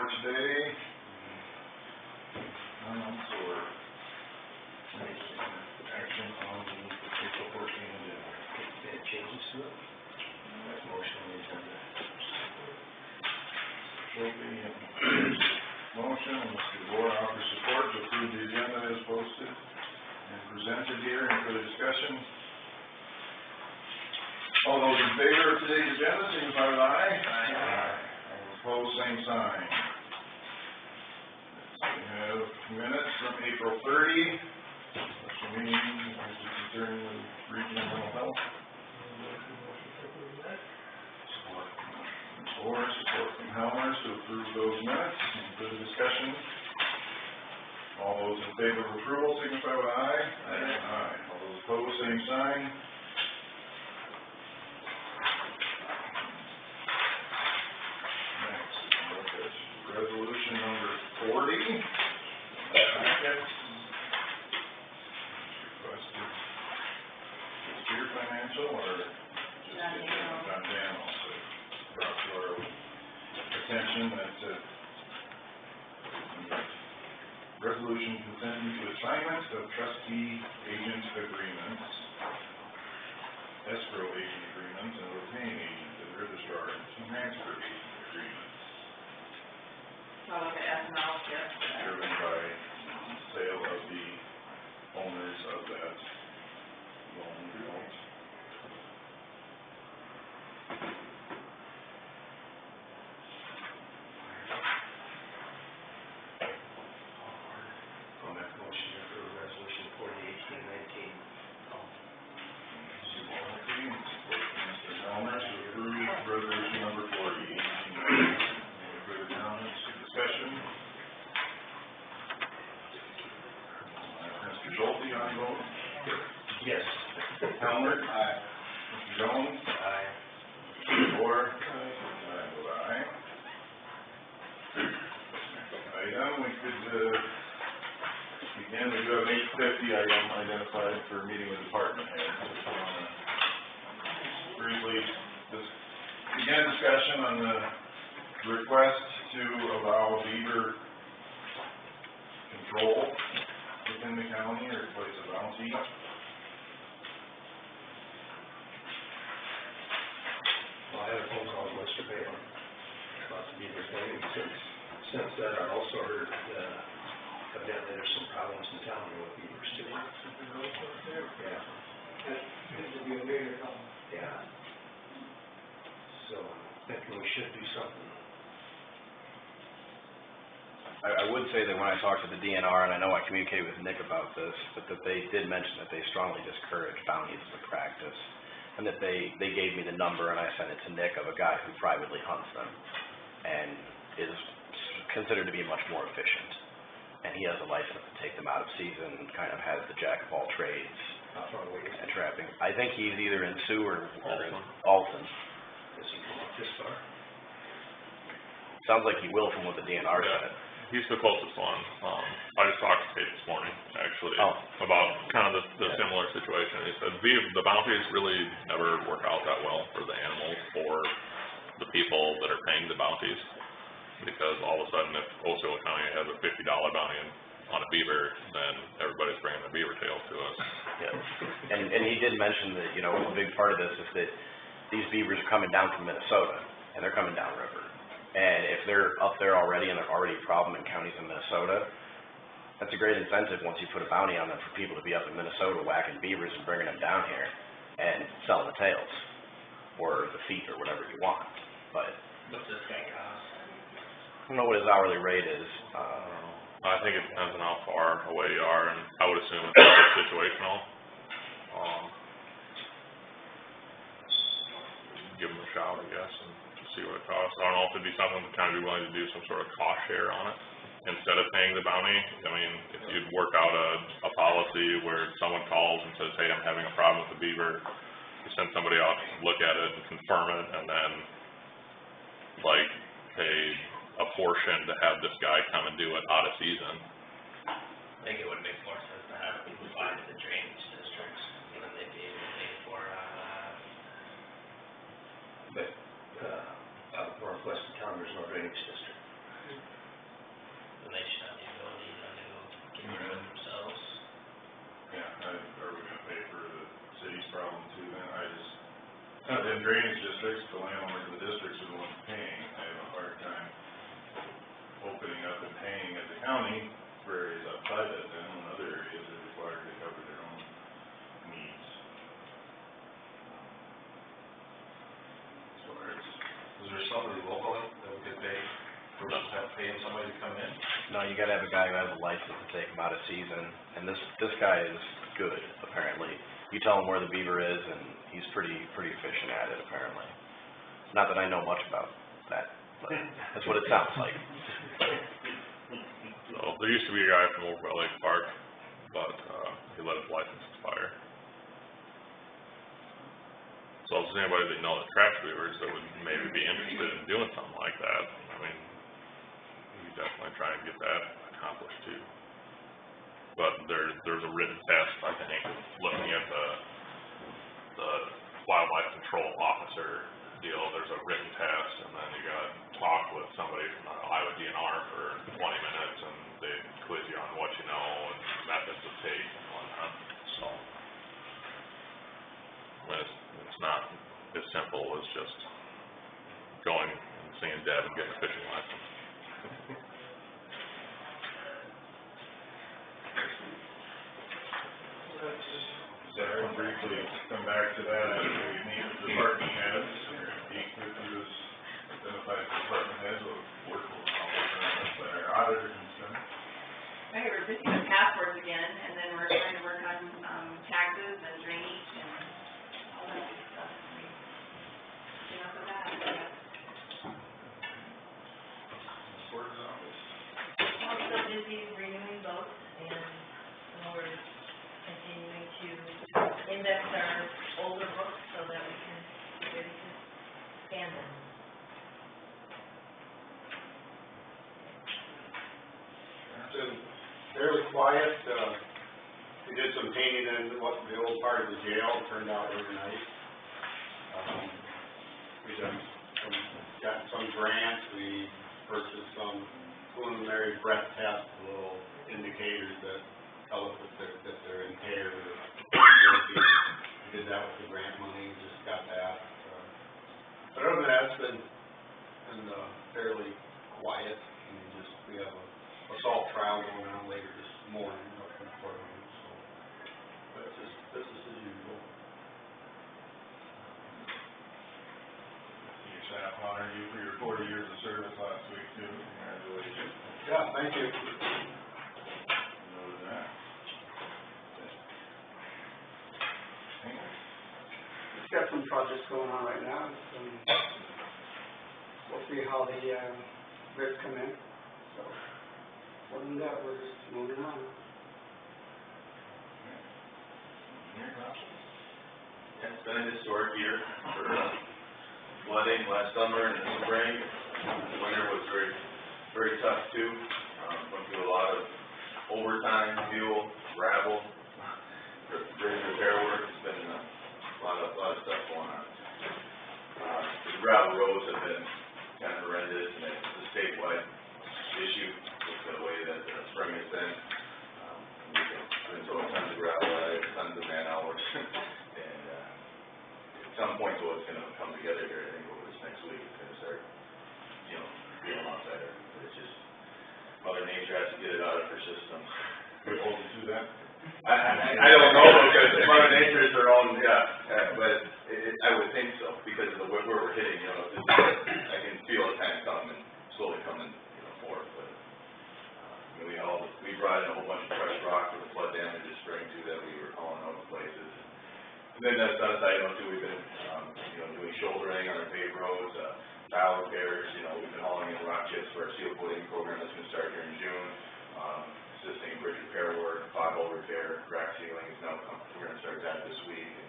today. So we're making action on the April 14th agenda. Any changes to it? That's motion on the agenda. Motion, and Mr. Bohr offers support to approve the agenda as posted and presented here. Any further discussion? All those in favor of today's agenda, signify with aye. Aye. All opposed, same sign. We have minutes from April 30. Special meeting concerning the regional mental health. Support from Helmers to approve those minutes. Any further discussion? All those in favor of approval signify with aye. Aye. Aye. All those opposed, same sign. Next, look at resolution number 40. Packet. Requested. Spear Financial or just John Daniels? Brought to our attention that resolution consenting to assignment of trustee agent agreements, escrow agent agreements, and retained agent and registrar and transfer agent agreements. I'll look at ethanol, yes. Driven by sale of the owners of that loan note. Yes. Helmer? Aye. Mr. Jones? Aye. Mr. Bohr? Aye. I vote aye. Item, we could begin. We do have an 850 item identified for meeting with department heads. Briefly begin discussion on the request to allow beaver control within the county or place a bounty. Well, I had a phone call yesterday about the beaver thing, and since then I've also heard evidently there's some problems in town with beavers too. Yeah. That seems to be a bigger problem. Yeah. So I'm thinking we should do something. I would say that when I talked to the DNR, and I know I communicated with Nick about this, but that they did mention that they strongly discourage bounties as a practice, and that they gave me the number, and I sent it to Nick of a guy who privately hunts them, and is considered to be much more efficient. And he has a license to take them out of season, and kind of has the jack of all trades. How far away is and trapping. I think he's either in Sioux or in Alton. Alton. Does he come up this far? Sounds like he will from what the DNR said. He's the closest one. I just talked to Kate this morning, actually, about kind of the similar situation. He said the bounties really never work out that well for the animals or the people that are paying the bounties, because all of a sudden if Osceola County has a $50 bounty on a beaver, then everybody's bringing their beaver tails to us. Yeah, and he did mention that, a big part of this is that these beavers are coming down from Minnesota, and they're coming downriver. And if they're up there already and they're already a problem in counties in Minnesota, that's a great incentive once you put a bounty on them for people to be up in Minnesota whacking beavers and bringing them down here and selling the tails or the feet or whatever you want. But What's this guy cost? I don't know what his hourly rate is. I think it depends on how far away you are, and I would assume it's situational. Give them a shout, I guess, and see what it costs. I don't know if it'd be something to kind of be willing to do some sort of cost share on it instead of paying the bounty. I mean, if you'd work out a policy where someone calls and says, hey, I'm having a problem with the beaver, you send somebody out to look at it and confirm it, and then like pay a portion to have this guy come and do it out of season. I think it would make more sense to have it provide the drainage districts, and then they'd be able to pay for But out of northwestern town, there's no drainage district. In drainage districts, the landowners of the districts are the ones paying. I have a hard time opening up and paying as a county for areas outside that then, when other areas are required to cover their own needs. As far as, Is there somebody locally that we could pay versus have paying somebody to come in? No, you gotta have a guy who has a license to take them out of season, and this guy is good, apparently. You tell him where the beaver is, and he's pretty efficient at it, apparently. Not that I know much about that, but that's what it sounds like. So, there used to be a guy from over by Lake Park, but, he let his license expire. So if there's anybody that you know that traps beavers that would maybe be interested in doing something like that, I mean, you definitely try and get that accomplished too. But there's a written test, I think, looking at the wildlife control officer deal, there's a written test, and then you gotta talk with somebody from the Iowa DNR for 20 minutes, and they quiz you on what you know and methods of take and whatnot, so. But it's not as simple as just going and seeing Deb and getting a fishing license. Sarah, briefly come back to that, as we meet with department heads, Pete quickly was identified as department heads, will work with our auditor concerned. Okay, we're busy with passwords again, and then we're trying to work on, taxes and drainage and all that good stuff. Enough of that, I guess. Board's office. I'm still busy renewing both, and we're continuing to index our older books so that we can be ready to scan them. It's been fairly quiet. We did some painting in the old part of the jail. It turned out really nice. We got some grants. We purchased some preliminary breath tests, little indicators that tell us if they're impaired or working. We did that with the grant money. We just got that. But other than that, it's been fairly quiet. We have a assault trial going on later this morning up in Portland, so that's just business as usual. Your staff honored you for your 40 years of service last week too, congratulations. Yeah, thank you. Noted that. We've got some projects going on right now. We'll see how the bids come in. So, other than that, we're just moving on. Yeah, it's been a historic year for flooding last summer and in the spring. The winter was very tough too. Went through a lot of overtime, fuel, gravel, bridge repair work. It's been a lot of stuff going on. The gravel roads have been kind of horrendous, and it's a statewide issue with the way that the spring has been. I've been throwing tons of gravel at it, tons of man hours, and at some point though it's going to come together here. I think over this next week it's going to start, feeling a lot better. But it's just Mother Nature has to get it out of her system. We're holding to that. I don't know because Mother Nature is her own, but I would think so because of where we're hitting. I can feel it kind of coming, slowly coming forth. But we brought in a whole bunch of fresh rock for the flood damage this spring too that we were hauling out of places. And then that's on a side note too. We've been doing shouldering on our paved roads, tile repairs. We've been hauling in rock chips for our seal coating program that's going to start here in June. Assisting in bridge repair work, pothole repair, crack sealing is now coming. We're going to start that this week. And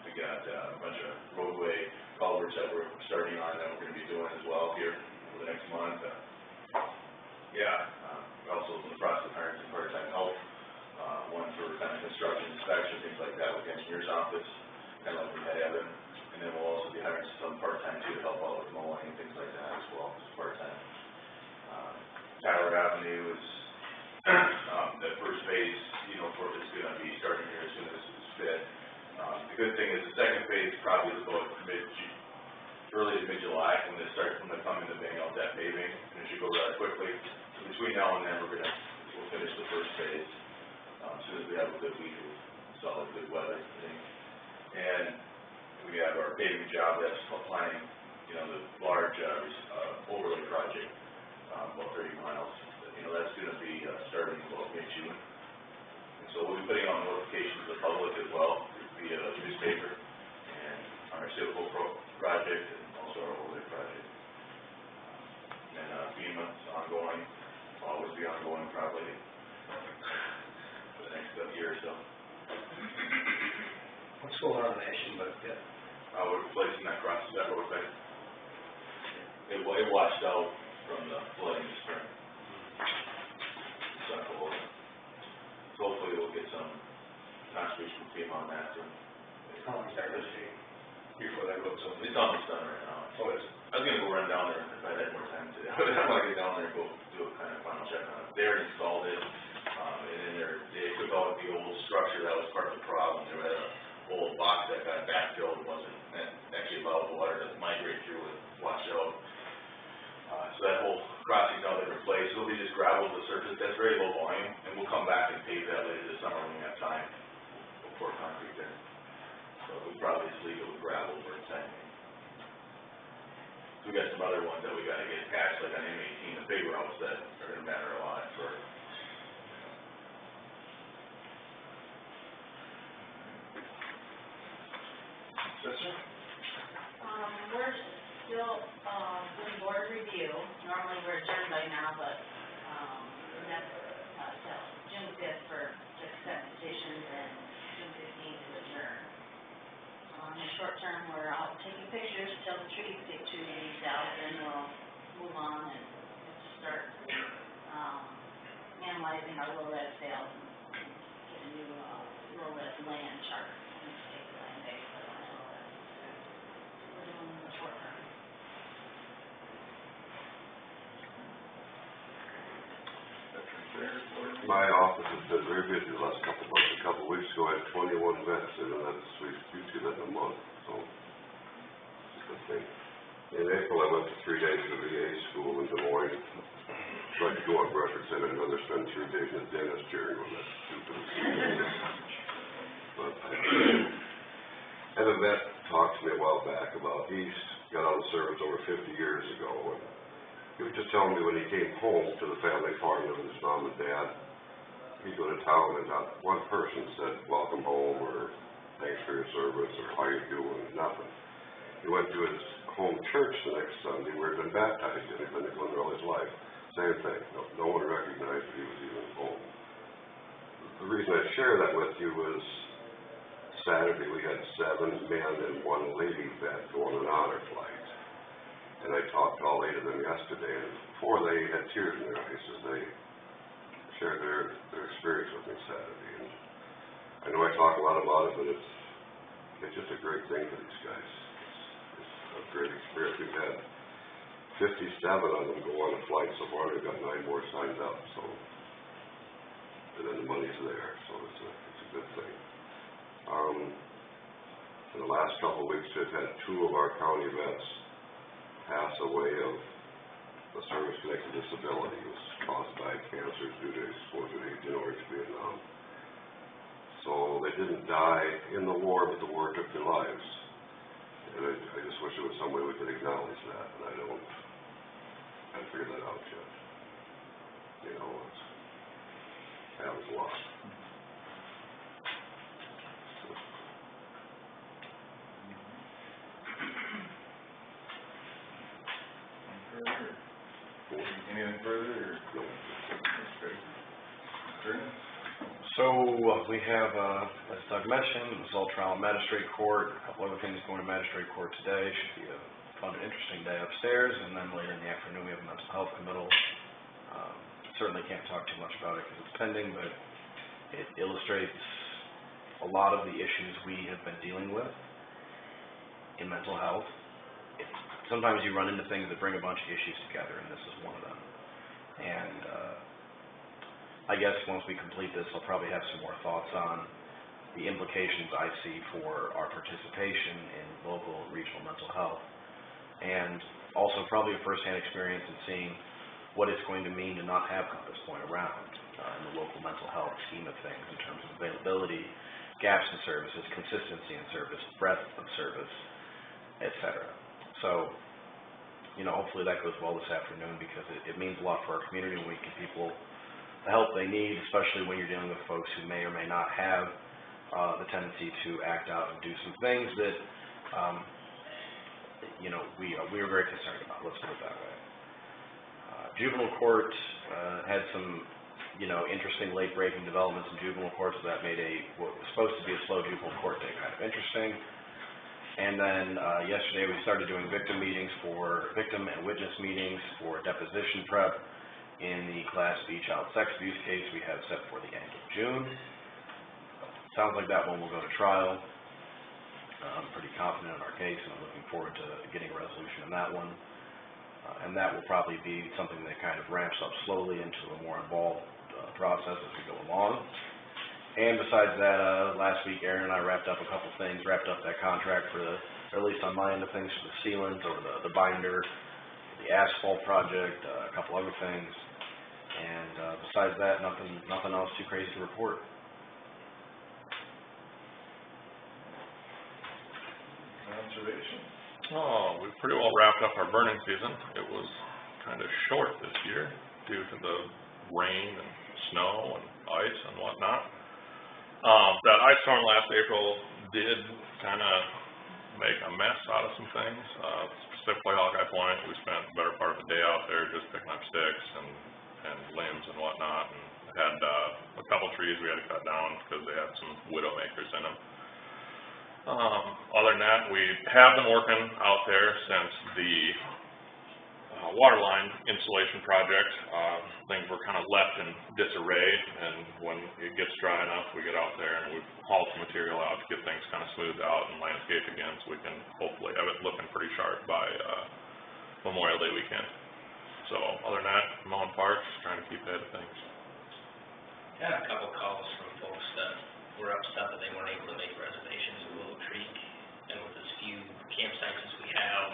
we got a bunch of roadway culverts that we're starting on that we're going to be doing as well here over the next month. We're also in the process of hiring some part-time help, one for kind of construction inspection, things like that with the engineer's office, kind of like we had Evan. And then we'll also be hiring some part-time too to help out with mowing and things like that as well, just part-time. Tyler Avenue is the first phase, is going to be starting here as soon as it's fit. The good thing is the second phase probably is about early to mid-July, when they come in to bang out that paving, and it should go rather quickly. So between now and then, we'll finish the first phase, as soon as we have a good week of solid, good weather, I think. And we have our paving job that's applying, you know, the large, overlay project, about 30 miles. You know, that's gonna be, starting about mid-June. And so we'll be putting out notifications to the public as well, via the newspaper, and our Silco project, and also our overlay project. And, FEMA's ongoing, will always be ongoing probably, for the next year or so. What's going on in Nation, but, yeah, We're replacing that roadway. It washed out from the flooding this spring. So hopefully we'll get some contribution from FEMA on that too. how long is that gonna take before that goes over? It's almost done right now. Oh, is it? I was gonna go run down there if I had more time today. I wanna get down there and go do a kind of final check on it. They already installed it, and then they took out the old structure that was part of the problem. There was an old box that got backfilled, that actually allowed the water to migrate through and wash out. So that whole crossing now they replaced, it'll be just gravel to the surface, that's very low volume, and we'll come back and pave that later this summer when we have time. We'll pour concrete there. So we'll probably just leave it with gravel for the time being. So we got some other ones that we gotta get patched, like on M18, the big routes that are gonna matter a lot for. Yes, sir? We're still, doing board review, normally we're adjourned by now, but, that's, till June 5th for, to accept petitions and June 15th to adjourn. In the short term, we're out taking pictures till the trees get 2 weeks out, then we'll move on and start, analyzing our low res sales and get a new, low res land chart, and take the land base, but I know that we're doing in the short term. My office has been very busy the last couple of months. A couple of weeks ago, I had 21 vets in, and that's, we usually that in a month, so it's a good thing. In April, I went to 3 days to VA school in Des Moines. Tried to go on record, saying I'd rather spend 3 days in a dentist chair and go that stupid. But I had a vet talk to me a while back about he's got out of service over 50 years ago, and he was just telling me when he came home to the family farm with his mom and dad, he'd go to town and not one person said, welcome home, or thanks for your service, or how you doing, nothing. He went to his home church the next Sunday where he'd been baptized in, he'd been going all his life. Same thing, no one recognized that he was even home. The reason I share that with you was Saturday we had 7 men and 1 lady vet going an honor flight. And I talked to all 8 of them yesterday, and 4 they had tears in their eyes as they shared their experience with me Saturday. And I know I talk a lot about it, but it's just a great thing for these guys. It's a great experience. We've had 57 of them go on a flight so far. We've got 9 more signed up, so, and then the money's there, so it's a good thing. In the last couple of weeks, we've had 2 of our county vets pass away of a service-connected disability. It was caused by cancer due to exposure to Agent Orange, Vietnam. So they didn't die in the war, but the war took their lives. And I just wish there was some way we could acknowledge that, and I haven't figured that out yet. You know, it happens a lot. Anything further, or? No. That's great. Vernon? So, we have, as Doug mentioned, result trial in magistrate court, a couple other things going to magistrate court today, should be a fun and interesting day upstairs, and then later in the afternoon we have a mental health committal. Certainly can't talk too much about it because it's pending, but it illustrates a lot of the issues we have been dealing with in mental health. Sometimes you run into things that bring a bunch of issues together, and this is one of them. And I guess once we complete this, I'll probably have some more thoughts on the implications I see for our participation in local and regional mental health. And also probably a firsthand experience in seeing what it's going to mean to not have Compass Point around in the local mental health scheme of things in terms of availability, gaps in services, consistency in service, breadth of service, et cetera. So, you know, hopefully that goes well this afternoon, because it means a lot for our community when we give people the help they need, especially when you're dealing with folks who may or may not have the tendency to act out and do some things that, you know, we are very concerned about, let's put it that way. Juvenile court had some, you know, interesting late-breaking developments in juvenile court, so that made what was supposed to be a slow juvenile court day kind of interesting. And then yesterday we started doing victim and witness meetings for deposition prep in the Class B child sex abuse case we have set for the end of June. Sounds like that one will go to trial. I'm pretty confident in our case, and I'm looking forward to getting a resolution on that one. And that will probably be something that kind of ramps up slowly into a more involved process as we go along. And besides that, last week Aaron and I wrapped up that contract for or at least on my end of things, for the sealants or the binder, the asphalt project, a couple other things. And besides that, nothing else too crazy to report. Conservation? Oh, we pretty well wrapped up our burning season. It was kind of short this year due to the rain and snow and ice and whatnot. That ice storm last April did kind of make a mess out of some things, specifically Hawkeye Point. We spent the better part of the day out there just picking up sticks and limbs and whatnot, and had a couple trees we had to cut down because they had some widowmakers in them. Other than that, we have been working out there since the water line installation project. Things were kind of left in disarray, and when it gets dry enough, we get out there and we've hauled some material out to get things kind of smoothed out and landscaped again, so we can hopefully have it looking pretty sharp by Memorial Day weekend. So other than that, mowing parks, trying to keep ahead of things. I had a couple calls from folks that were upset that they weren't able to make reservations at Willow Creek, and with as few campsites as we have,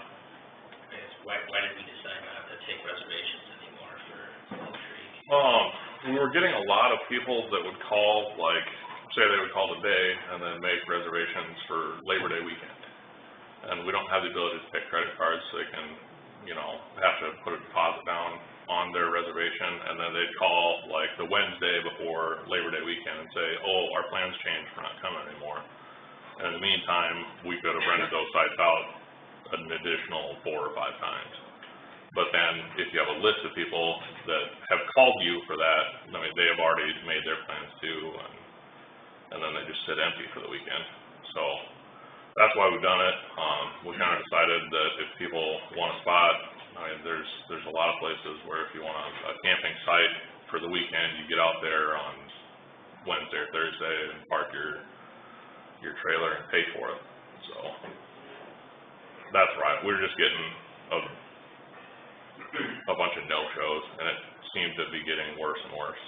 I guess, why did we decide not to take reservations anymore for Willow Creek? We were getting a lot of people that would call, like, say they would call today and then make reservations for Labor Day weekend. And we don't have the ability to take credit cards, so they can, you know, have to put a deposit down on their reservation, and then they'd call like the Wednesday before Labor Day weekend and say, oh, our plans changed, we're not coming anymore. And in the meantime, we could have rented those sites out an additional 4 or 5 times. But then if you have a list of people that have called you for that, I mean, they have already made their plans too, and then they just sit empty for the weekend. So that's why we've done it. We kind of decided that if people want a spot, I mean, there's a lot of places where if you want a camping site for the weekend, you get out there on Wednesday or Thursday and park your trailer and pay for it. So that's right. We're just getting a bunch of no-shows, and it seems to be getting worse and worse.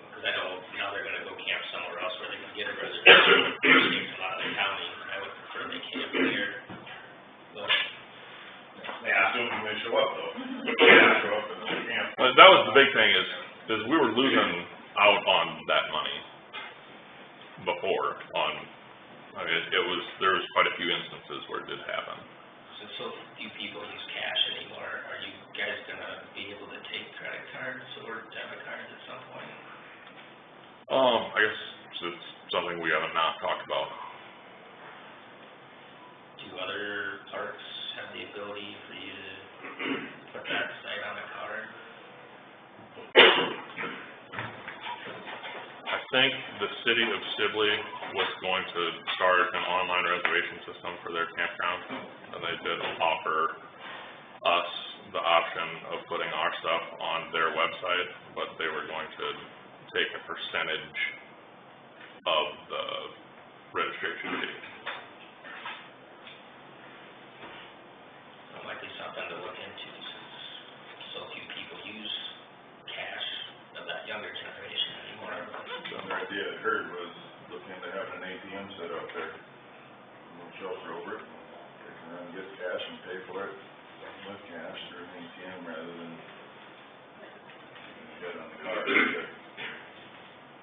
Because I know now they're gonna go camp somewhere else where they can get a reservation. It takes a lot of the county. I would prefer they camp here. But Assuming they show up though. Show up and they can't. Well, that was the big thing is we were losing out on that money before I mean, there was quite a few instances where it did happen. So few people use cash anymore. Are you guys gonna be able to take credit cards or debit cards at some point? I guess it's something we haven't not talked about. Do other parks have the ability for you to put that site on a card? I think the city of Sibley was going to start an online reservation system for their campground, and they did offer us the option of putting our stuff on their website, but they were going to take a percentage of the registration fee. That might be something to look into since so few people use cash of that younger generation anymore. The other idea I heard was looking into up there. We'll shelter over it, they can run and get cash and pay for it with cash through an ATM rather than get on the card.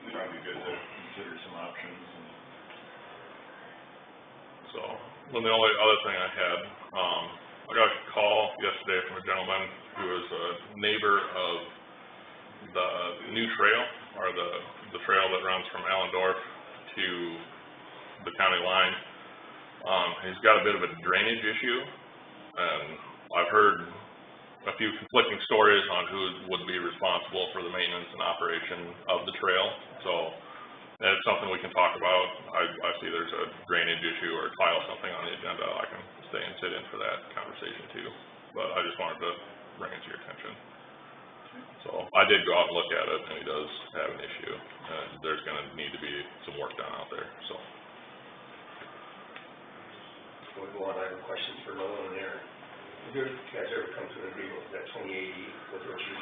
Probably good to consider some options and. So, then the only other thing I had, I got a call yesterday from a gentleman who is a neighbor of the new trail, or the trail that runs from Allendorf to the county line. He's got a bit of a drainage issue, and I've heard a few conflicting stories on who would be responsible for the maintenance and operation of the trail, so that's something we can talk about. I see there's a drainage issue, or file something on the agenda, I can stay and sit in for that conversation too, but I just wanted to bring it to your attention. So, I did go out and look at it, and he does have an issue, and there's gonna need to be some work done out there, so. Before we go on, I have questions for Nolan and Aaron. Have you guys ever come to an agreement with that 2080 with Richard?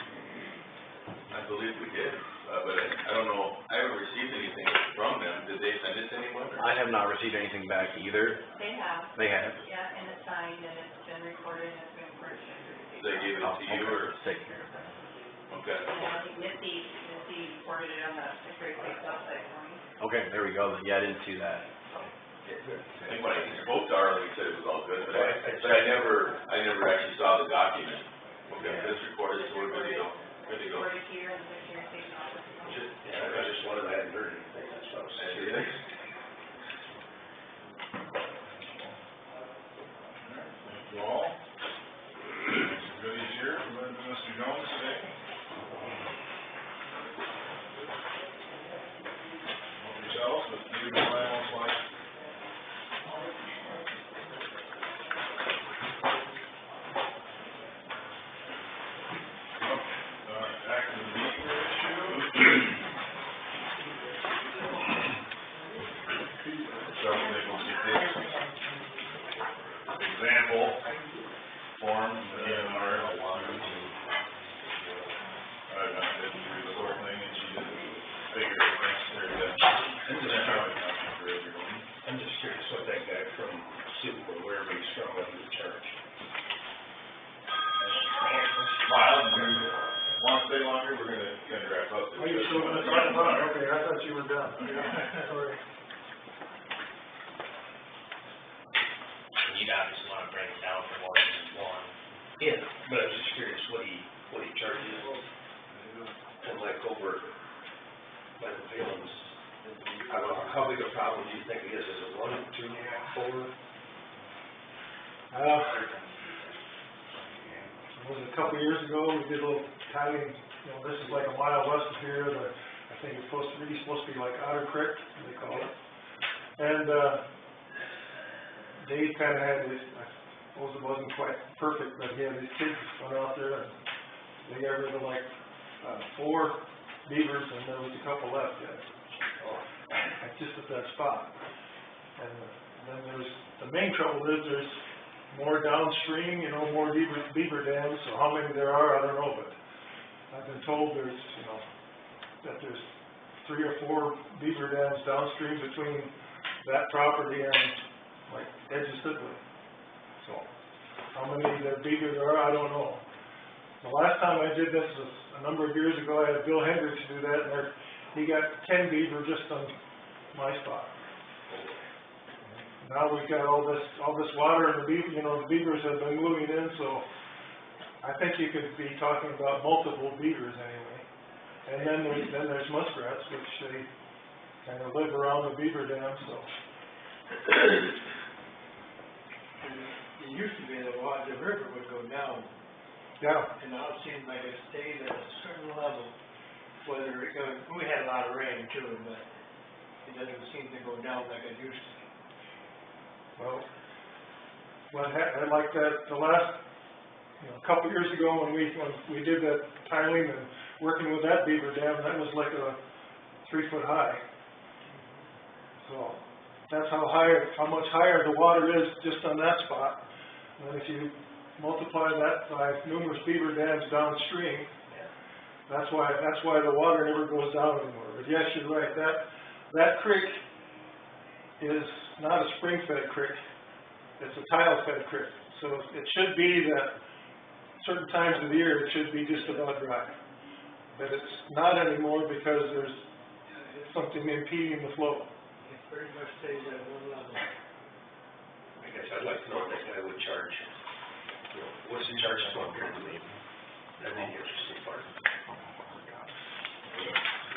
I believe we did, but I don't know, I haven't received anything from them. Did they send it to anyone? Or? I have not received anything back either. They have, They have. yeah, and it's signed, and it's been recorded, and it's been recorded. They gave it to you, or? Take care of that. Okay. And I think Missy recorded it on the Secretary of State's website for me. Okay, there we go, yeah, I didn't see that. I think when I spoke to Arlen, he said it was all good, but I never actually saw the document. Okay, this recorded, so we're good to go. Good to go. Recorded here in the Secretary of State's office. Yeah, I just wanted, I hadn't heard anything, that's what I was saying. Thank you all. Some goodies here from Mr. Jones today. Help yourself, but you know what I almost like. Back to the beaver issue. So they will get this example form from the DNR. I've not been through the whole thing, and she didn't figure it necessary that. For everyone. I'm just curious what that guy from Sioux, or wherever he's from, what he would charge. Miles, you want to stay longer? We're gonna wrap up. Are you still gonna talk about it? Okay, I thought you were done. Sorry. And you'd obviously wanna break it down from what you want. Yeah, but I'm just curious what he charges. And like over by the Valens, I don't know, how big a problem do you think it is? Is it 1, 2, 4? It was a couple years ago, we did a little tiling, this is like a mile west of here, I think it's supposed to be like Otter Creek, they call it. And, Dave kinda had this, I suppose it wasn't quite perfect, but he had these kids went out there and they got rid of like, 4 beavers and there was a couple left yet. Just at that spot. And then the main trouble is there's more downstream, more beaver dams, so how many there are, I don't know, but I've been told there's, that there's 3 or 4 beaver dams downstream between that property and, like, edge of Sibley. So, how many beaver there are, I don't know. The last time I did this was a number of years ago, I had Bill Hendricks do that, and he got 10 beaver just on my spot. Now we've got all this water, and the beavers have been moving in, so I think you could be talking about multiple beavers anyway. And then there's muskrats, which they kind of live around the beaver dam, so. It used to be that the river would go down. Yeah. And now it seems like it stayed at a certain level, whether we had a lot of rain too, but it doesn't seem to go down like it used to. Well, I like that, the last, a couple years ago when we did that tiling and working with that beaver dam, that was like a 3-foot high. So, that's how much higher the water is just on that spot. And if you multiply that by numerous beaver dams downstream, that's why the water never goes down anymore. But yes, you're right, that creek is not a spring-fed creek, it's a tile-fed creek. So it should be that certain times of the year, it should be just about dry. But it's not anymore because there's something impeding the flow. It pretty much stays at one level. I guess I'd like to know what that guy would charge. You know, what's the charge to come here to me? That'd be the interesting part.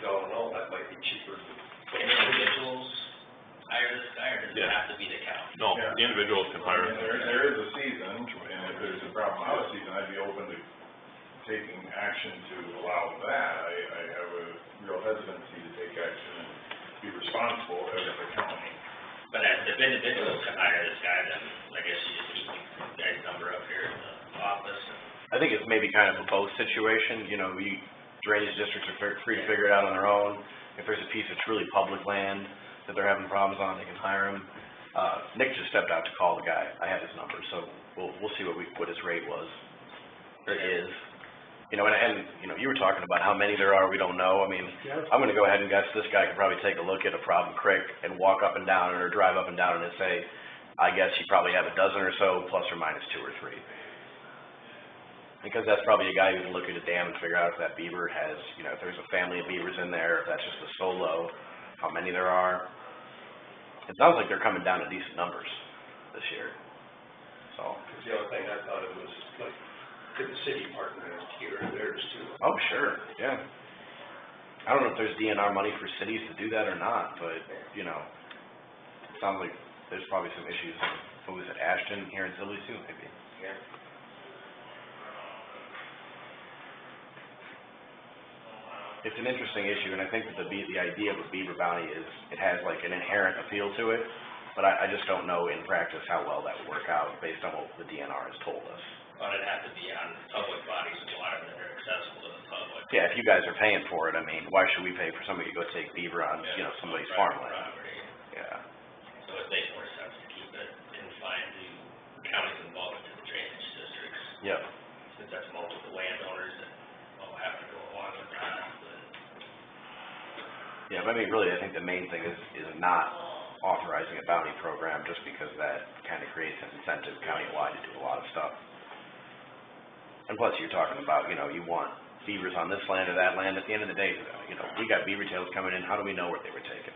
No, that might be cheaper. Can individuals hire this guy, or does it Yeah. have to be the county? No, Yeah. the individuals can hire And them. there is a season, and if there's a problem out of season, I'd be open to taking action to allow that. I have a real hesitancy to take action and be responsible as a county. But if individuals can hire this guy, then I guess you just keep the guy's number up here in the office. I think it's maybe kind of a both situation, you know, drainage districts are free to figure it out on their own. If there's a piece of truly public land that they're having problems on, they can hire him. Nick just stepped out to call the guy, I have his number, so we'll see what his rate was, or is. You know, and you know, you were talking about how many there are, we don't know, I mean, Yeah. I'm gonna go ahead and guess this guy could probably take a look at a problem creek and walk up and down it, or drive up and down it and say, I guess you probably have a dozen or so, plus or minus 2 or 3. Because that's probably a guy who can look at a dam and figure out if that beaver has, you know, if there's a family of beavers in there, if that's just a solo, how many there are. It sounds like they're coming down to decent numbers this year, so. Because the other thing I thought it was, like, could the city partner here or theirs too? Oh, sure, yeah. I don't know if there's DNR money for cities to do that or not, but, you know, it sounds like there's probably some issues in, what was it, Ashton here in Zilly too, maybe? Yeah. It's an interesting issue, and I think that the idea of a beaver bounty is, it has like an inherent appeal to it, but I just don't know in practice how well that would work out based on what the DNR has told us. But it'd have to be on public bodies of water that are accessible to the public. Yeah, if you guys are paying for it, I mean, why should we pay for somebody to go take beaver on, you know, somebody's Private farmland? property. Yeah, So it makes more sense to keep it confined to counties involved in the drainage districts, yep. since that's multiple landowners that all have to go along with that, but. Yeah, but I mean, really, I think the main thing is not authorizing a bounty program, just because that kind of creates an incentive countywide to do a lot of stuff. And plus, you're talking about, you know, you want beavers on this land or that land. At the end of the day, you know, we got beaver tails coming in, how do we know where they were taken?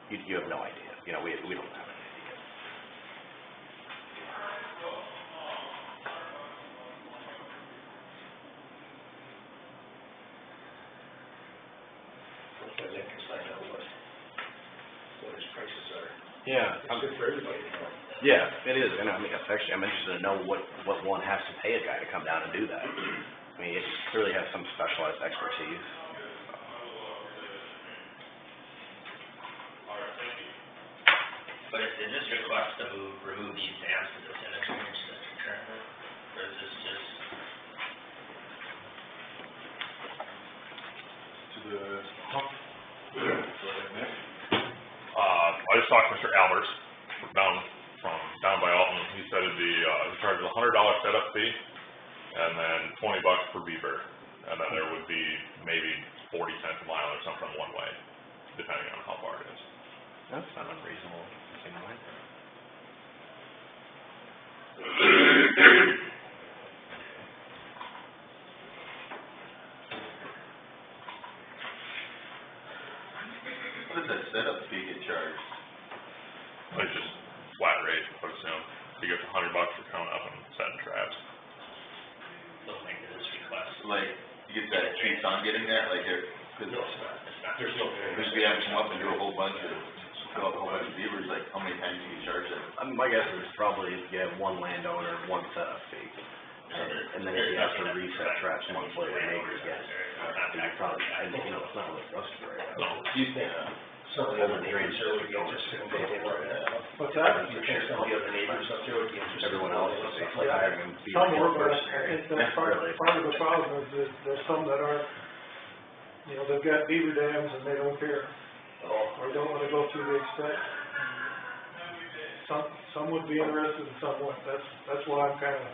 You have no idea, you know, we don't have any idea. Hopefully Nick can find out what his prices are. Yeah, It's good for everybody, you know. yeah, it is, and I mean, actually, I'm interested to know what one has to pay a guy to come down and do that. I mean, it clearly has some specialized expertise. But is this request to remove these dams to this drainage district currently, or is this just? To the pump, go ahead, Nick. I just talked to Mr. Albers down by Alton. He said it'd be, he charges $100 setup fee and then $20 per beaver. And then there would be maybe 40 cents a mile or something one way, depending on how far it is. That's not unreasonable, anyway. What does that setup fee get charged? It's just flat rate, I would assume. He gets $100 for coming up and setting traps. They'll make this request. Like, you get that treats on getting that, like, cause No, it's not. It's not. There's no. if we have to come up and do a whole bunch of, fill up a whole bunch of beavers, like, how many times do you charge that? My guess is probably if you have one landowner, one setup fee. And then if you have to reset traps months later, maybe you get, you probably, you know, it's not really for us to worry about. No. Do you think some of the other neighbors there would be interested in paying for that? What's that? Do you think some of the other neighbors up there would be interested? Everyone else is basically hiring them to be Some like were, a but person. I think that's part of the problem is that there's some that aren't, you know, they've got beaver dams and they don't care, or don't wanna go through the expense. Some would be interested and some wouldn't, that's why I'm kinda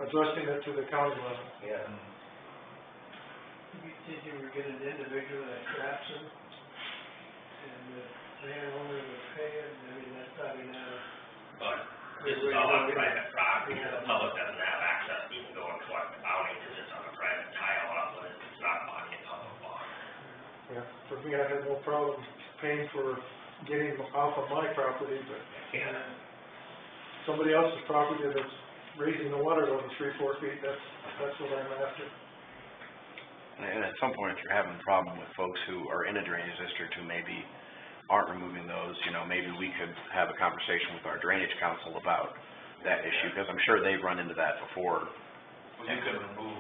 addressing it to the county level. Yeah. You think you were getting an individual that traps them, and the landowner would pay it, I mean, But this is all on private property, and the public doesn't have access to even go and collect the bounty, because it's on a private tile outlet, it's not on a public lot. Yeah, for me, I had no problem paying for getting them off of my property, but somebody else's property that's raising the water level 3-4 feet, that's what I'm after. And at some point, if you're having a problem with folks who are in a drainage district who maybe aren't removing those, you know, maybe we could have a conversation with our drainage council about that issue, because I'm sure they've run into that before. Well, you can remove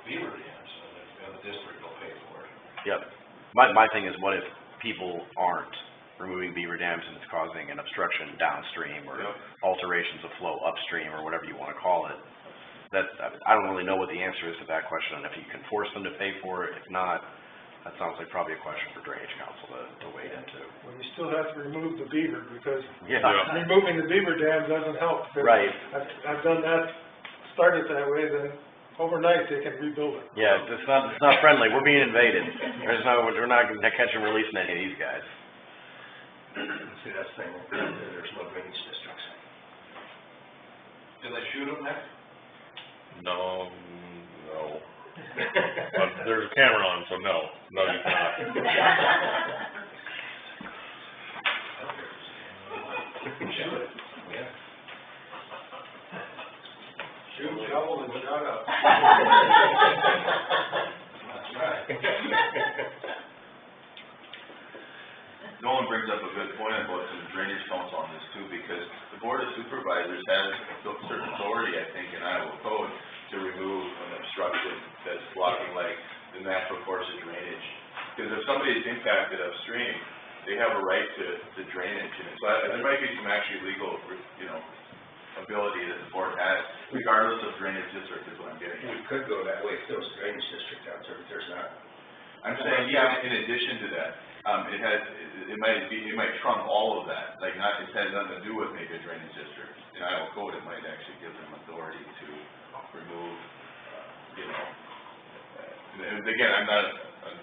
beaver dams, and if the other district will pay for it. Yep. My thing is, what if people aren't removing beaver dams and it's causing an obstruction downstream or alterations of flow upstream or whatever you want to call it? I don't really know what the answer is to that question, and if you can force them to pay for it. If not, that sounds like probably a question for drainage council to wade into. Well, you still have to remove the beaver, because Yeah. removing the beaver dam doesn't help. Right. I've done that, started that way, then overnight they can rebuild it. Yeah, it's not friendly. We're being invaded. We're not catching and releasing any of these guys. See, that's the thing, there's no drainage districts. Do they shoot them there? No. But there's a camera on, so no, you cannot. Shoot it, yeah. Shoot, shovel, and shut up. That's right. Nolan brings up a good point about some drainage council on this too, because the board of supervisors has certain authority, I think, in Iowa code to remove an obstruction that's blocking like the natural course of drainage. Because if somebody is impacted upstream, they have a right to drainage, and so there might be some actually legal, ability that the board has, regardless of drainage district is what I'm getting at. We could go that way if there was a drainage district out there, but there's not. I'm saying, yeah, in addition to that, it might trump all of that, like it has nothing to do with maybe a drainage district. In Iowa code, it might actually give them authority to remove, and again, I'm not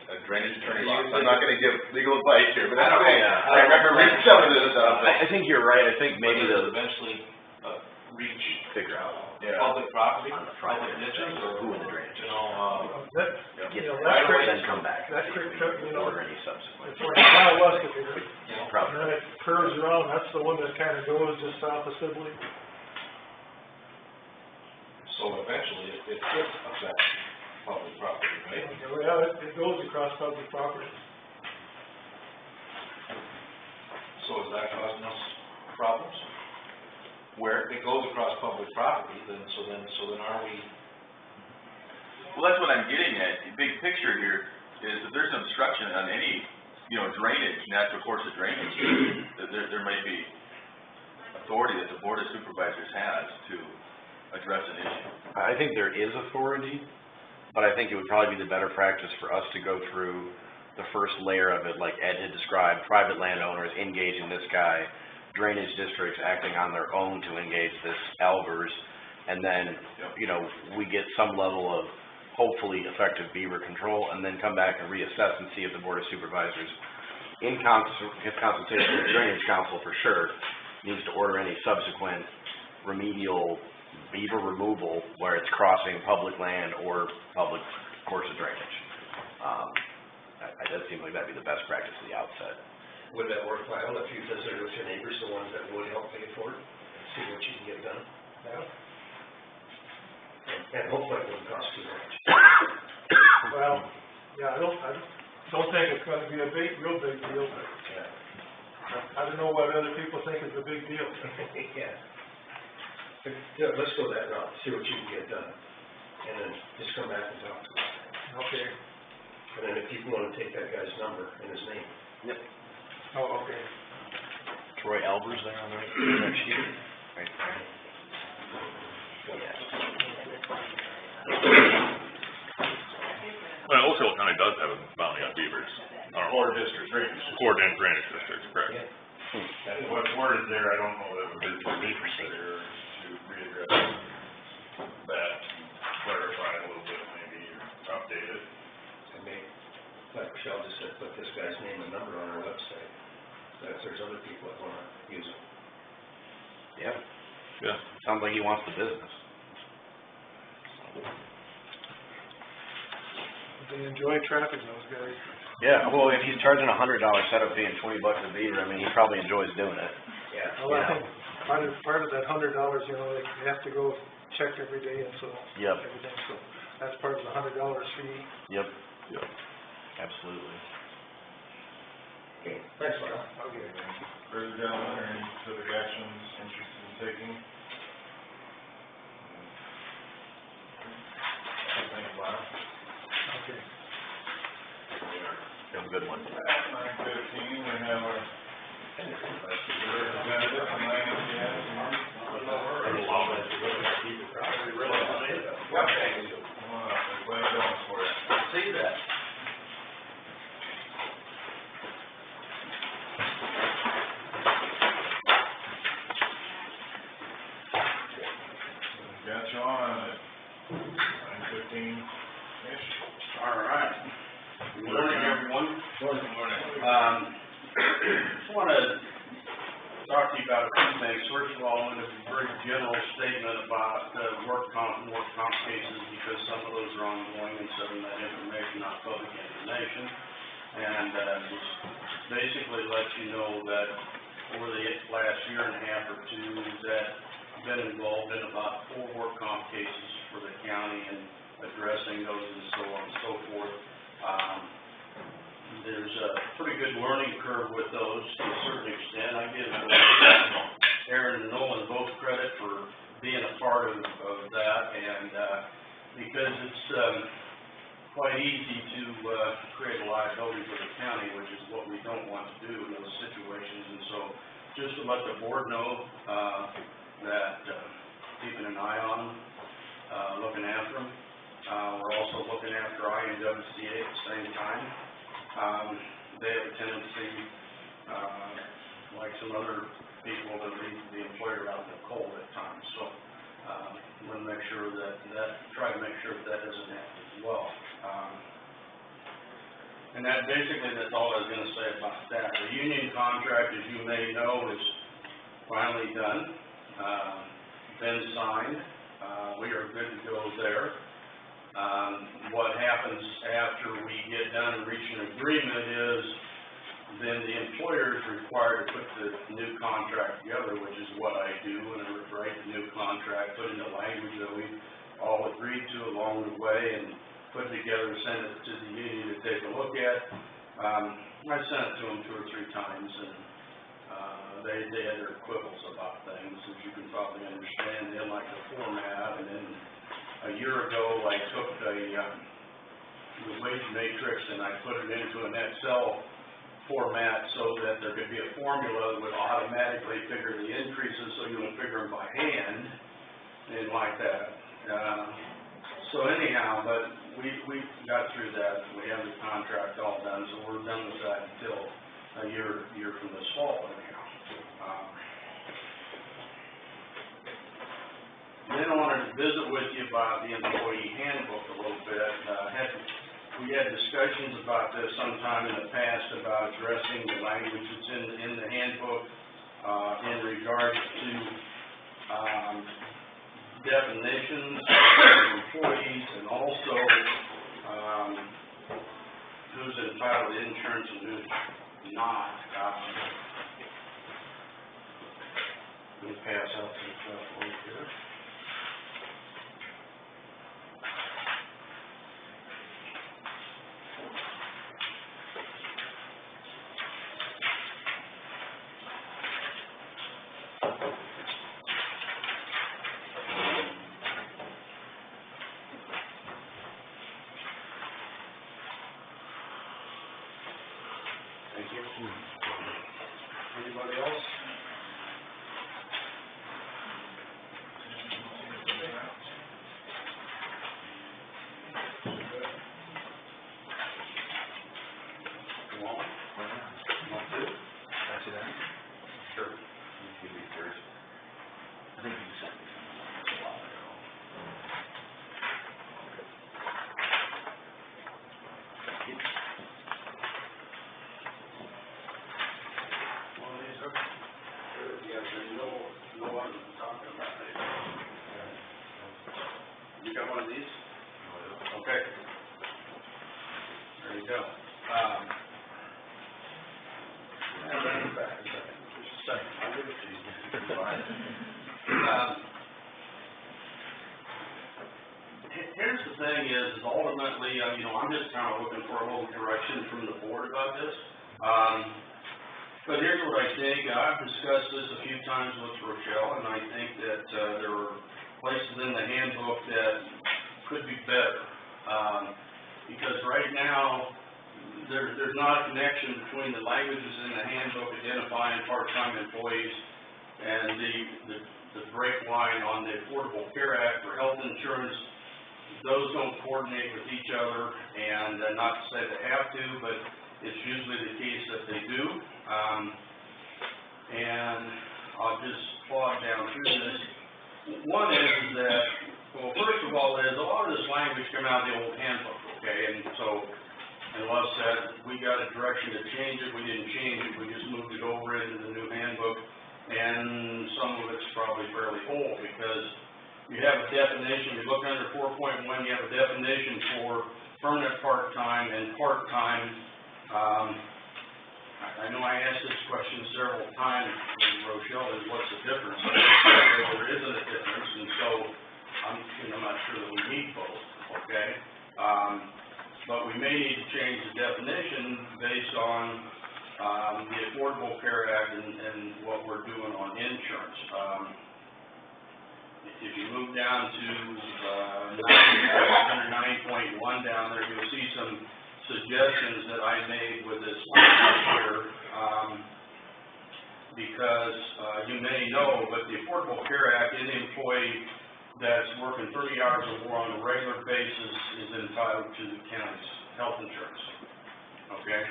a drainage attorney, so I'm not gonna give legal advice here, but that's okay. I remember reading some of this stuff. I think you're right. I think maybe Eventually, reach figure out public property, on the public private ditches, or, who in the drainage. That, Get that right creek, then come back. that creek, Order any subsequent. it's like Kyle West, and Probably. then it curves around, that's the one that kind of goes just south of Sibley. so eventually, it could affect public property, right? Yeah, it goes across public property. So is that causing us problems? Where? If it goes across public property, then are we? Well, that's what I'm getting at. The big picture here is if there's an obstruction on any, drainage, natural course of drainage, that there may be authority that the board of supervisors has to address an issue. I think there is authority, but I think it would probably be the better practice for us to go through the first layer of it, like Ed had described, private landowners engaging this guy, drainage districts acting on their own to engage this Albers, and then, we get some level of hopefully effective beaver control, and then come back and reassess and see if the Board of Supervisors, in consultation with the Drainage Council for sure, needs to order any subsequent remedial beaver removal where it's crossing public land or public course of drainage. That seems like that'd be the best practice at the outset. Would that work well if you visited with your neighbors, the ones that would help pay for it, and see what you can get done? Yeah. And hopefully it wouldn't cost too much. Well, yeah, I don't think it's gonna be a real big deal, but Yeah. I don't know what other people think is a big deal. Yeah. Yeah, let's go that route, see what you can get done, and then just come back and talk to us. Okay. And then if you want to take that guy's number and his name. Yep. Oh, okay. Troy Albers there on that sheet? Right. Well, Osceola County does have a bounty on beavers. Core district drainage. Core drainage districts, correct. What word is there, I don't know that would be consider to readdress that, clarify a little bit, maybe update it. And maybe, like Michelle just said, put this guy's name and number on our website, so if there's other people that want to use it. Yeah. Sounds like he wants the business. They enjoy traffic, those guys. Yeah, well, if he's charging $100 setup fee and $20 a beaver, I mean, he probably enjoys doing it. Yeah. Well, I think part of that $100, you know, they have to go check every day and so. Yep. Everything, so that's part of the $100 fee. Yep, Yep. absolutely. Okay, thanks, Lyle. Okay. Further gentlemen, or any specific actions interested in taking? Thanks, Lyle. Okay. Have a good one. 9:15, we have our representative from Langham Gas. Come on up, there's plenty going for you. See that? Got you on at 9:15-ish. All right. Good morning, everyone. Good morning. Just want to talk to you about a few things. First of all, I'm going to do a very general statement about work comp cases, because some of those are ongoing and some of that information not public information. And just basically let you know that over the last year and a half or two, that I've been involved in about 4 work comp cases for the county and addressing those and so on and so forth. There's a pretty good learning curve with those to a certain extent. I give Aaron and Nolan both credit for being a part of that, and because it's quite easy to create a liability for the county, which is what we don't want to do in those situations. And so just to let the board know that keeping an eye on them, looking after them. We're also looking after IMWCA at the same time. They have a tendency, like some other people, to leave the employer out in the cold at times. So, I'm going to make sure try to make sure that doesn't happen as well. And that's all I was going to say about that. The union contract, as you may know, is finally done, been signed. We are good to go there. What happens after we get done and reach an agreement is then the employer is required to put the new contract together, which is what I do, and I write the new contract, put in the language that we all agreed to along the way, and put it together, send it to the union to take a look at. I sent it to them 2 or 3 times, and they had their quibbles about things, as you can probably understand. They didn't like the format, and then a year ago, I took the wage matrix and I put it into an Excel format so that there could be a formula that would automatically figure the increases, so you don't figure them by hand, and like that. So anyhow, but we got through that. We have the contract all done, so we're done with that until a year from this fall, anyhow. Then I wanted to visit with you about the employee handbook a little bit. We had discussions about this sometime in the past about addressing the language that's in the handbook in regards to definitions of employees, and also who's entitled to insurance and who's not. Let me pass out some stuff over here. Thank you. Anybody else? Come on. Want to? I see that? Sure. You can be first. I think you sent me something a while ago. One of these, okay? Yeah, no. no one was talking about it. You got one of these? Okay. There you go. I'll give it back in a second. Just a second. I'll give it to you. Here's the thing is ultimately, I'm just kind of looking for a little direction from the board about this. But here's what I think. I've discussed this a few times with Rochelle, and I think that there are places in the handbook that could be better. Because right now, there's not a connection between the languages in the handbook identifying part-time employees and the break line on the Affordable Care Act for health insurance. Those don't coordinate with each other, and not to say they have to, but it's usually the case that they do. And I'll just plod down through this. One is that, well, first of all, is a lot of this language came out of the old handbook, okay? And so, and Les said, we got a direction to change it, we didn't change it, we just moved it over into the new handbook. And some of it's probably fairly old, because you have a definition, you look under 4.1, you have a definition for permanent part-time and part-time. I know I asked this question several times, Rochelle, is what's the difference? There isn't a difference, and so I'm not sure that we need both, okay? But we may need to change the definition based on the Affordable Care Act and what we're doing on insurance. If you move down to under 9.1 down there, you'll see some suggestions that I made with this here, because you may know, but the Affordable Care Act, any employee that's working 30 hours or more on a regular basis is entitled to the county's health insurance, okay?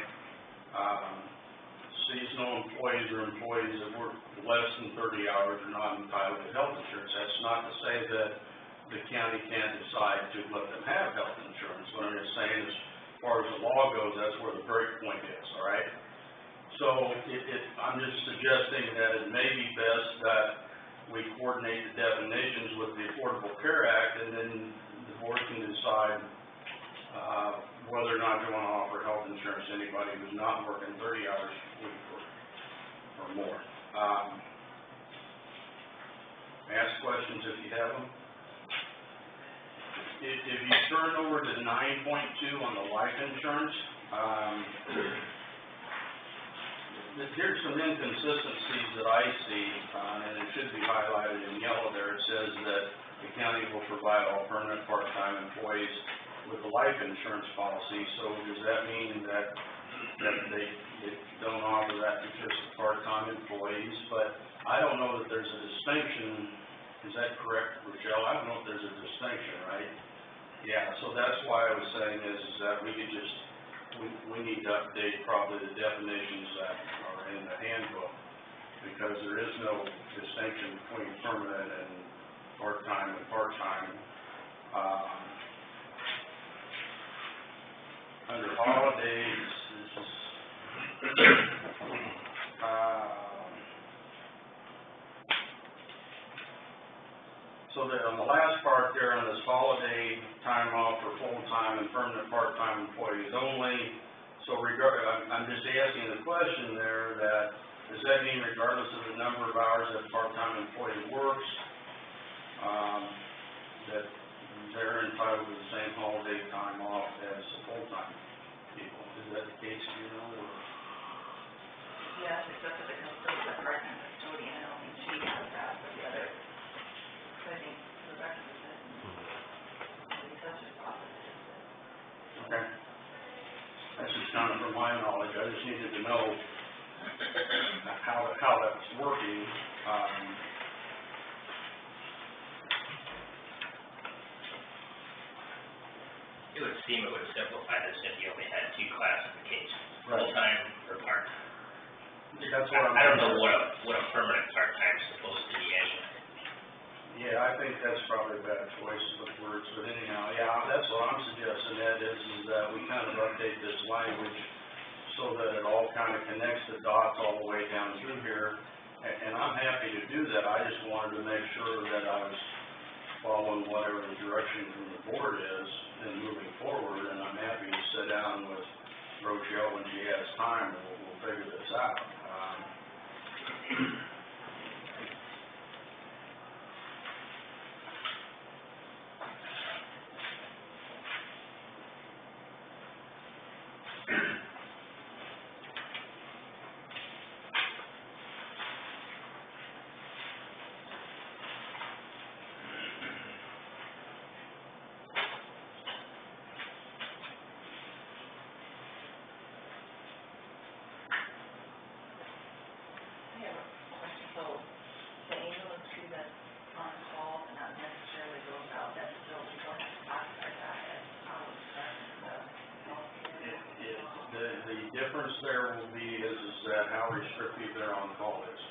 Seasonal employees or employees that work less than 30 hours are not entitled to health insurance. That's not to say that the county can't decide to let them have health insurance. What I'm just saying is, as far as the law goes, that's where the break point is, all right? So I'm just suggesting that it may be best that we coordinate the definitions with the Affordable Care Act, and then the board can decide whether or not they want to offer health insurance to anybody who's not working 30 hours a week or more. Ask questions if you have them. If you turn over to 9.2 on the life insurance, there's some inconsistencies that I see, and it should be highlighted in yellow there. It says that the county will provide all permanent part-time employees with the life insurance policy. So does that mean that they don't offer that to just part-time employees? But I don't know that there's a distinction. Is that correct, Rochelle? I don't know if there's a distinction, right? Yeah, so that's why I was saying is that we could just, we need to update probably the definitions that are in the handbook, because there is no distinction between permanent and part-time and part-time. Under holidays, this is, so that on the last part there, on this holiday time off for full-time and permanent part-time employees only, so I'm just asking the question there that, does that mean regardless of the number of hours that a part-time employee works, that they're entitled to the same holiday time off as the full-time people? Is that the case, do you know, or? Yes, except for the part-time custodian, I don't think she has that, but the other, I think Rebecca was it. The assessor's office is it. Okay. That's just kind of from my knowledge. I just needed to know how that's working. It would seem it would simplify this if you only had two classifications, Right. full-time or part-time. That's what I'm. I don't know what a permanent part-time is supposed to be anyway. Yeah, I think that's probably a bad choice of words, but anyhow, yeah, that's what I'm suggesting, Ed, is that we kind of update this language so that it all kind of connects the dots all the way down through here. And I'm happy to do that, I just wanted to make sure that I was following whatever the direction from the board is in moving forward, and I'm happy to sit down with Rochelle when she has time, and we'll figure this out. I have a question, so the ambulance crew that's on call and not necessarily goes out, that's still, we don't have to classify that as hours, correct? The difference there will be is that how restrictive their on-call is,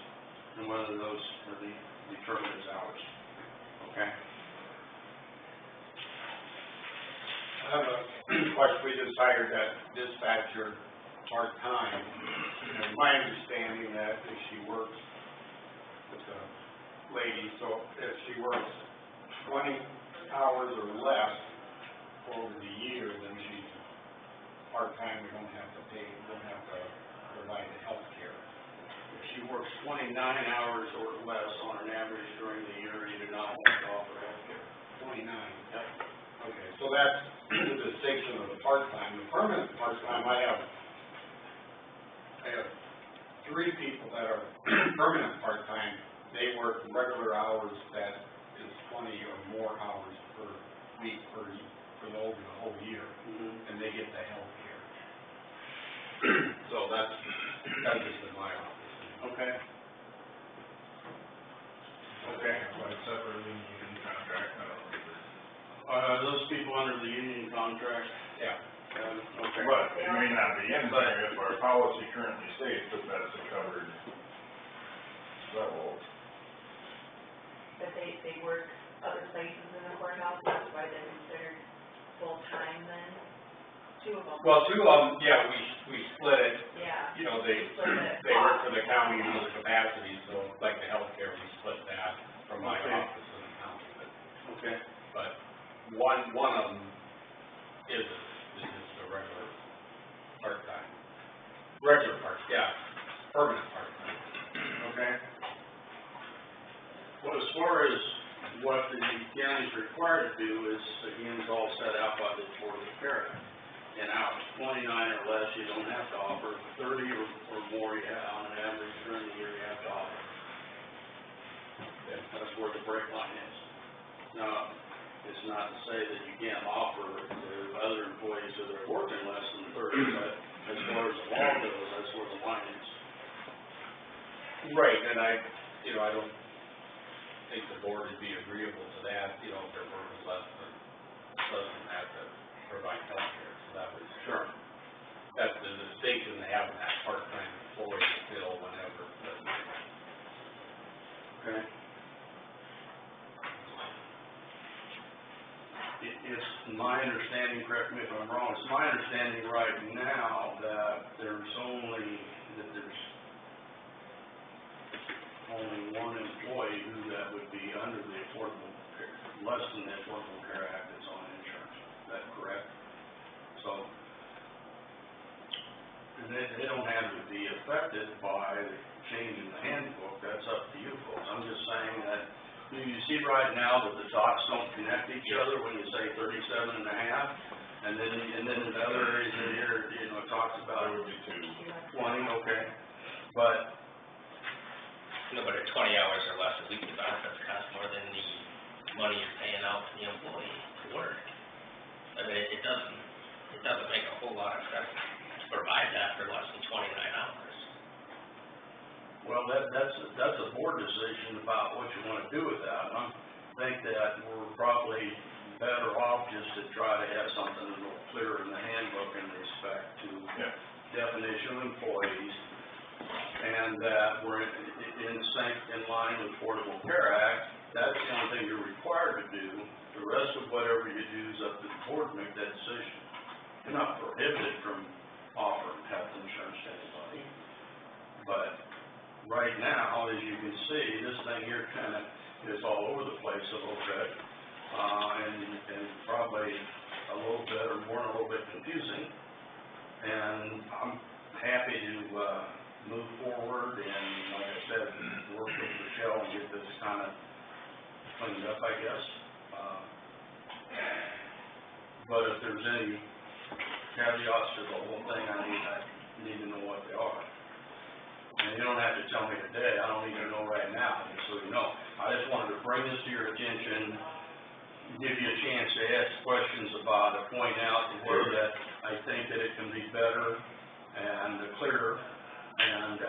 and whether those are determined as hours, okay? I have a question, we just hired that dispatcher part-time, and my understanding that if she works, it's a lady, so if she works 20 hours or less over the year, then she's part-time, we don't have to provide the health care. If she works 29 hours or less on an average during the year, you do not want to offer health care. 29? Yep. Okay, so that's the distinction of the part-time. The permanent part-time, I have 3 people that are permanent part-time. They work regular hours that is 20 or more hours per week over the whole year, and they get the health care. So that's just in my office. Okay. Okay. Like separately union contract, I don't think Those people under the union contract? Yeah. Okay. But it may not be in there if our policy currently states that that's a covered level. That they work other places in the courthouse, that's why they're considered full-time then? 2 of them. Well, 2 of them, yeah, we split it. Yeah. You know, they work for the county in other capacities, so like the healthcare, we split that from my Okay. office in the county. Okay. But one of them is just a regular part-time. Regular permanent part-time. Okay. Well, as far as what the county is required to do is, again, it's all set out by the Affordable Care Act. In hours, 29 or less, you don't have to offer, 30 or more, on an average during the year, you have to offer. That's where the break line is. Now, it's not to say that you can't offer to other employees that are working less than 30, but as far as the law goes, that's where the line is. Right, and I don't think the board would be agreeable to that, if their work is less than that, to provide health care, so that was. Sure. That's the distinction they have in that part-time employee still whenever. Okay. It's my understanding, correct me if I'm wrong, it's my understanding right now that there's only one employee that would be under the Affordable Care, less than the Affordable Care Act is on insurance. Is that correct? So, they don't have to be affected by changing the handbook, that's up to you folks. I'm just saying that, you see right now that the dots don't connect each other when you say 37 and a half, and then in other areas in here, it talks about it would be 20, okay. But No, but at 20 hours or less a week, the benefits cost more than the money you're paying out to the employee to work. I mean, it doesn't make a whole lot of sense to provide that for less than 29 hours. well, that's a board decision about what you want to do with that. I think that we're probably better off just to try to have something a little clearer in the handbook in respect to definition of employees, and that we're in line with Affordable Care Act. That's the only thing you're required to do. The rest of whatever you do is up to the board to make that decision. You're not prohibited from offering health insurance to anybody, but right now, as you can see, this thing here kinda is all over the place a little bit, and probably a little bit, or more, a little bit confusing. And I'm happy to, move forward and, like I said, work with Michelle and get this kinda cleaned up, I guess. But if there's any caveats to the whole thing, I need to know what they are. And you don't have to tell me today, I don't need to know right now, just so you know. I just wanted to bring this to your attention, give you a chance to ask questions about it, point out where that I think that it can be better and clearer, and,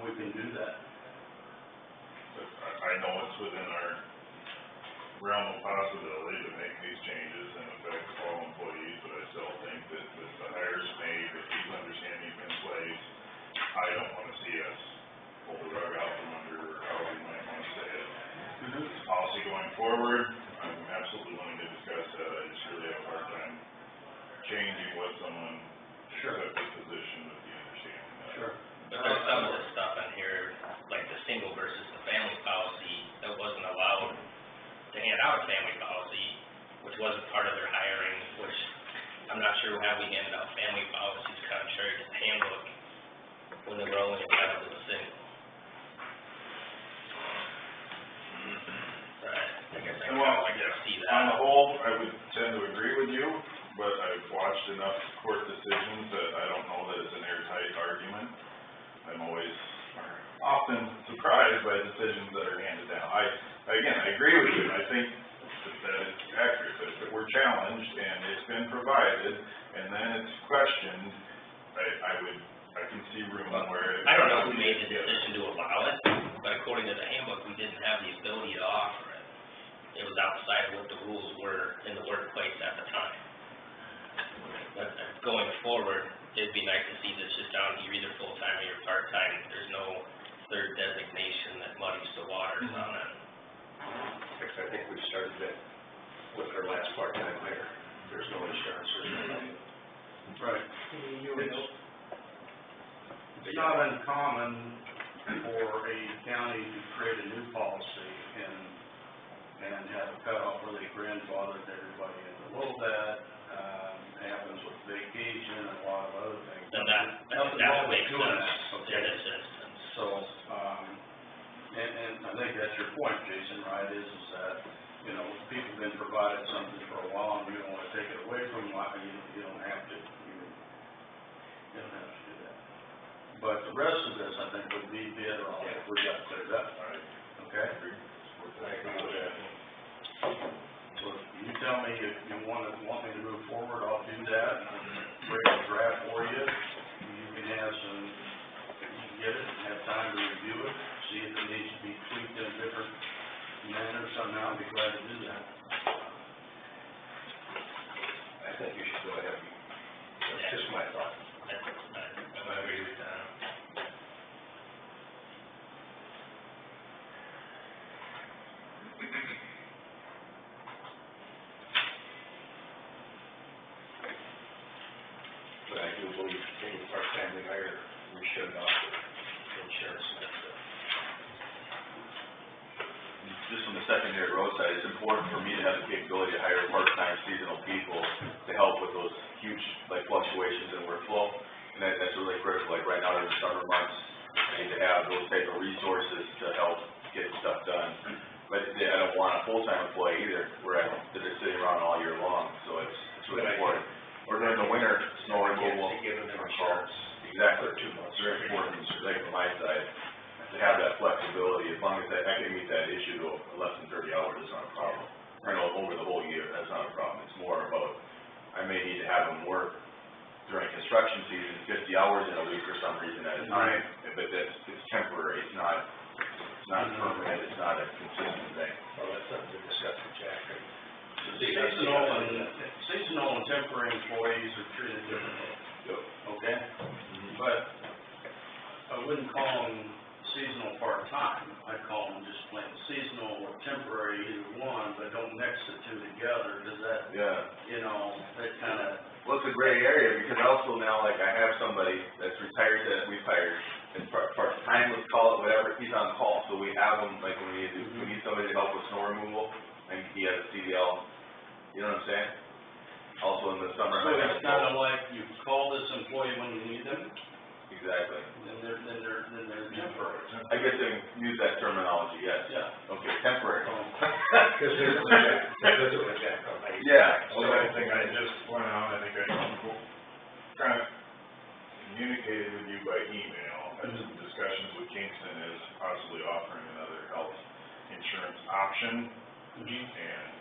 we can do that. But I know it's within our realm of possibility to make these changes and affect all employees, but I still think that with the hires made, with these understandings in place, I don't wanna see us pull the rug out from under, or however you might wanna say it. Policy going forward, I'm absolutely willing to discuss that, I just really have a hard time changing what someone took the position with the understanding that. Sure. But there's some of the stuff on here, like the single versus the family policy, that wasn't allowed to hand out a family policy, which wasn't part of their hiring, which I'm not sure how we handed out family policies contrary to the handbook when they were only entitled to a single. But I guess I Well, like to see that. on the whole, I would tend to agree with you, but I've watched enough court decisions that I don't know that it's an airtight argument. I'm always often surprised by decisions that are handed down. I agree with you, I think that it's accurate, but if it were challenged and it's been provided, and then it's questioned, I can see room where it. I don't know who made the decision to allow it, but according to the handbook, we didn't have the ability to offer it. It was outside of what the rules were in the workplace at the time. But going forward, it'd be nice to see this just down, you're either full-time or you're part-time. There's no third designation that muddies the waters on it. I think we started that with our last part-time hire. There's no insurance or anything. Right. It's not uncommon for a county to create a new policy and have a cutoff where they grandfathered everybody in below that. Happens with vacation and a lot of other things. And that would make sense in this instance. So, and I think that's your point, Jason, right, is that, you know, people have been provided something for a while, and you don't wanna take it away from them, you don't have to, you don't have to do that. But the rest of this, I think, would be better off if we got cleared up, okay? I agree with that. So if you tell me if you want me to move forward, I'll do that, bring a draft for you, you can have some, you can get it, have time to review it, see if it needs to be tweaked in a different manner somehow, I'd be glad to do that. I think you should go ahead. That's just my thought. I agree with that. But I do believe any part-time we hire, we should offer insurance. Just from the secondary roadside, it's important for me to have the capability to hire part-time seasonal people to help with those huge, like, fluctuations in workflow. And that's really critical, like, right now in the summer months, I need to have those type of resources to help get stuff done. But I don't want a full-time employee either, where they're sitting around all year long, so it's really important. Or during the winter, snow removal. Giving them insurance. Exactly. For 2 months. It's very important, like from my side, to have that flexibility, as long as I can meet that issue to less than 30 hours, it's not a problem. Or no, over the whole year, that's not a problem, it's more about, I may need to have them work during construction season, 50 hours in a week for some reason at a time, but it's temporary, it's not permanent, it's not a consistent thing. Well, that's something to discuss with Jack, right? Seasonal and temporary employees are treated differently. Okay? But I wouldn't call them seasonal part-time, I'd call them just plain seasonal or temporary, either one, but don't mix the two together, because that, you know, that kinda. Well, it's a gray area, because also now, like, I have somebody that's retired that we've hired, as far as time, let's call it, whatever, he's on call, so we have him, like, when we need somebody to help with snow removal, and he has a CDL, you know what I'm saying? Also in the summer. So it's kinda like you call this employee when you need them, Exactly. then they're temporary. I guess they use that terminology, yes. Yeah. Okay, temporary. Because there's a jack on my. Yeah. The only thing I just went out, I think I kind of communicated with you by email, had some discussions with Kingston is possibly offering another health insurance option, and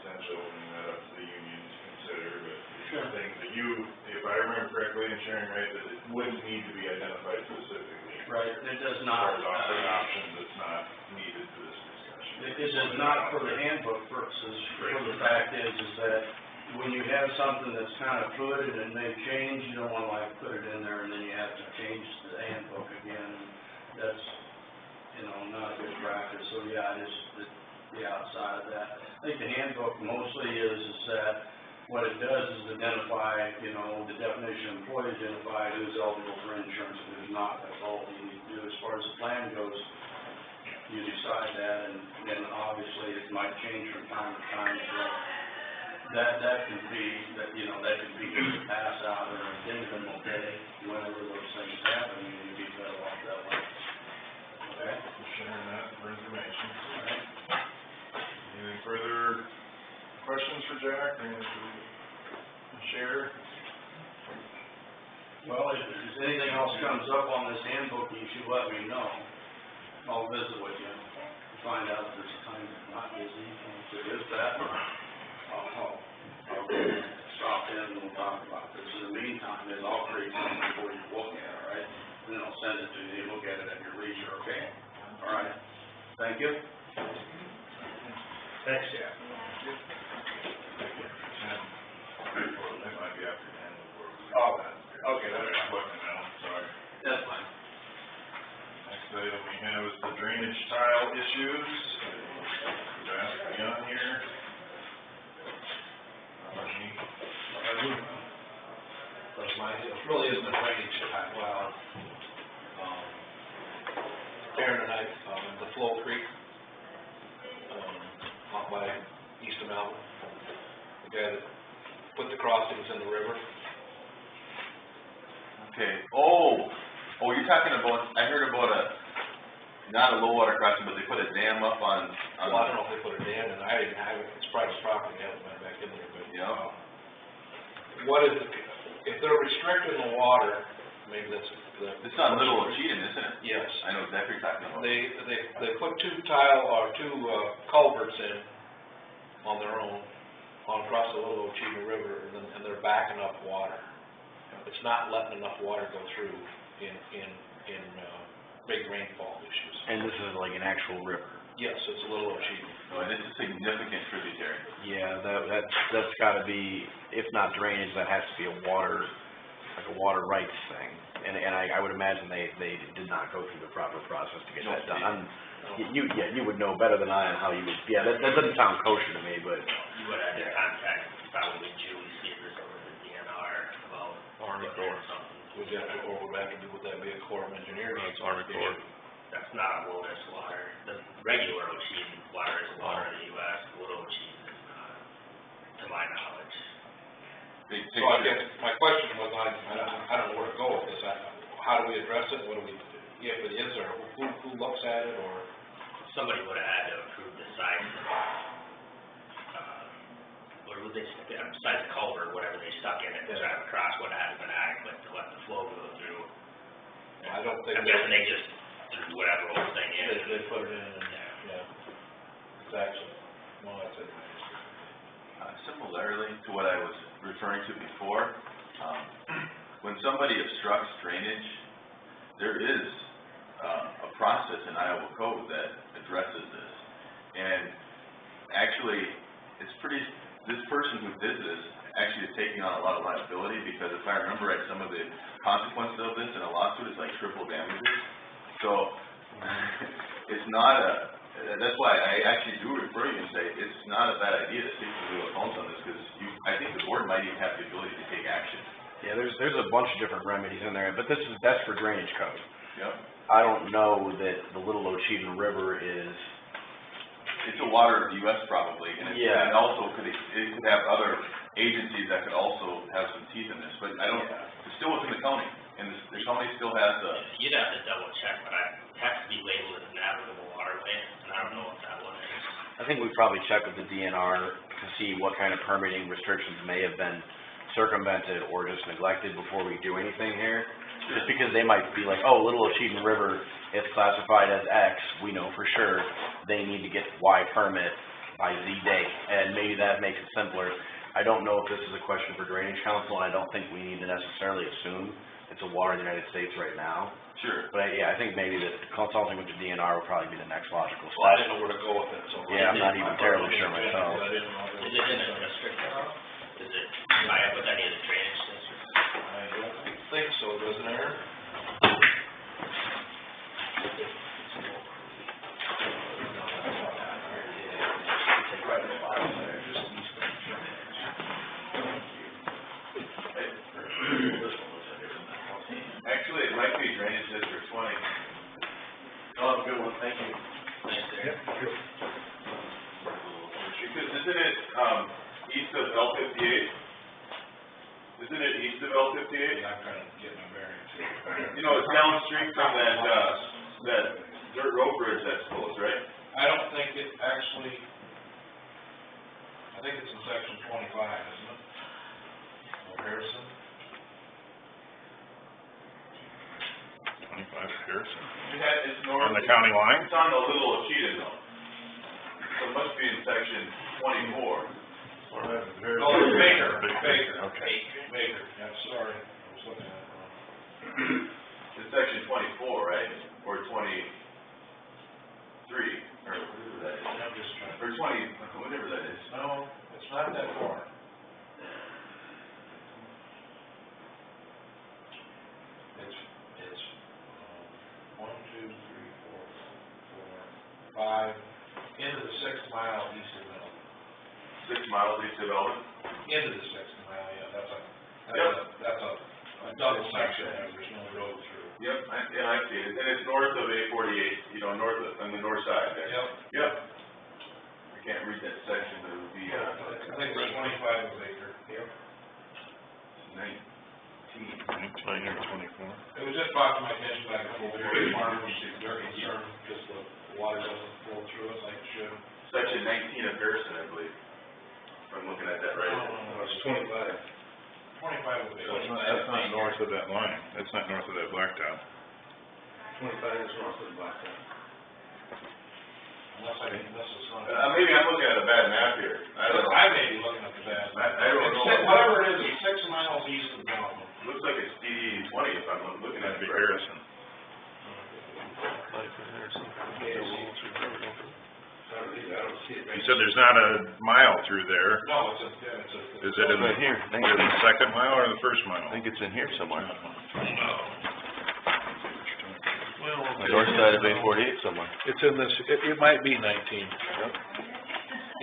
potentially opening that up to the union to consider, but Sure. things that you, if I remember correctly and sharing right, that it wouldn't need to be identified specifically. Right, it does As not, far as offering options, it's not needed for this discussion. it does not for the handbook purposes, for the fact is that when you have something that's kind of fluid and may change, you don't wanna like put it in there and then you have to change the handbook again. That's, not a good practice, so yeah, it is the outside of that. I think the handbook mostly is that what it does is identify, the definition of employee, identify who's eligible for insurance and who's not, that's all you need to do. As far as the plan goes, you decide that, and then obviously it might change from time to time, so that can be, that could be just a pass out or an addendum, okay, whenever those things happen, you'd be better off that way. Okay? For sharing that for information. Any further questions for Jack, or anything to share? Well, if anything else comes up on this handbook, you should let me know. I'll visit with you, find out if there's a time that's not busy, and if there is that, I'll stop in and we'll talk about this. In the meantime, I'll create something for you to look at, all right? And then I'll send it to you, look at it at your leisure, okay? All right? Thank you. Thanks, Jack. That might be after 10 before we. Oh, okay, that's I'm looking now, sorry. That's fine. Next item we have is the drainage tile issues. Jack, you on here? That's my deal. It really isn't a drainage tile, well, Aaron and I, in the Flow Creek, out by east of Melvin, the guy that put the crossings in the river. Okay, you're talking about, I heard about not a low water crossing, but they put a dam up on. Well, I don't know if they put a dam in, I didn't have it, it's private property, I haven't been back in there, but. Yeah. What is, if they're restricting the water, maybe that's the. It's on Little Ocheyedan, isn't it? Yes. I know exactly what you're talking about. They put two culverts in on their own, across the Little Ocheyedan River, and they're backing up water. It's not letting enough water go through in big rainfall issues. And this is like an actual river? Yes, it's a Little Ocheyedan. Oh, and it's a significant tributary. Yeah, that's gotta be, if not drainage, that has to be a water rights thing. And I would imagine they did not go through the proper process to get that done. You would know better than I on how you would, that doesn't sound kosher to me, but. You would have to contact probably Julie Sears over the DNR about Army looking Corps. at something. Would you have to go back and do, would that be a Corps of Engineers? It's Army Corps. That's not a wilderness water. The regular Ocheyedan water is water in the US, Little Ocheyedan is not, to my knowledge. Big So I picture. guess my question was, I don't know where to go with this. How do we address it? What do we, if it is, or who looks at it, or? Somebody would have had to approve the size of, or would they, besides the culvert, whatever they stuck in it to drive across, would have been adequate to let the flow go through. I don't think. I'm guessing they just threw whatever old thing in. They put it in, and, yeah, exactly. Well, that's it. Similarly to what I was referring to before, when somebody obstructs drainage, there is a process in Iowa code that addresses this. And actually, this person who did this actually is taking on a lot of liability, because if I remember right, some of the consequences of this in a lawsuit is like triple damages. So, it's not that's why I actually do refer you and say, it's not a bad idea to speak to Leo Combs on this, because I think the board might even have the ability to take action. Yeah, there's a bunch of different remedies in there, but that's for drainage code. Yep. I don't know that the Little Ocheyedan River is, It's a water of the US probably, and Yeah. and also it could have other agencies that could also have some teeth in this, but I don't, it's still within the county, and the county still has the, You'd have to double check, but it has to be labeled as navigable waterway, and I don't know what that one is. I think we probably check with the DNR to see what kind of permitting restrictions may have been circumvented or just neglected before we do anything here. Just because they might be like, oh, Little Ocheyedan River, it's classified as X, we know for sure they need to get Y permit by Z date, and maybe that makes it simpler. I don't know if this is a question for Drainage Council, and I don't think we need to necessarily assume it's a water in the United States right now. sure. But I think maybe that consulting with the DNR would probably be the next logical Well, I step. didn't know where to go with it, so. Yeah, I'm not even terribly sure myself. I didn't know. Is it in a district at all? Is it tie up with any of the drainage districts? I don't think so, doesn't Aaron? Actually, it might be Drainage District 20. Oh, good one, thank you. Thanks, Eric. Because isn't it, east of L58? Isn't it east of L58? I'm trying to get my bearings here. You know, it's downstream from that dirt road bridge that's closed, right? I don't think it actually, I think it's in section 25, isn't it? Of Harrison? 25 Pearson. It's north. On the county line? It's on the Little Ocheyedan zone. So it must be in section 24. Oh, it's Baker. Okay. Baker, I'm sorry, I was looking at it wrong. It's section 24, right? Or 23, or whatever that is. I'm just trying, Or 20, whatever that is. no, it's not that far. It's 1, 2, 3, 4, 5, into the 6th mile east of Middle. 6 miles east of Elton. Into the 6th mile, yeah, Yep. that's a double section, there's no road through. Yep, I see it. And it's north of A48, north of, on the north side there. Yep. Yep. I can't read that section, but it would be, I think it's 25 of Baker. Yep. 19. 19 or 24. It was just brought to my attention by a couple of farmers, they're concerned because the water doesn't flow through it like it should. Section 19 of Harrison, I believe. If I'm looking at that right. It's 25. 25 of Baker. That's not north of that line. That's not north of that blacktop. 25 is north of the blacktop. Unless I can, this is not. Maybe I'm looking at a bad map here. I don't know. I may be looking at the bad. I don't know. Whatever it is, it's 6 miles east of Belmont. Looks like it's DD 20 if I'm looking at That'd it be correctly. Harrison. I don't see it. You said there's not a mile through there. No, it's a. Is it in the, here. is it in the second mile or the first mile? I think it's in here somewhere. Well, The north side of A48 somewhere. It's in this, it might be 19.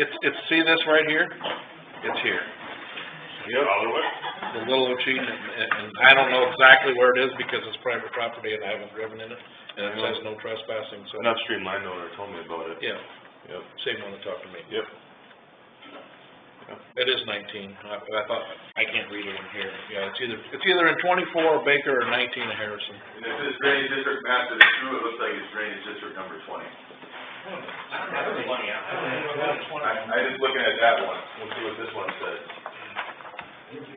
It's, see this right here? It's here. All the way? The Little Ocheyedan, and I don't know exactly where it is because it's private property and I haven't driven in it, and it says no trespassing, so. An upstream landowner told me about it. Yeah, Yep. same one that talked to me. Yep. It is 19, I thought, I can't read it in here, yeah, it's either in 24 Baker or 19 Harrison. And if this drainage district map is true, it looks like it's drainage district number 20. I just looking at that one. We'll see what this one says.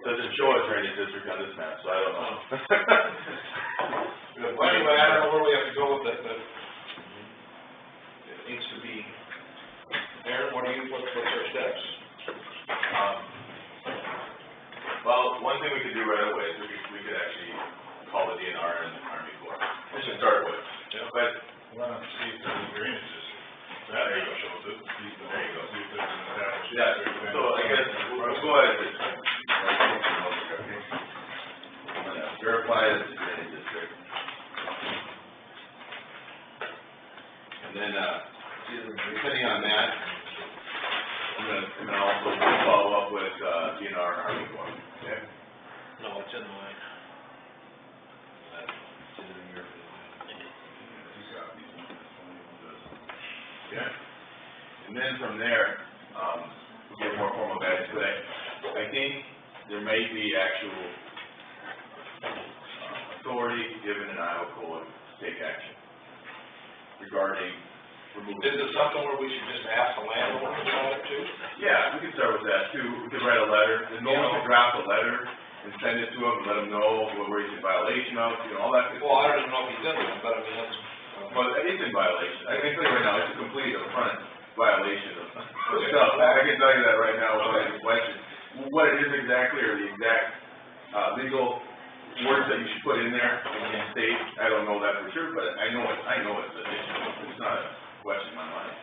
Doesn't show a drainage district on this map, so I don't know. Well, anyway, I don't know where we have to go with it, but it needs to be, Aaron, what's our steps? Well, one thing we could do right away is we could actually call the DNR and the Army Corps to start with. Yeah. But, Why not see if there's a drainage system? That area shows it, there you go, see if there's an established. yeah, so I guess we'll go ahead and verify that it's a drainage district. And then, depending on that, I'm gonna also follow up with, DNR and Army Corps, okay? No, it's in mine. Yeah. And then from there, we'll get more formal guidance, but I think there may be actual authority given in Iowa code to take action regarding removing. Is it something where we should just ask the landowner about it too? Yeah, we could start with that too. We could write a letter, and no one could draft a letter and send it to him and let him know where he's in violation of, all that good stuff. Well, I don't even know if he's in there, but I mean, that's. Well, it's in violation. I can tell you right now, it's a complete upfront violation of stuff. I can tell you that right now without any question. What it is exactly, or the exact, legal words that you should put in there in state, I don't know that for sure, but I know it's an issue. It's not a question in my mind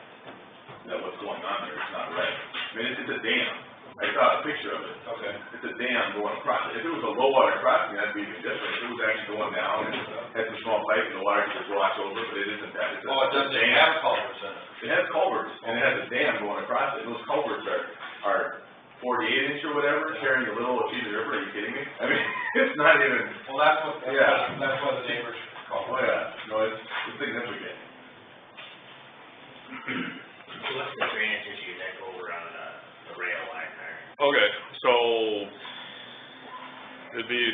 that what's going on there is not right. I mean, it's a dam. I saw a picture of it. Okay. It's a dam going across it. If it was a low water crossing, that'd be even different. If it was actually going down and had some small pipe and the water could just wash over, but it isn't that. It's a Oh, it doesn't dam. have culverts in it. It has culverts, and it has a dam going across it. Those culverts are 48 inch or whatever, carrying a little Cheatham River. Are you kidding me? I mean, it's not even. Well, that's what the neighbors call Oh, it. yeah. No, it's significant. So what's the drainage issue that go over on the rail line there? Okay, so it'd be,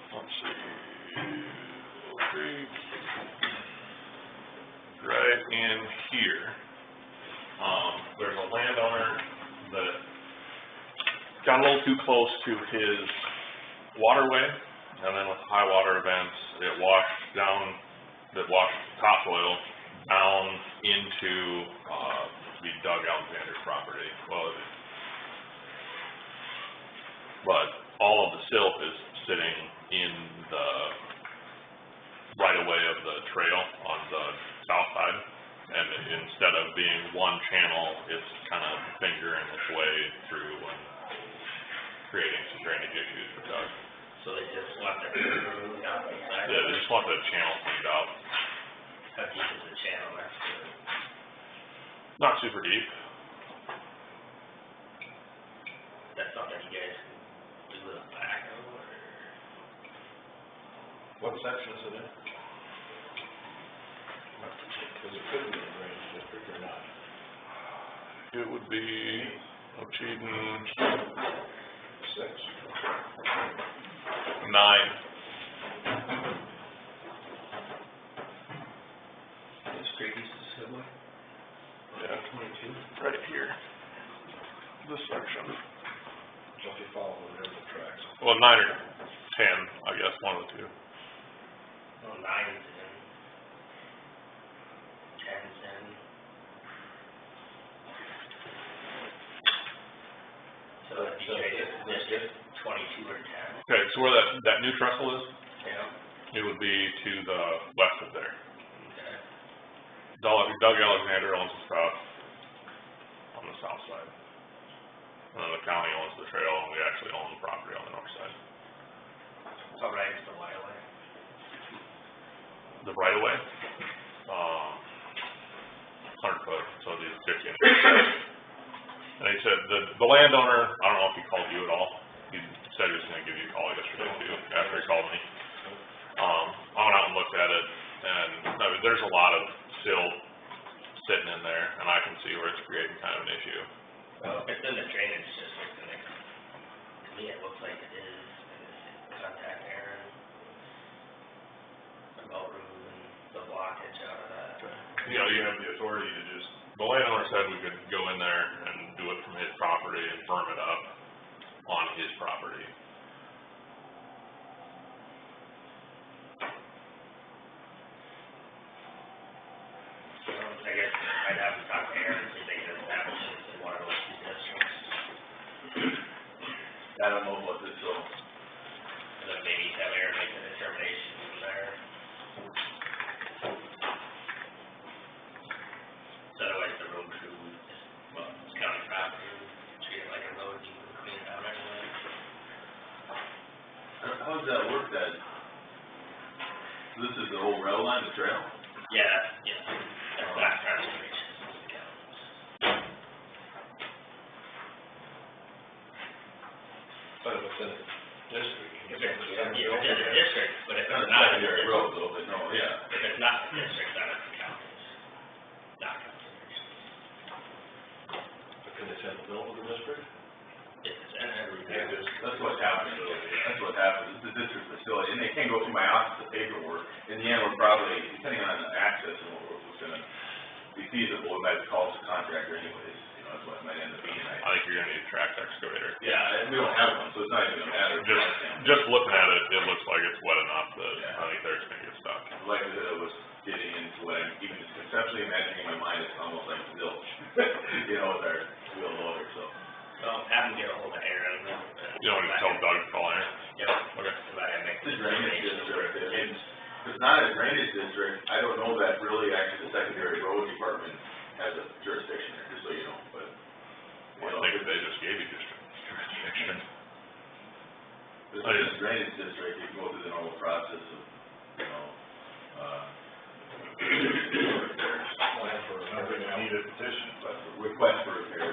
let's see, right in here. There's a landowner that got a little too close to his waterway, and then with high water events, it washed topsoil down into, the Doug Alexander property. But all of the silt is sitting in the right-of-way of the trail on the south side. And instead of being one channel, it's kind of fingering its way through and creating some drainage issues for Doug. So they just want the removed out the side? Yeah, they just want the channel cleaned out. How deep is the channel next to it? Not super deep. That's something you guys can do with a backhoe or? What section is it in? Because it could be a drainage district or not. It would be Cheatham 6. 9. This creek is the Subway? Yeah. 22? Right here. This section. So if you follow the railroad tracks. Well, 9 or 10, I guess, one of the two. Well, 9's in. 10's in. So it'd be District 22 or 10. Okay, so where that new trestle is, Yeah. it would be to the west of there. Okay. Doug Alexander owns the stuff on the south side. And then the county owns the trail, and we actually own the property on the north side. How right is the right of way? The right of way, 100 foot, so the 50 inch. And he said, the landowner, I don't know if he called you at all, he said he was gonna give you a call yesterday too, after he called me. I went out and looked at it, and I mean, there's a lot of silt sitting in there, and I can see where it's creating kind of an issue. It's in the drainage district, and to me, it looks like it is, and contact Aaron about removing the blockage out of that. You know, you have the authority to just, the landowner said we could go in there and do it from his property and firm it up on his property. I guess I'd have to talk to Aaron, see if they can establish it in one of those two districts, I don't know what this, and then maybe have Aaron make a determination from there. So otherwise, the road crew, well, it's county property, treat it like a road, you can clean it out anyway. how does that work then? This is the whole rail line, the trail? Yeah, that's not conservation, it's the county. facility, and they can go through my office, the paperwork. In the end, we're probably, depending on the access and what's gonna be feasible, we might call it a contractor anyways, you know, that's what it might end up being. I think you're gonna need a track excavator. Yeah, and we don't have one, so it's not even gonna matter. Just looking at it, it looks like it's wet enough that Yeah. I think they're just gonna get stuck. The likelihood of us getting into what I'm even just conceptually imagining in my mind, it's almost like zilch, you know, with our wheel loader, so. So have them get a hold of Aaron. You don't need to tell Doug to call Aaron? Yep. Okay. So that makes It's a drainage district, if it's not a drainage district, I don't know that really actually the secondary road department has a jurisdiction there, just so you know, but. you I know, think they just gave you jurisdiction. If it's a drainage district, you can go through the normal process of, you know, Nothing I need a petition, but request for repair.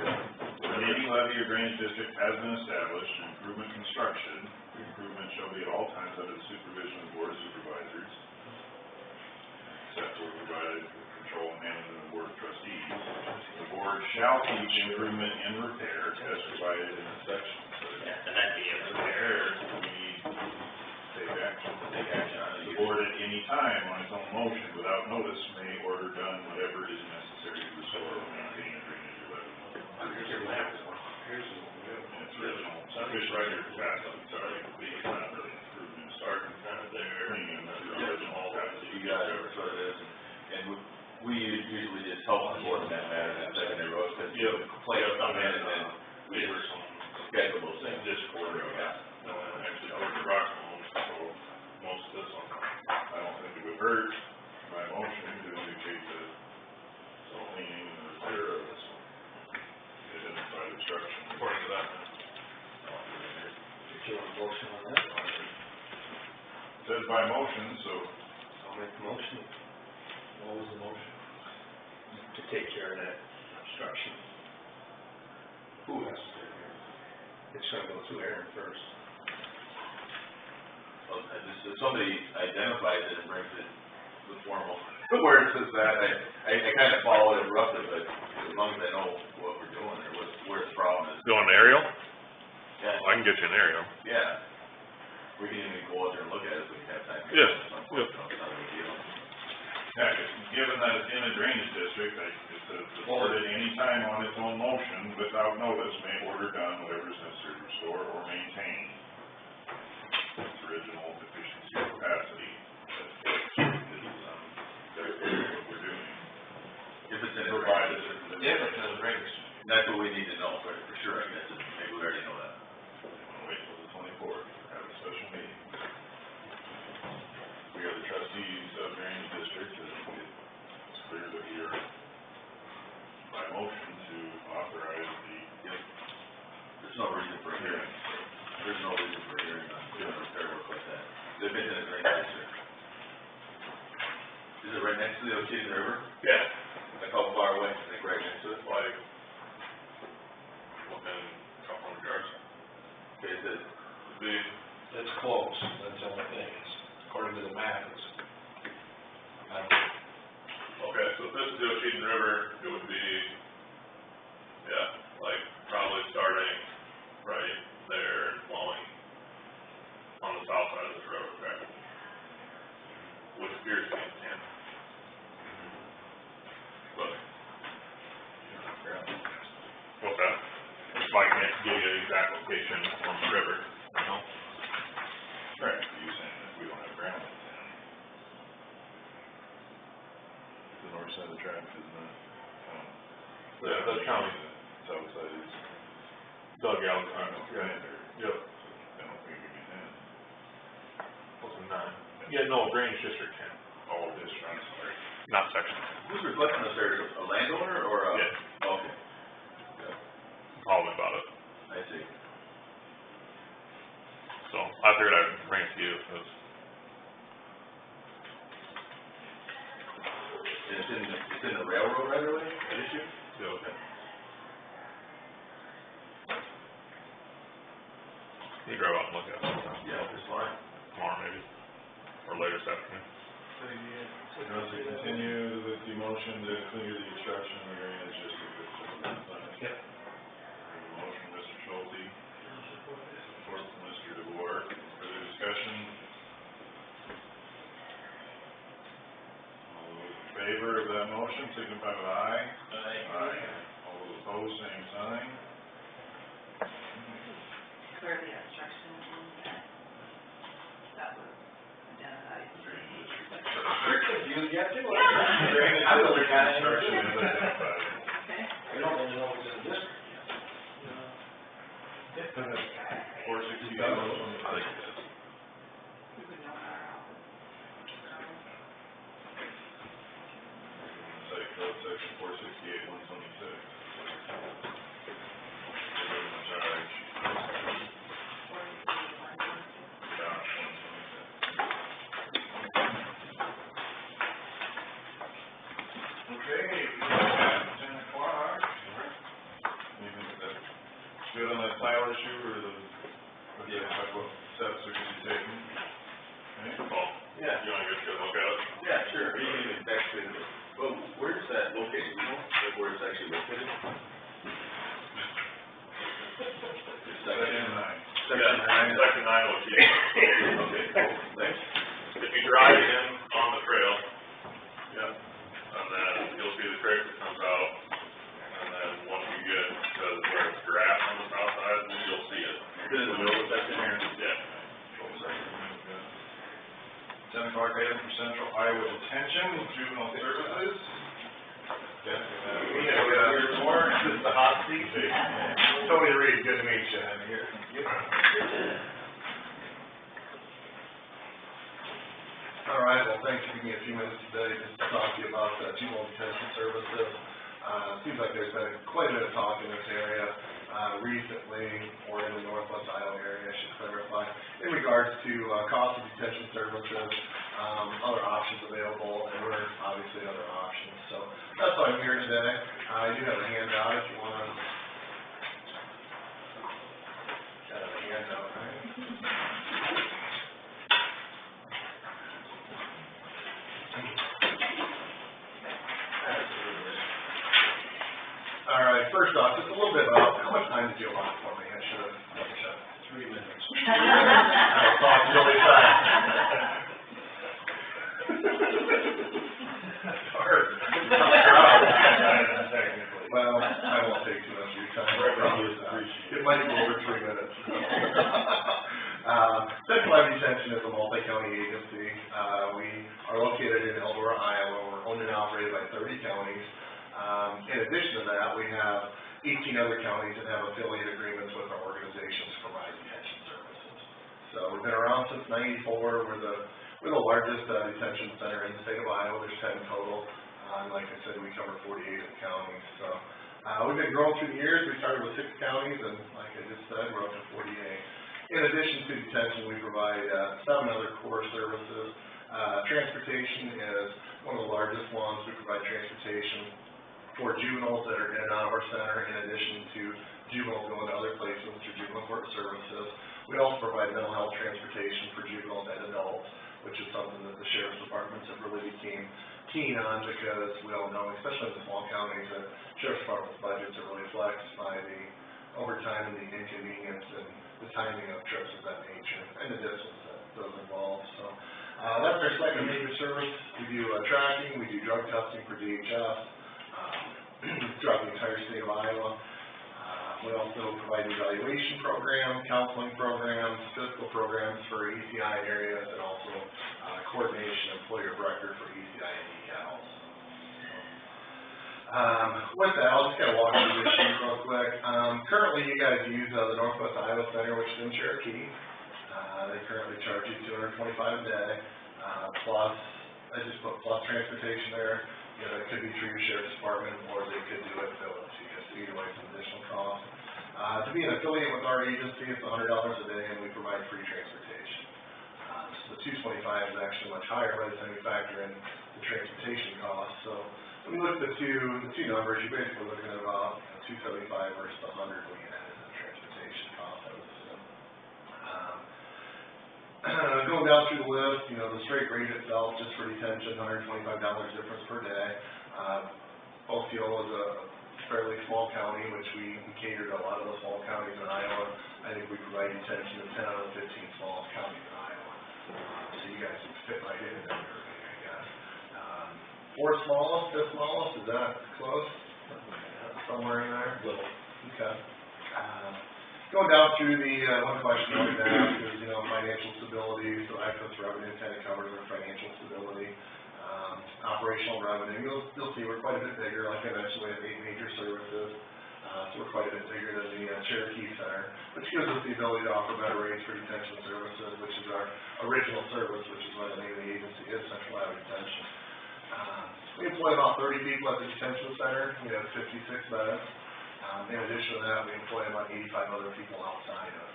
The remaining levy or drainage district has been established, and improvement construction, improvement shall be at all times under the supervision of the board of supervisors, except where provided for control and management of the board of trustees. The board shall teach improvement and repair as provided in the section. So Yeah, and that'd be a repair, we take action. The board at any time on its own motion without notice may order done whatever is necessary to restore or maintain a drainage or levee. Here's your map. Here's the, In its original sufficient capacity, sorry, it's not really improvement, starting kind of there, cleaning to the original capacity. You got it, that's what it is, and we usually just help the board in that matter, that secondary road, because you have complaints come in and then we schedule those things. This quarter, yeah, actually, over the rock homes, so most of this one, I don't think it would hurt my motion to indicate that so cleaning and repair of this identified obstruction. According to that. did you want a motion on that? It says by motion, so I'll make the motion. What was the motion? To take care of that obstruction. Who has to take care of it? It's gonna go through Aaron first. Well, if somebody identifies it and brings it to the formal, where it says that, I kind of follow it roughly, but as long as I know what we're doing or where the problem is. You want an aerial? Yeah, I can get you an aerial. yeah. We can even go out there and look at it if we have time. Yeah, It's not a big deal. yeah, given that it's in a drainage district, it says the board at any time on its own motion without notice may order done whatever is necessary to restore or maintain its original deficiency or capacity. That's what we're doing. If it's in a Provided drainage district. Yeah, it's in the drainage. That's what we need to know for sure, I guess, maybe we already know that. We'll wait till the 24th, have a special meeting. We are the trustees of drainage district, and it's clear that we are by motion to authorize the, There's no reason for a hearing. There's no reason for a hearing on doing repair work like that. They've been in a drainage district. Is it right next to the Ocean River? Yeah. Like how far away? Like right next to it? Like, within a couple hundred yards. Okay, is it, It's close, that's the only thing, it's, according to the map, it's, Okay, so if this is the Ocean River, it would be, yeah, like probably starting right there and flowing on the south side of this railroad track. Which appears to be in But, what's that? If I can't give you an exact location on the river, you know? right, you saying that we don't have ground in town. The north side of the track is not, The county. the south side is, Doug Allen, right there. Yep. I don't think we can have. What's the nine? Yeah, no, drainage district ten, Oh, this, I'm sorry. not section. who's requesting this there, a landowner or a? Yeah. Okay, Called me about it, I see. so I figured I'd bring it to you, because And it's in the railroad right away, that issue? Yeah. Okay. you drive out and look at it sometime. Yeah, that's fine. Tomorrow maybe, or later this afternoon. You want to continue with the motion to clear the obstruction of the drainage district? Yep. Motion, Mr. Schulte, support from Mr. DeVore, further discussion, favor of that motion, signify with aye. Aye. All those opposed, same sign. Clear the obstruction in that was identified. You get to it. Drainage I'm the guy. construction is identified. Okay. I don't even know what's in this. Four sixty-eight, one twenty-six. We would know in our office. Site code section four sixty-eight, one twenty-six. Minimum charge. Yeah, 126. Okay, at 10 o'clock. Anything that, good on that tile issue or the, what do you talk about steps that can be taken? Okay? Paul, Yeah, you wanna get a good look at it? yeah, sure, you can actually, well, where's that located, you know, like where it's actually located? Section 9. Section nine. Section 9 will keep. Okay, cool, thanks. If you drive in on the trail, and then you'll see the creek that comes out, and then once you get to where it's grass on the south side, you'll see it. Is it in the middle of section here? Yeah. 10 o'clock item for Central Iowa Detention, Juvenile Services. We have here more, this is the hot seat. Tony Reed, good to meet you. I'm here. All right, well, thanks for giving me a few minutes today just to talk to you about juvenile detention services. Seems like there's been quite a bit of talk in this area recently, or in the northwest Iowa area, I should clarify, in regards to cost of detention services, other options available, and we're obviously other options. So that's why I'm here today. I do have a handout if you want to. Got a handout, right? All right, first off, just a little bit about how much time did you allot for me? I should have. 3 minutes. I'll talk really fast. That's hard. Well, I won't take too much of your time. It might go over 3 minutes. Central Iowa Detention is a multi-county agency. We are located in Eldora, Iowa. We're owned and operated by 30 counties. In addition to that, we have 18 other counties that have affiliate agreements with our organizations to provide detention services. So we've been around since '94. We're the largest detention center in the state of Iowa. There's 10 total. Like I said, we cover 48 of the counties. So we've been growing through the years. We started with 6 counties, and like I just said, we're up to 48. In addition to detention, we provide 7 other core services. Transportation is one of the largest ones. We provide transportation for juveniles that are in and out of our center, in addition to juveniles going to other places through juvenile court services. We also provide mental health transportation for juveniles and adults, which is something that the sheriff's departments have really become keen on, because we all know, especially in the small counties, that sheriff's department's budgets are really flexed by the overtime and the inconvenience and the timing of trips of that nature, and the distance that those involve. So that's our second major service. We do tracking, we do drug testing for DHS, throughout the entire state of Iowa. We also provide evaluation programs, counseling programs, physical programs for ECI areas, and also coordination employer of record for ECI and decals. With that, I'll just kind of walk through this sheet real quick. Currently, you guys use the Northwest Iowa Center, which is in Cherokee. They currently charge you $225 a day, plus, I just put plus transportation there. You know, it could be through your sheriff's department, or they could do it billed to you, so either way, some additional cost. To be an affiliate with our agency, it's $100 a day, and we provide free transportation. So the $225 is actually much higher by the time you factor in the transportation cost. So when you look at the two numbers, you're basically looking at about $275 versus the $100 we added in the transportation cost, I would assume. Going down through the list, you know, the straight rate itself, just for detention, $125 difference per day. Osceola is a fairly small county, which we cater to a lot of the small counties in Iowa. I think we provide detention in 10 out of the 15 smallest counties in Iowa. So you guys fit right in there, I guess. fourth smallest, fifth smallest, is that close? Somewhere in there? Little. Okay. Going down through the, one question I always ask is, financial stability, so excess revenue kind of covers our financial stability. Operational revenue, you'll see we're quite a bit bigger, like I mentioned, we have 8 major services, so we're quite a bit bigger than the Cherokee Center, which gives us the ability to offer better rates for detention services, which is our original service, which is why the name of the agency is Central Iowa Detention. We employ about 30 people at the detention center, we have 56 beds. In addition to that, we employ about 85 other people outside of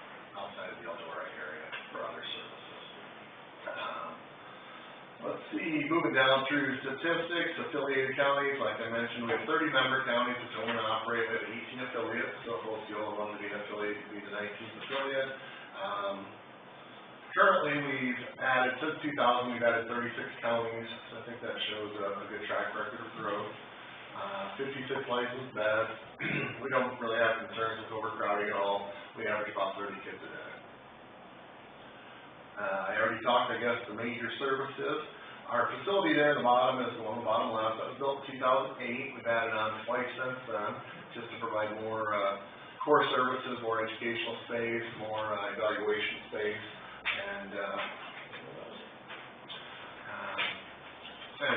the Eldora area for other services. Let's see, moving down through statistics, affiliated counties, like I mentioned, we have 30 member counties which own and operate, we have 18 affiliates, so if Osceola wanted to be an affiliate, it would be the 19th affiliate. Currently, we've added, since 2000, we've added 36 counties, so I think that shows a good track record of growth. 56 licensed beds. We don't really have concerns with overcrowding at all. We average about 30 kids a day. I already talked, I guess, the major services. Our facility there at the bottom is the one on the bottom left. That was built in 2008. We've added on twice since then, just to provide more core services, more educational space, more evaluation space, and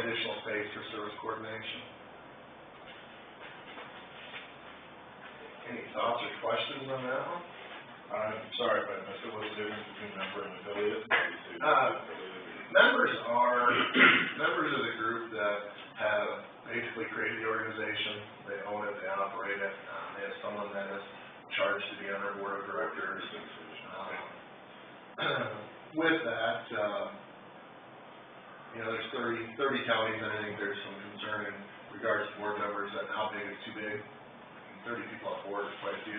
additional space for service coordination. Any thoughts or questions on that one? I'm sorry if I missed it, what's the difference between member and affiliate? Members are the group that have basically created the organization, they own it, they operate it, they have someone that is charged to be on their board of directors. With that, there's 30 counties, and I think there's some concern in regards to board members that how big is too big. 30 people on board is quite a few.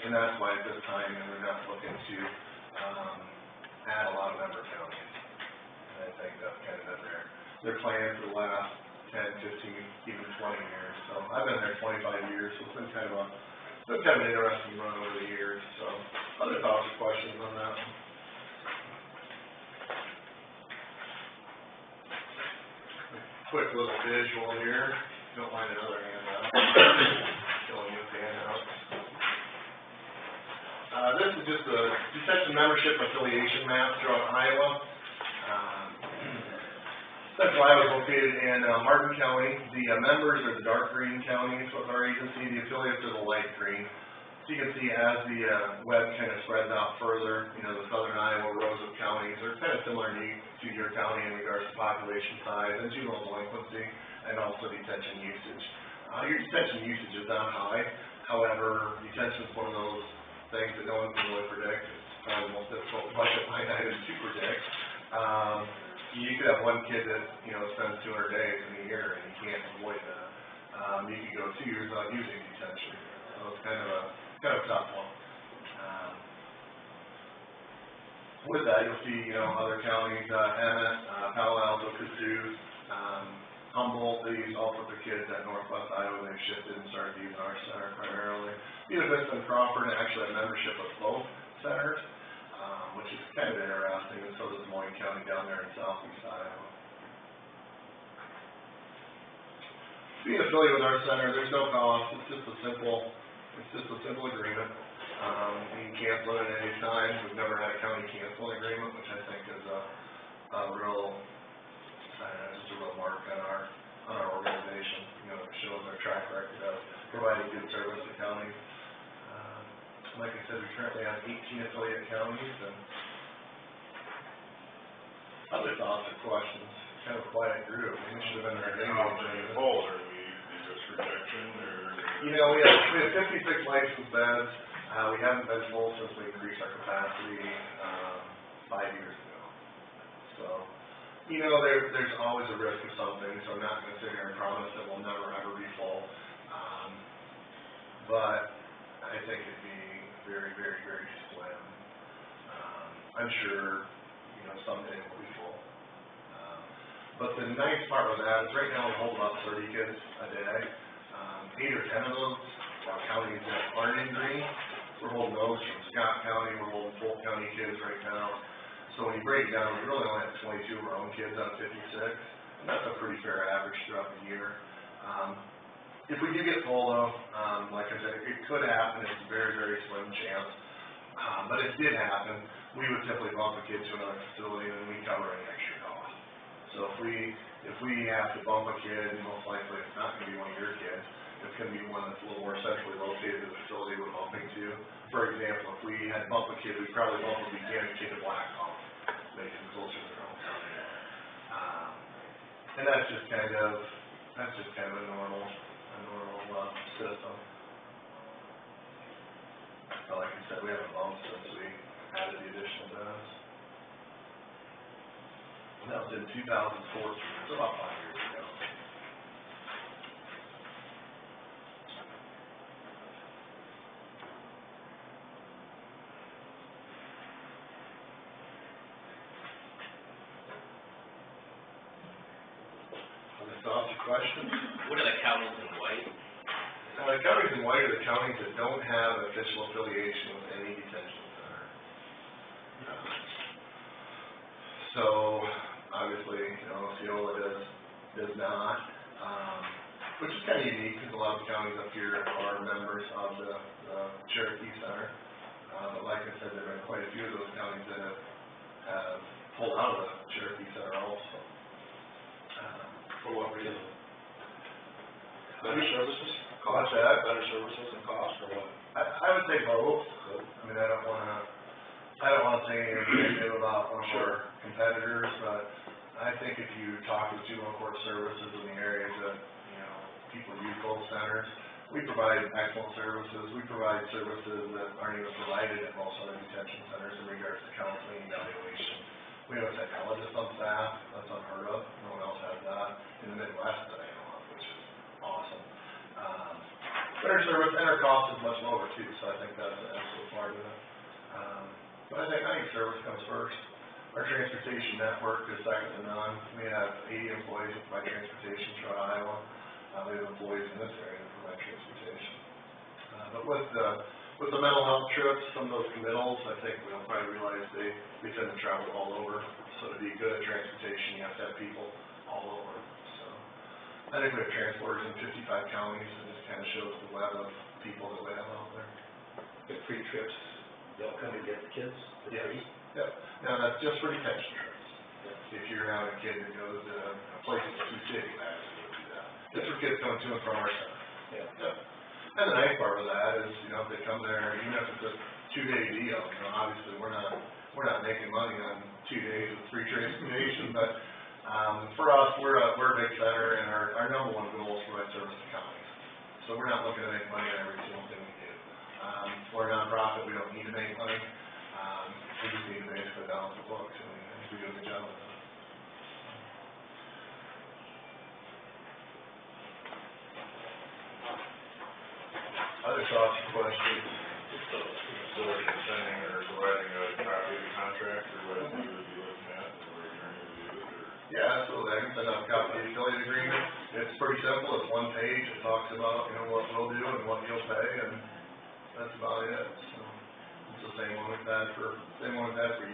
And that's why at this time, we're not looking to add a lot of member counties. And I think that's kind of been their plan for the last 10, 15, even 20 years. So I've been there 25 years, so it's been kind of an interesting run over the years. So other thoughts or questions on that one? Quick little visual here. Don't mind another handout. Showing you the handouts. This is just a detention membership affiliation map throughout Iowa. Central Iowa is located in Martin County. The members are the dark green counties with our agency. The affiliates are the light green. So you can see as the web kind of spreads out further, the southern Iowa, Rosewood counties are kind of similar to your county in regards to population size and juvenile delinquency, and also detention usage. Your detention usage is not high. However, detention is one of those things that no one can really predict. It's probably the most difficult budget line item to predict. You could have one kid that, spends 200 days in a year, and you can't avoid that. You could go 2 years without using detention. So it's kind of a tough one. With that, you'll see, other counties, Emmett, Palo Alto, Kossuth, Humboldt, they use all sorts of kids at Northwest Iowa. They've shifted and started using our center primarily. Buena Vista and Crawford actually have membership of both centers, which is kind of interesting, and so does Des Moines County down there in southeast Iowa. Being affiliated with our center, there's no cost. It's just a simple agreement. You can cancel it at any time. We've never had a county cancel an agreement, which I think is a real mark on our organization. It shows our track record of providing good service to counties. Like I said, we currently have 18 affiliate counties. And other thoughts or questions? Kind of a quiet group. We should have been there. How full are we, just projection, or? We have 56 licensed beds. We haven't been full since we increased our capacity 5 years ago. So, there's always a risk of something, so I'm not going to sit here and promise that we'll never ever be full. But I think it'd be very, very, very slim. I'm sure, someday we'll be full. But the nice part with that is right now we hold about 30 kids a day. 8 or 10 of those are counties that aren't in green. We're holding those from Scott County, we're holding Polk County kids right now. So when you break it down, we really only have 22 of our own kids out of 56. And that's a pretty fair average throughout the year. If we do get full though, like I said, it could happen, it's a very, very slim chance. But if it did happen, we would typically bump a kid to another facility and then we cover any extra cost. So if we have to bump a kid, most likely it's not gonna be one of your kids. It's gonna be one that's a little more centrally located to the facility we're bumping to. For example, if we had to bump a kid, we'd probably bump a Buchanan kid to Blackhawk, make him closer to their hometown. And that's just kind of a normal system. But like I said, we haven't bumped since we added the additional beds. And that was in 2014, so about 5 years ago. Other thoughts or questions? What are the counties in white? The counties in white are the counties that don't have official affiliation with any detention center. So, obviously, Osceola does not, which is kind of unique because a lot of the counties up here are members of the Cherokee Center. But like I said, there have been quite a few of those counties that have pulled out of the Cherokee Center also. For what reason? Better services? Cost that? Better services and cost, or what? I would say both. I mean, I don't wanna say anything negative about one of our competitors, but I think if you talk with juvenile court services in the areas that, people use both centers, we provide excellent services. We provide services that aren't even provided at most other detention centers in regards to counseling and evaluation. We have a psychologist on staff. That's unheard of. No one else has that in the Midwest that I know of, which is awesome. Better service and our cost is much lower too, so I think that's an absolute part of it. But I think service comes first. Our transportation network is second to none. We have 80 employees that provide transportation throughout Iowa. We have employees in this area that provide transportation. But with the mental health trips, some of those committals, I think we'll probably realize they tend to travel all over. So to be good at transportation, you have to have people all over. So I think we have transporters in 55 counties, and this kind of shows the web of people that we have out there. The free trips, they'll come and get the kids? Yes. Yep. Now, that's just for detention trips. If you're having a kid that goes to a place that's too city, I have to go do that. It's for kids coming to and from our center. Yep. And the nice part of that is, if they come there, even if it's a 2-day deal, obviously we're not making money on 2 days of free transportation, but for us, we're a big center, and our number one goal is to provide service to counties. So we're not looking to make money on every single thing we do. We're a nonprofit, we don't need to make money. We just need to basically balance the books, and we do a good job of that. Other thoughts or questions? So are you sending or providing a copy of the contract, or what you would be looking at, or attorney review it, or? Yeah, absolutely. I can send out a copy of the affiliate agreement. It's pretty simple. It's one page. It talks about, what we'll do and what you'll pay, and that's about it. So it's the same one we've had for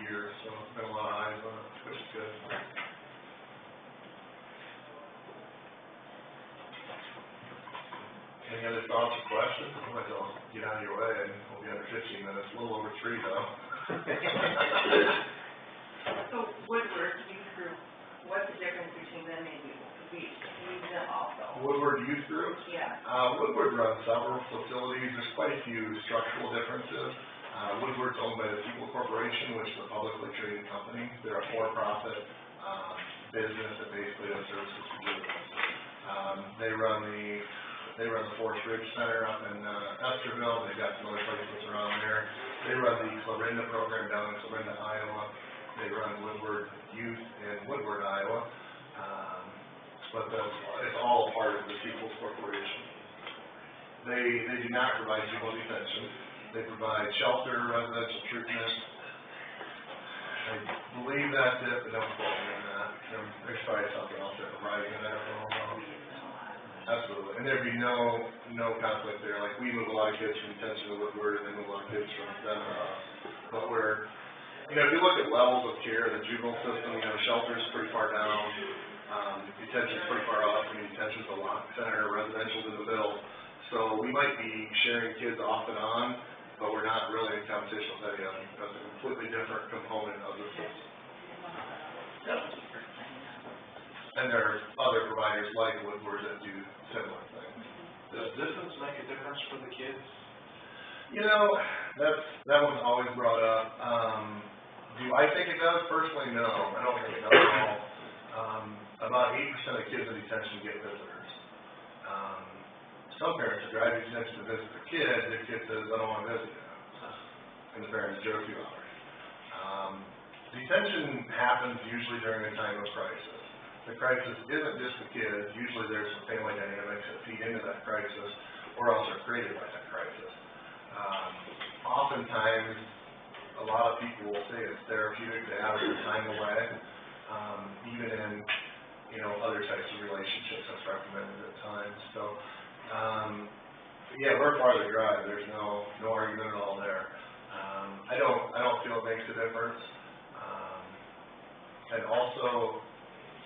years, so it's been a lot of eyes on it, which is good. Any other thoughts or questions? Otherwise, I'll get out of your way, and we'll be under 15 minutes, a little over 3 though. So Woodward Youth Group, what's the difference between them and you? Because we use them also. Woodward Youth Group? Yeah. Woodward runs several facilities. There's quite a few structural differences. Woodward's owned by the Sequel Corporation, which is a publicly traded company. They're a for-profit business that basically does services for juveniles. They run the Forest Ridge Center up in Esterville. They've got some other places around there. They run the Clarinda program down in Clarinda, Iowa. They run Woodward Youth in Woodward, Iowa. But it's all part of the Sequel Corporation. They do not provide juvenile detention. They provide shelter, residential treatment. I believe that's it, but don't quote me on that. There's probably something else they're providing in there. Absolutely, and there'd be no conflict there. Like, we move a lot of kids from detention to Woodward, and they move a lot of kids from them to us. But if you look at levels of care in the juvenile system, shelter's pretty far down. Detention's pretty far off, I mean, detention's a lot center, residential's in the middle. So we might be sharing kids off and on, but we're not really in competition with any of them. That's a completely different component of the system. And there are other providers like Woodward that do similar things. Does distance make a difference for the kids? You know, that one's always brought up. Do I think it does? Personally, no. I don't think it does at all. About 8% of kids in detention get visitors. Some parents are driving detention to visit their kid, their kid says, I don't want to visit you. And the parents joke you about it. Detention happens usually during a time of crisis. The crisis isn't just the kids, usually there's some family dynamics that feed into that crisis, or else are created by that crisis. Oftentimes, a lot of people will say it's therapeutic to have some time away, even in, other types of relationships that's recommended at times. So, yeah, we're part of the drive, there's no argument at all there. I don't feel it makes a difference. And also,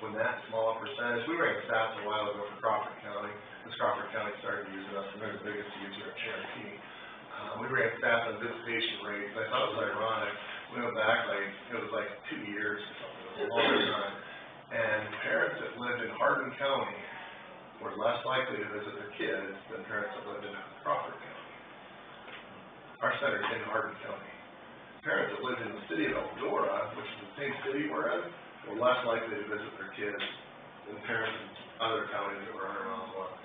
when that small percentage, we ran stats a while ago for Crawford County, because Crawford County started using us, and they're the biggest user at Cherokee. We ran stats on visitation rates, and I thought it was ironic. We went back, it was 2 years or something, it was a long time. And parents that lived in Hardin County were less likely to visit their kids than parents that lived in Crawford County. Our center's in Hardin County. Parents that lived in the city of Eldora, which is the same city we're in, were less likely to visit their kids than parents in other counties that were 100 miles away.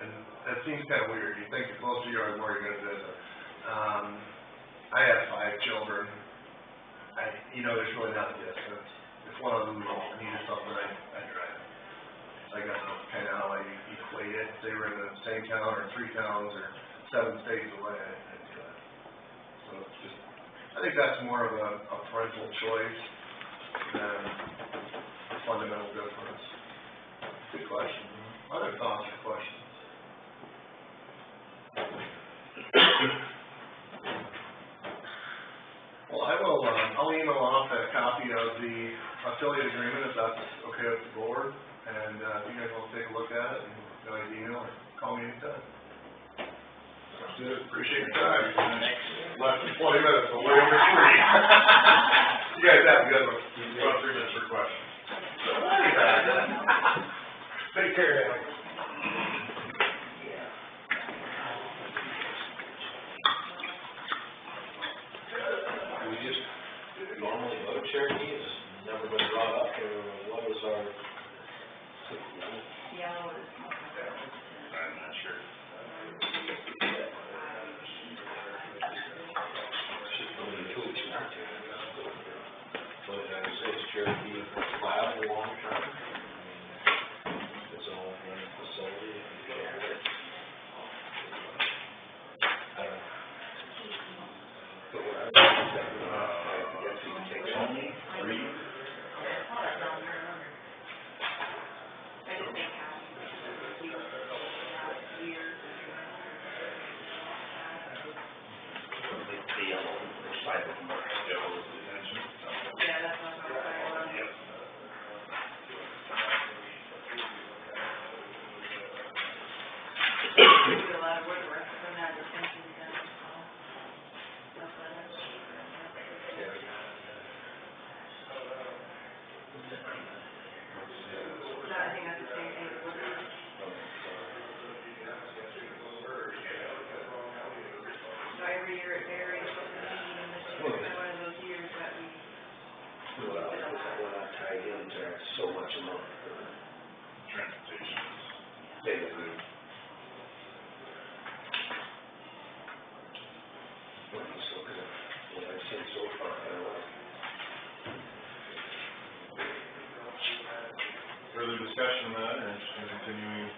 And that seems kind of weird. You think the closer you are, the more you're going to visit. I have 5 children. There's really not a distance. If one of them needed something, I'd drive it. I guess that's kind of how I equate it. If they were in the same town or 3 towns or 7 states away, I'd do it. So it's just, I think that's more of a parental choice than a fundamental difference. Good question. Other thoughts or questions? Well, I'll email off a copy of the affiliate agreement if that's okay with the board, and if you guys want to take a look at it, you can go ahead and email or call me anytime. Sounds good. Appreciate your time. Less than 20 minutes, but way over 3. You guys have a good one. About 3 minutes for questions. Take care, Alex. We just normally vote Cherokee, it's never been brought up, or what was our? Yellow is. I'm not sure. Should put in 2 weeks not to. But I would say it's Cherokee viable long term. It's an old running facility. I don't know. But what I would say, I guess you can take only 3. I just think The yellow side of the market. Yellow is detention. yeah, that's what I'm talking about. Yep. We do a lot of wood work from that detention center, so. That's what it is. So I think that's the same thing as Woodward. So every year it varies, even this year, it's one of those years that we. We're not tied into so much a month. Transportation. Basically. When you look at what I've seen so far, I don't know. Further discussion on that, or interest in continuing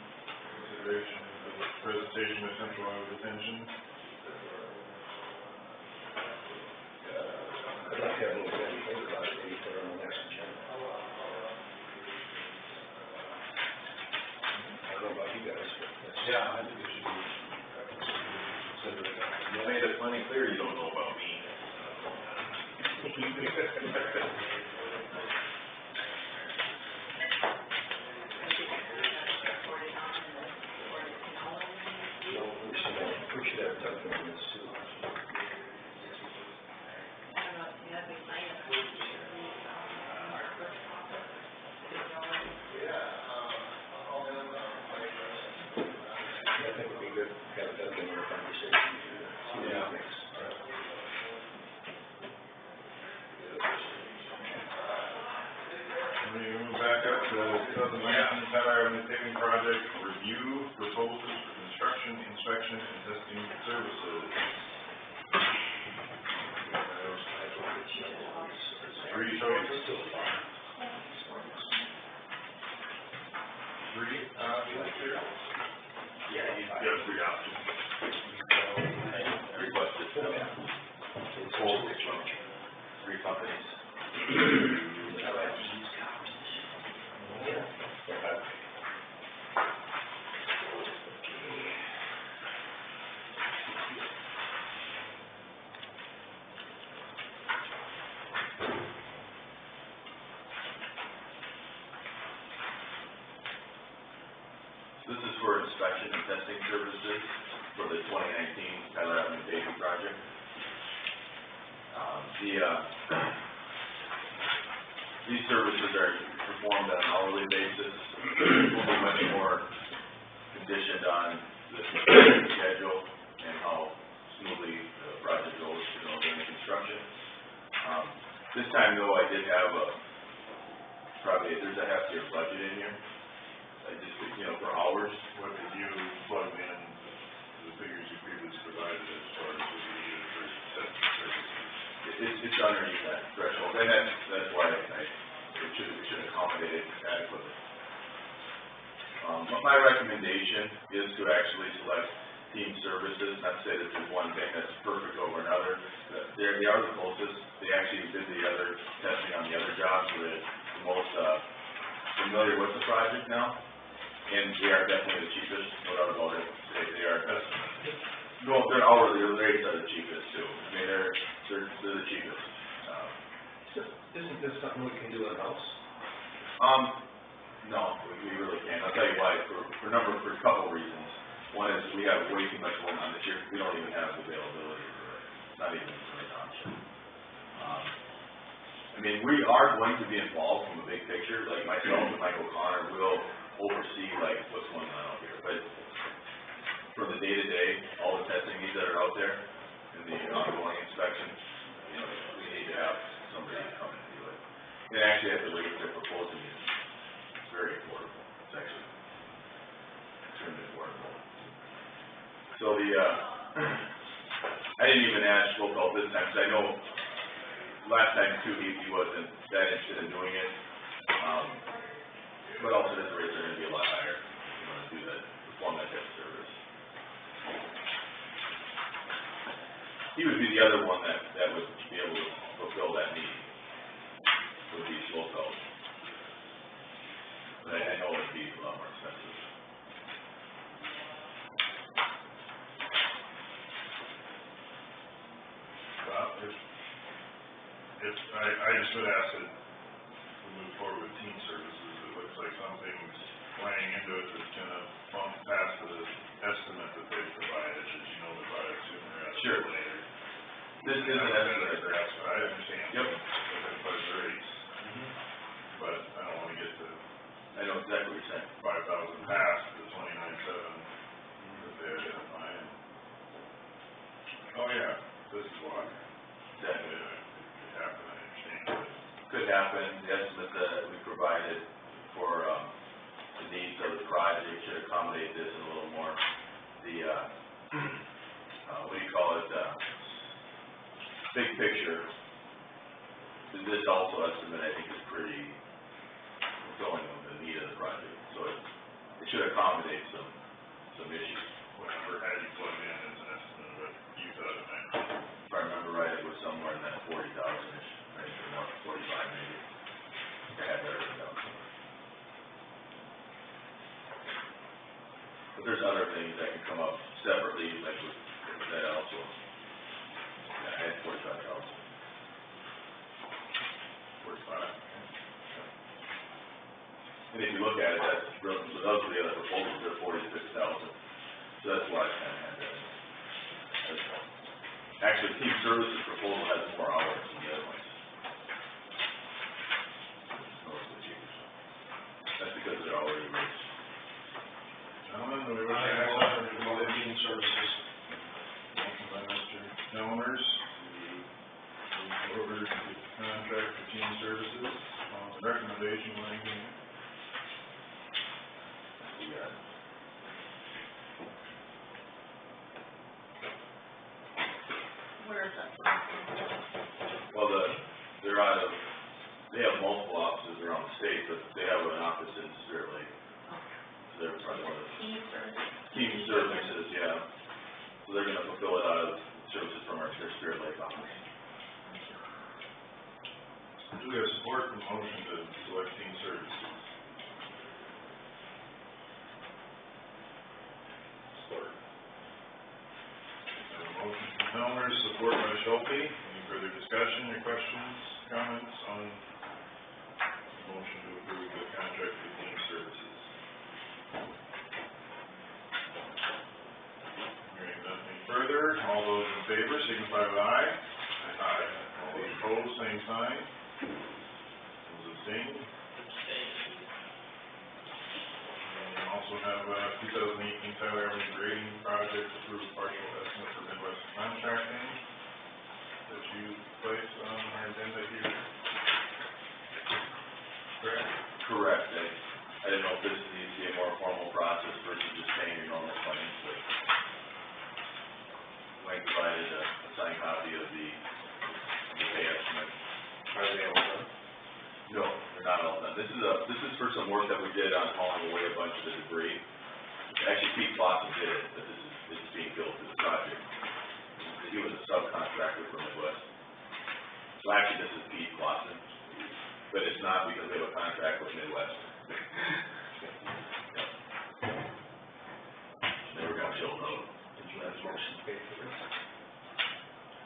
consideration of the presentation of Central Iowa detention? I'd like to have a little bit of think about it, maybe put it on the next agenda. I don't know about you guys, but that's. Yeah, I think it should be considered. You made it plenty clear you don't know about me. We should have done this too. I don't know, if you have a sign up, I'm sure, our clerk's office, I think it'd be good to have them in a conversation, see what he thinks. We move back up to 2019 Tyler Avenue paving project, review proposals for construction, inspection, and testing services. Three choices. Three options here? Yeah, you Yep, three options. requested, quotes from 3 companies. This is for inspection and testing services for the 2019 Tyler Avenue paving project. These services are performed on an hourly basis. Will be much more conditioned on the schedule and how smoothly the project goes, during the construction. This time though, I did have there's a heftier budget in here. I just, for hours. What did you plug in, the figures you previously provided as far as what you needed for testing services? It's underneath that threshold, and that's why it should accommodate it adequately. But my recommendation is to actually select team services, not to say that there's one thing that's perfect over another. They are the closest. They actually did the other testing on the other jobs, so they're the most familiar with the project now. And they are definitely the cheapest, no doubt about it. They are, no, their hourly rates are the cheapest too. I mean, they're the cheapest. Isn't this something we can do in-house? No, we really can't. I'll tell you why, for a couple of reasons. One is we have way too much going on this year. We don't even have the availability for it. It's not even an option. I mean, we are going to be involved from a big picture, like myself and Michael Connor will oversee what's going on out here. But for the day-to-day, all the testing needs that are out there and the ongoing inspection, we need to have somebody to come and do it. And actually, at the rate they're proposing is very affordable. It's actually extremely affordable. So I didn't even ask Lopel this time, because I know last time too, he wasn't that interested in doing it. But also his rates are gonna be a lot higher, if you wanna do that, perform that type of service. He would be the other one that would be able to fulfill that need, would be Lopel. But I know it'd be a lot more expensive. If I just would ask that we move forward with team services, it looks like something's playing into it that's gonna bump past the estimate that they provided, as you know, they provide sooner rather than later. This is an estimate. I understand. Yep. Everybody's rates, but I don't wanna get to I know exactly what you're saying. 5,000 past the 29.7 that they identified. Oh, yeah, this is why. Exactly. It happened, I understand. Could happen, the estimate that we provided for, the needs of the project should accommodate this a little more. The, what do you call it, big picture, this also estimate, I think, is pretty fulfilling of the need of the project, so it should accommodate some issues. Whatever had you plug in as an estimate of what you thought it might be. If I remember right, it was somewhere in that 40,000-ish, I think, or more, 45 maybe. I had that written down somewhere. But there's other things that can come up separately, like with that also. Yeah, I had 45,000. 45. And if you look at it, those are the other proposals, they're 40 to 50,000. So that's why I kind of had that. services proposal has more hours than the other ones. Noticeably cheaper. That's because they're already raised. Gentlemen, do we wish to I act will, on for the Dean Services. motion by Mr. Helmers to move forward with the contract for team services on the recommendation of Wayne County? We got Where is that? Well, they're out of, they have multiple offices around the state, but they have an office in Spirit Lake. So they're probably one of the Team service? team services, yeah. So they're gonna fulfill it out of services from our Spirit Lake office. Do we have support for the motion to select team services? Support. We have a motion from Helmers, support by Schulte. Any further discussion or questions, comments on the motion to approve the contract for team services? Hearing nothing further, all those in favor signify with aye. Aye. All those opposed, same sign. Those abstained. And we also have, 2018 Tyler Avenue grading project approved partial estimate for Midwest Contracting that you placed on our agenda here. Correct? Correct. I didn't know if this needs to be a more formal process versus just paying your normal claims, but Wayne provided a signed copy of the pay estimate. Are they all done? No, they're not all done. This is for some work that we did on hauling away a bunch of the debris. Actually, Pete Clausen did it, but this is being built to the project. He was a subcontractor for Midwest. So actually, this is Pete Clausen, but it's not because we have a contract with Midwest. Never got chilled out. Did you have a motion to pay for this?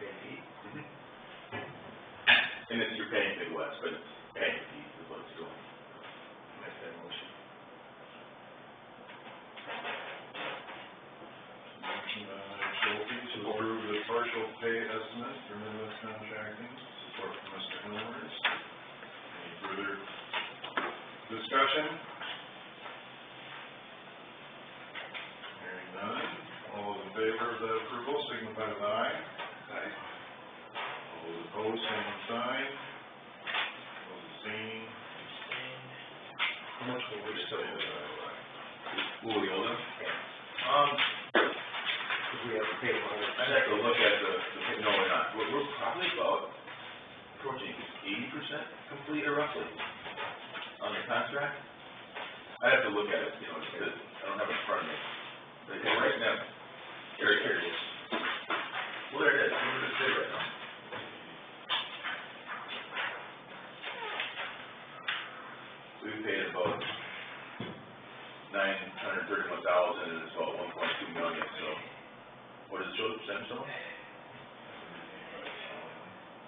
Pay Pete? And it's, you're paying Midwest, but it's paying Pete is what it's doing. Make that motion. Motion by Schulte to approve the partial pay estimate for Midwest Contracting, support from Mr. Helmers. Any further discussion? Hearing none, all those in favor of the approval signify with aye. Aye. All those opposed, same sign. Those abstaining. How much will we still owe? Who will we owe them? Because we have to pay one. I'd have to look at no, we're not. We're probably about approaching 80% complete or roughly on the contract. I'd have to look at it, because I don't have it in front of me. But right now, here it is. Well, there it is. Where does it say right now? We paid about $931,000 and it's about $1.2 million, so. What does it show, the percentage on?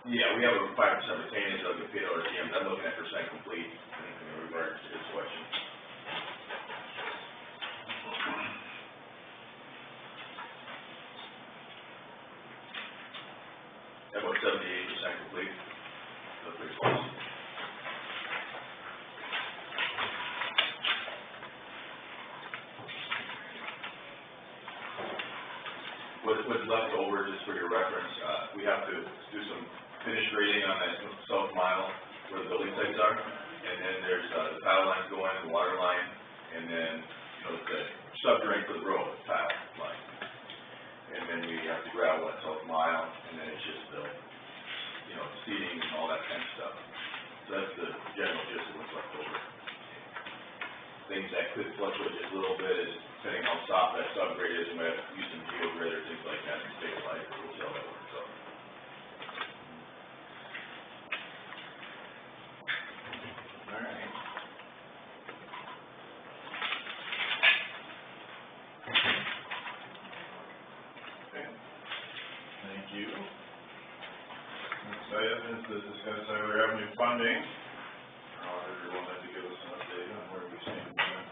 Yeah, we have a 5% retainage of the paid RTMs. I'm looking at percent complete in regards to this question. About 78% complete. That's pretty close. What's left over, just for your reference, we have to do some finish grading on that south mile where the building sites are. And then there's, the tile lines going, the water line, and then, the sub-drain for the road, the tile line. And then we have to gravel that south mile, and then it's just the, seeding and all that kind of stuff. So that's the general gist of what's left over. Things that could fluctuate just a little bit is depending how soft that subgrade is, we might have to use some geograde or things like that to stabilize it, we'll see how that works out. All right. Okay. Thank you. Next item is to discuss Tyler Avenue funding. Everyone had to give us an update on where we stand with that.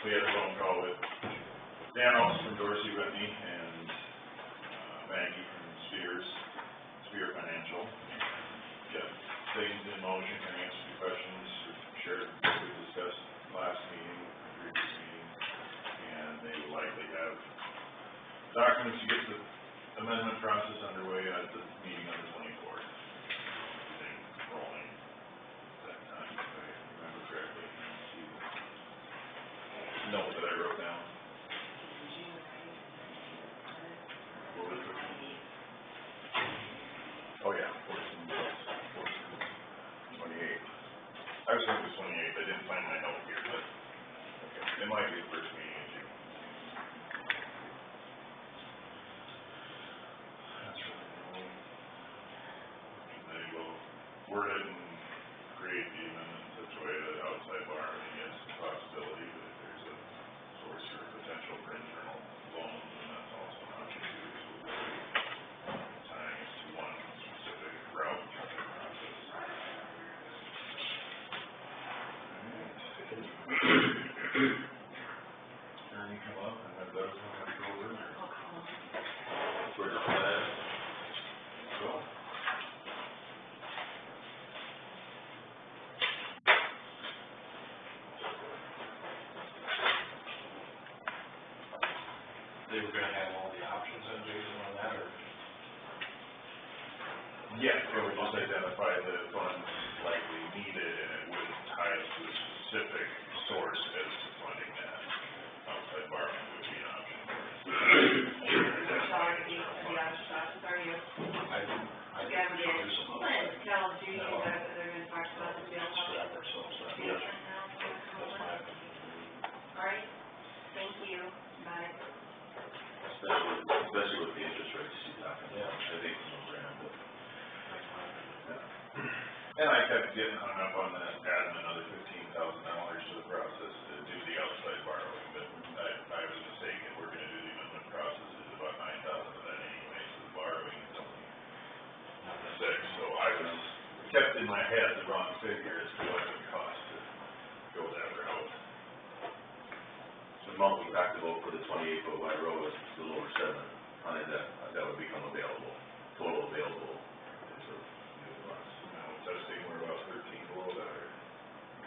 We had a phone call with Dan Olson from Dorsey Whitney and Maggie from Spear Financial. Got things in motion, can answer the questions, share what we discussed last meeting, previous meeting, and they will likely have documents to get the amendment process underway at the meeting on the 24th. Everything rolling that time, if I remember correctly. Note that I wrote down. What was it? Oh, yeah, 28th. I was thinking it was 28th, I didn't find my note here, but, okay, it might be the first meeting in June. That's really all. They will word it and create the amendment in such a way that outside borrowing is a possibility, but if there's a source or potential for internal loans, then that's also an option too. So tying it to one specific route process. Attorney come up and have those on my shoulder. Towards the plan. So. They were gonna have all the options on Jason on that, or? Yes, it would just identify the funds likely needed, and it would tie us to a specific source as to funding that. Outside borrowing would be an option. Shall I be the option, are you? Yeah, we did. When tell Judy that they're gonna talk about the jail house. Yes. All right, thank you, bye. Especially with the interest rates she's talking Yeah. about, I think it's no brand, but. And I kept getting hung up on that, adding another $15,000 to the process to do the outside borrowing, but I was mistaken, we're gonna do the amendment process, it's about $9,000 of that anyway, so the borrowing is only $6, so I was, kept in my head the wrong figure as to what it would cost to go that route. The amount we talked about for the 28-foot wide road was a little over 7, that would become available, total available for new funds. Now, testing, we're about 13 below that, or?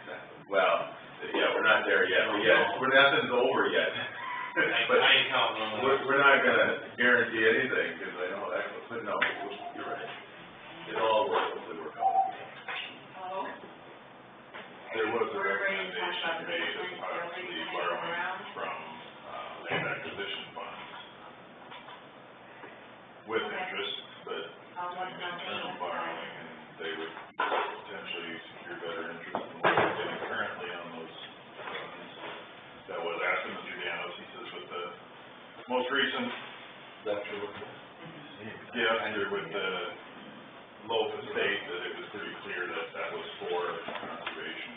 Exactly. Well, yeah, we're not there yet, but yeah, nothing's over yet. But I ain't counting on that. we're not gonna guarantee anything, because I know that, but no, you're right. It all will hopefully work out. Oh. There was a We're ready to talk recommendation about the made of basement, possibly building, borrowing around. from, land acquisition funds with Okay. interest, but I'll look doing on internal the borrowing, and they would potentially secure better interest than what we're getting currently on those funds. That was asked of Mr. Danos, he says with the most recent, under with the Loaf Estate, that it was pretty clear that that was for conservation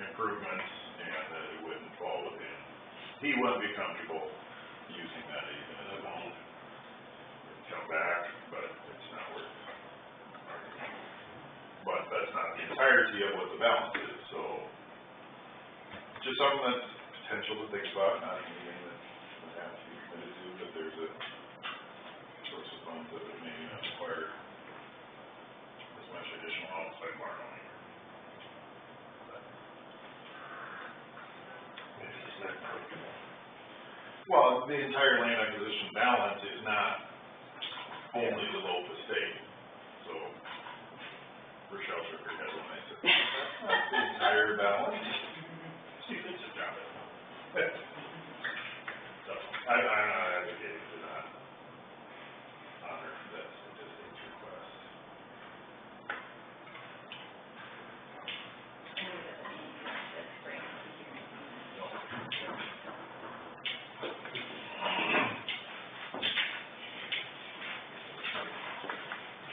improvements, and that it wouldn't fall within, he wouldn't be comfortable using that even as a loan. It'd come back, but it's not worth it. But that's not the entirety of what the balance is, so just something that's potential to think about, not anything that would have to be committed to, but there's a source of funds that would maybe not require as much additional outside borrowing. Well, the entire land acquisition balance is not only the Loaf Estate, so Rochelle shook her head when I said, that's not the entire balance. She thinks it's got it. So, I'm not advocating for that. Honor that statistics request.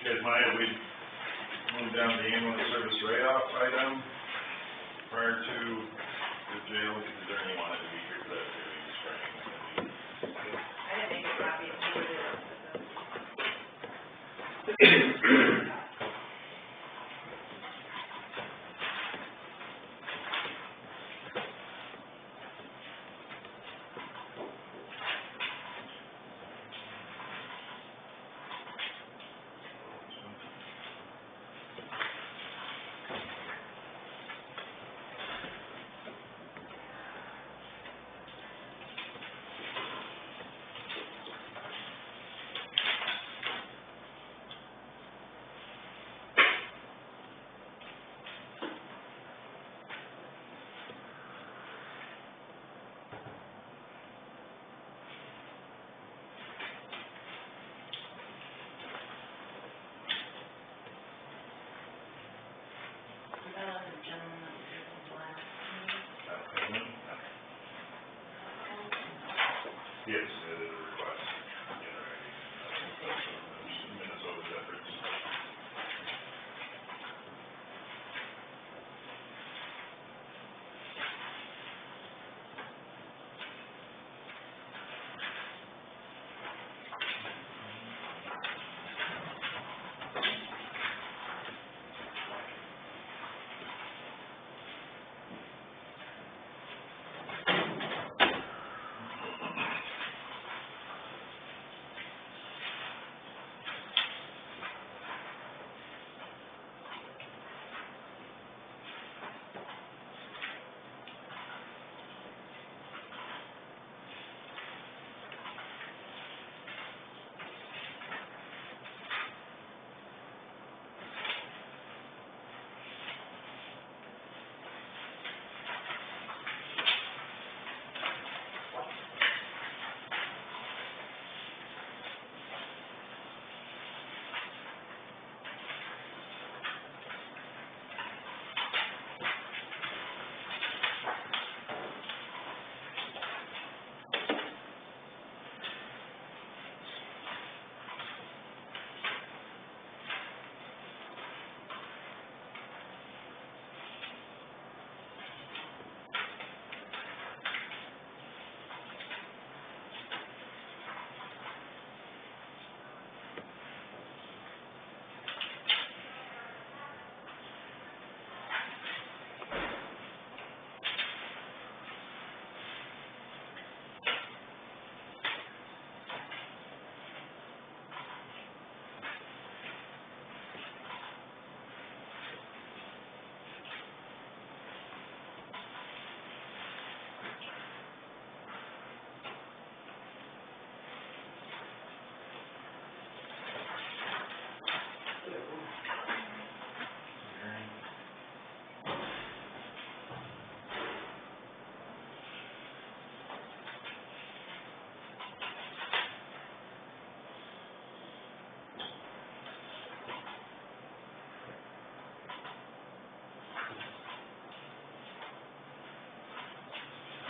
Guys mind if we move down to the ambulance service write-off item prior to he had submitted a request in writing, from Minnesota's efforts.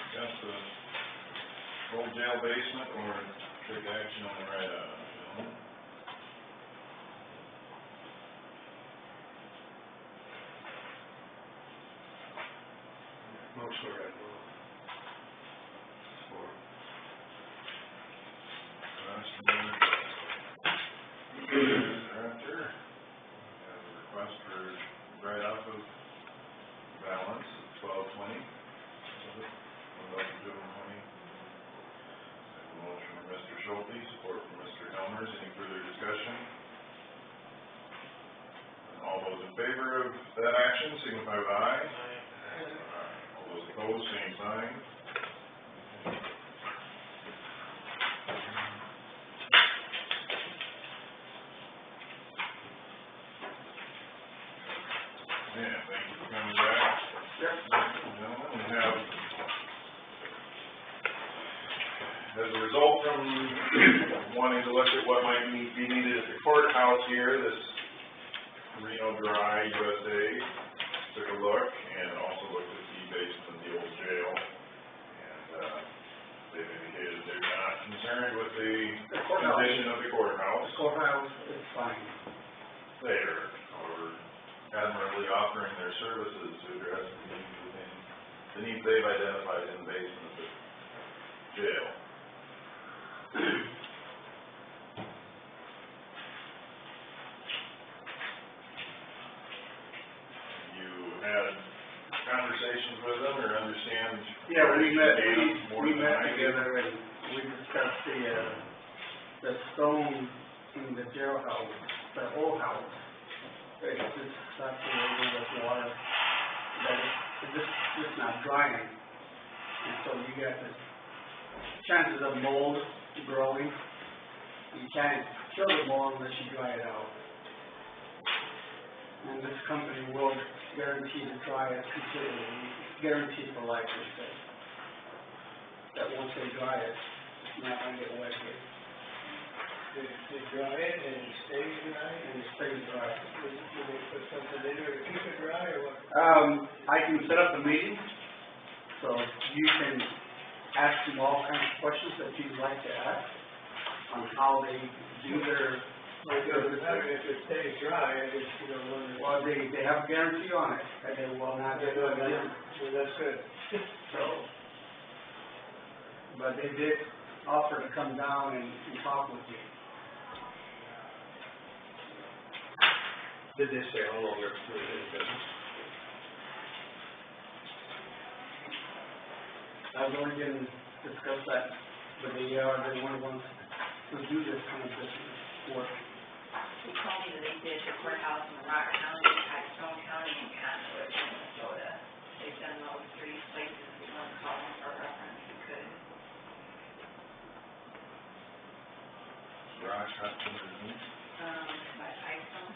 Got the old jail basement or take action on the write-out, you know? Motion to write vote. Support. Director, has a request for write-off of balance of $12.20. Motion from Mr. Schulte, support from Mr. Helmers. Any further discussion? All those in favor of that action signify with aye. All those opposed, same sign. Yeah, thank you for coming back. Yep. Gentlemen, we have, as a result from wanting to look at what might be needed at the courthouse here, this Reno Dry USA took a look and also looked at the basement of the old jail. And, they've indicated they're not concerned with the condition of the courthouse. The courthouse is fine. They are, however, admirably offering their services to address the needs they've identified in the basement of the jail. You had conversations with them or understand? Yeah, we met tonight? together and we discussed the stone in the jailhouse, the old house. It's just saturated with water, that it's just not drying. And so you got the chances of mold growing. You can't kill the mold unless you dry it out. And this company will guarantee to dry it completely, guaranteed for life, they say. That once they dry it, it's not gonna get wet here. They dry it and it stays dry? And it stays dry. Do they put something in there to keep it dry or what? I can set up a meeting, so you can ask them all kinds of questions that you'd like to ask on how they do their, If it stays dry, I just, when. well, they have a guarantee on it, that they will not get it again. Well, that's good. So, but they did offer to come down and talk with you. Did they say how long they're in business? I really didn't discuss that, but they are one of the ones who do this kind of business work. He told me that they did the courthouse in Rock County, Stone County, and Cottonwood, Minnesota. They've done those 3 places. If you want to call them for reference, you could. Rock, Hudson, By Isom.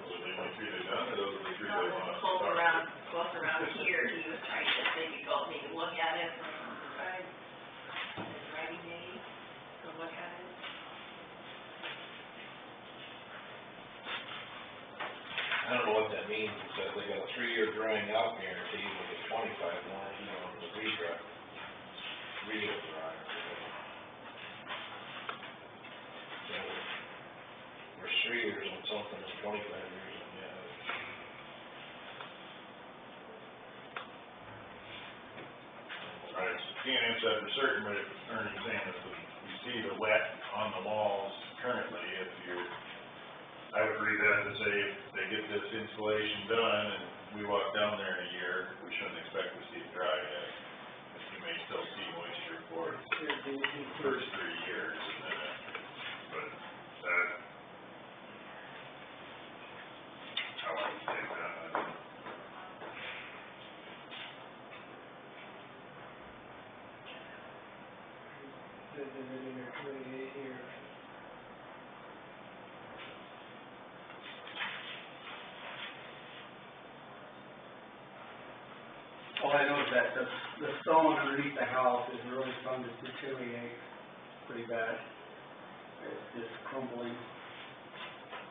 Well, they only 3 they done, or those are the 3 they want us to Close talk around, to? close around here, he was trying to, they could go, maybe look at it from the side, his writing aid, to look at it. I don't know what that means, it says they got a 3-year drying out guarantee with a 25 warranty on the real dryer. So, there's 3 years on something, there's 25 years on the other. All right, so can't answer that for certain, but if Ernie's saying that you see the wet on the walls currently, if you're, I would read that to say if they get this insulation done and we walk down there in a year, we shouldn't expect to see it dry yet. You may still see moisture for the first 3 years, and then, but that, how I would take that, I don't know. They've been in there 28 years. All I know is that the stone underneath the house is really starting to deteriorate pretty bad. It's just crumbling.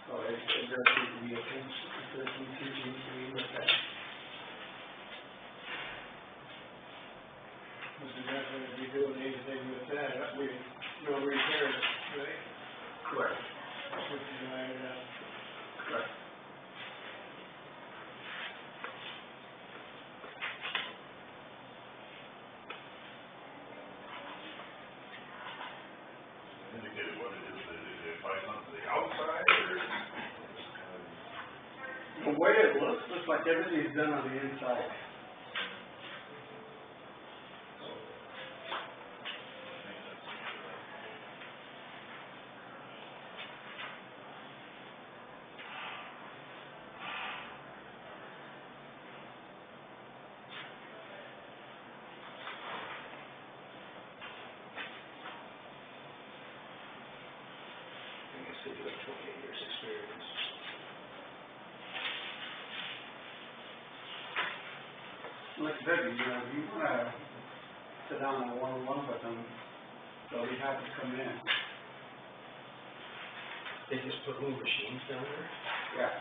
So it does need to be attention, it does need to be looked at. Mr. Johnson, if you're doing anything with that, we, no repairs, right? Correct. Which is ironed out. Correct. Indicated what it is, did they apply something to the outside, or is it kind of? The way it looks like everything's done on the inside. I guess they do have 28 years experience. Like I said, if you wanna sit down and one-on-one with them, they'll be happy to come in. They just put little machines down there? Yeah.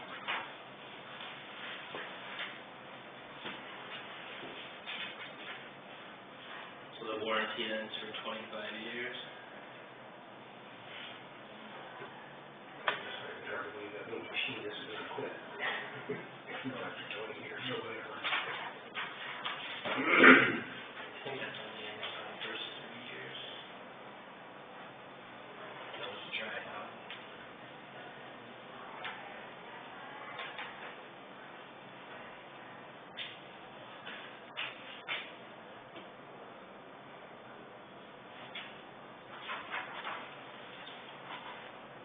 So the warranty then is for 25 years? It's hard to believe that little machine isn't gonna quit. Not after 20 years or whatever. I think that's on the Amazon first 3 years. Those try it out.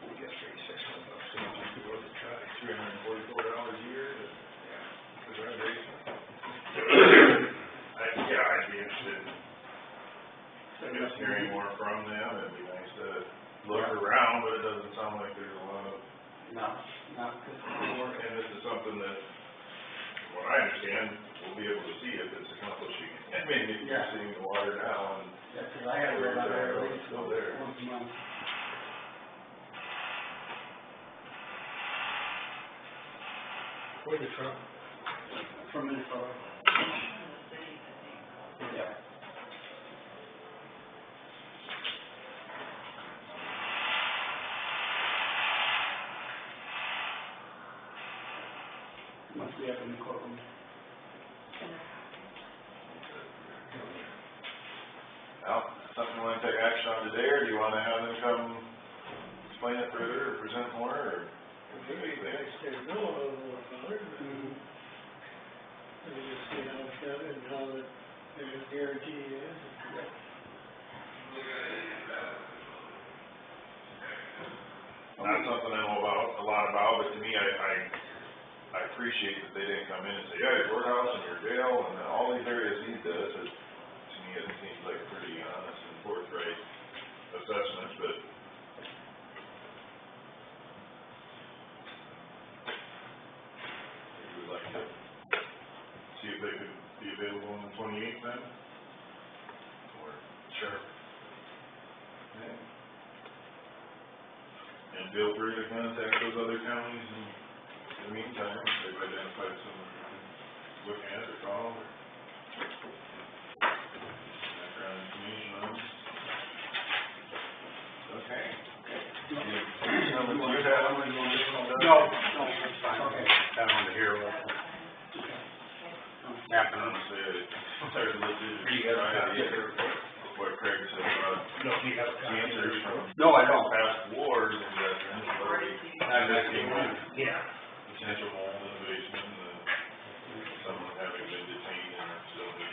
We get $3,600 so much to go to try. $344 a year to, for renovation. I'd be interested in just hearing more from them, it'd be nice to look around, but it doesn't sound like there's a lot of. No, not this work. And this is something that, from what I understand, we'll be able to see if it's accomplishing. I mean, if you're Yeah. seeing the water now and. Yeah, 'cause I have to go down there at least once a month. Where's it from? from Minnesota. The cities, I think. Yeah. Must be up in the courtroom. Al, something you wanna take action on today, or do you wanna have them come explain it further, or present more, or? Maybe I say no, I don't know about it, but let me just see how it's done and how the guarantee is. Not something I know a lot about, but to me, I appreciate that they didn't come in and say, yeah, your courthouse and your jail and all these areas need this. To me, it seems like a pretty honest and forthright assessment, but we would like to see if they could be available on the 28th then? Or? Sure. Okay. And feel free to contact those other counties and in the meantime, if they've identified someone who's looking at or call or background information on them. Okay. You have? No, that's fine. Okay. I wanted to hear what happened. Honestly, I started to look through the what Craig said about cancers from No, I don't. past wars and veterans, Yeah. potential mold in the basement, and someone having been detained in a facility.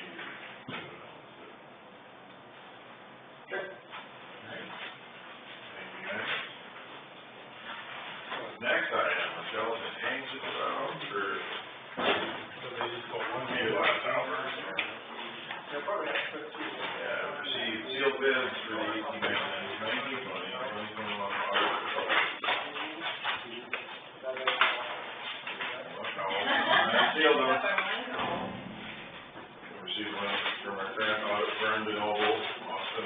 Okay. Anything next? Next item, Michelle is anxious about, or? So they just go one day last hours, or? They'll probably have to put two. Yeah, received sealed bids for the 2021 audit results. Sealed them. Received one from our current audit firm, DeNovo, Austin,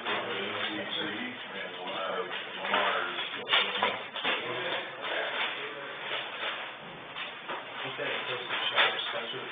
NCC, and one out of Mars. Okay, this is Sheriff Spencer.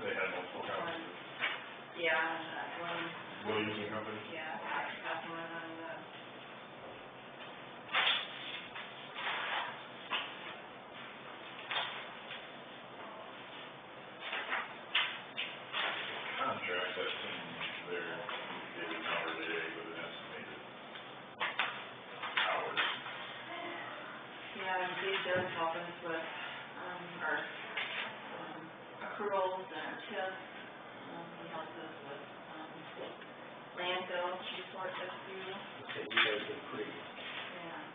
They had multiple counties. Yeah, that one. Williams and Company? Yeah, that's one on the. Contract that's in their indicated hour a day with an estimated hours. Yeah, and Dave does help us with, our, accruals and our tips. He helps us with, landfill report that's due. Okay, you guys are pretty Yeah.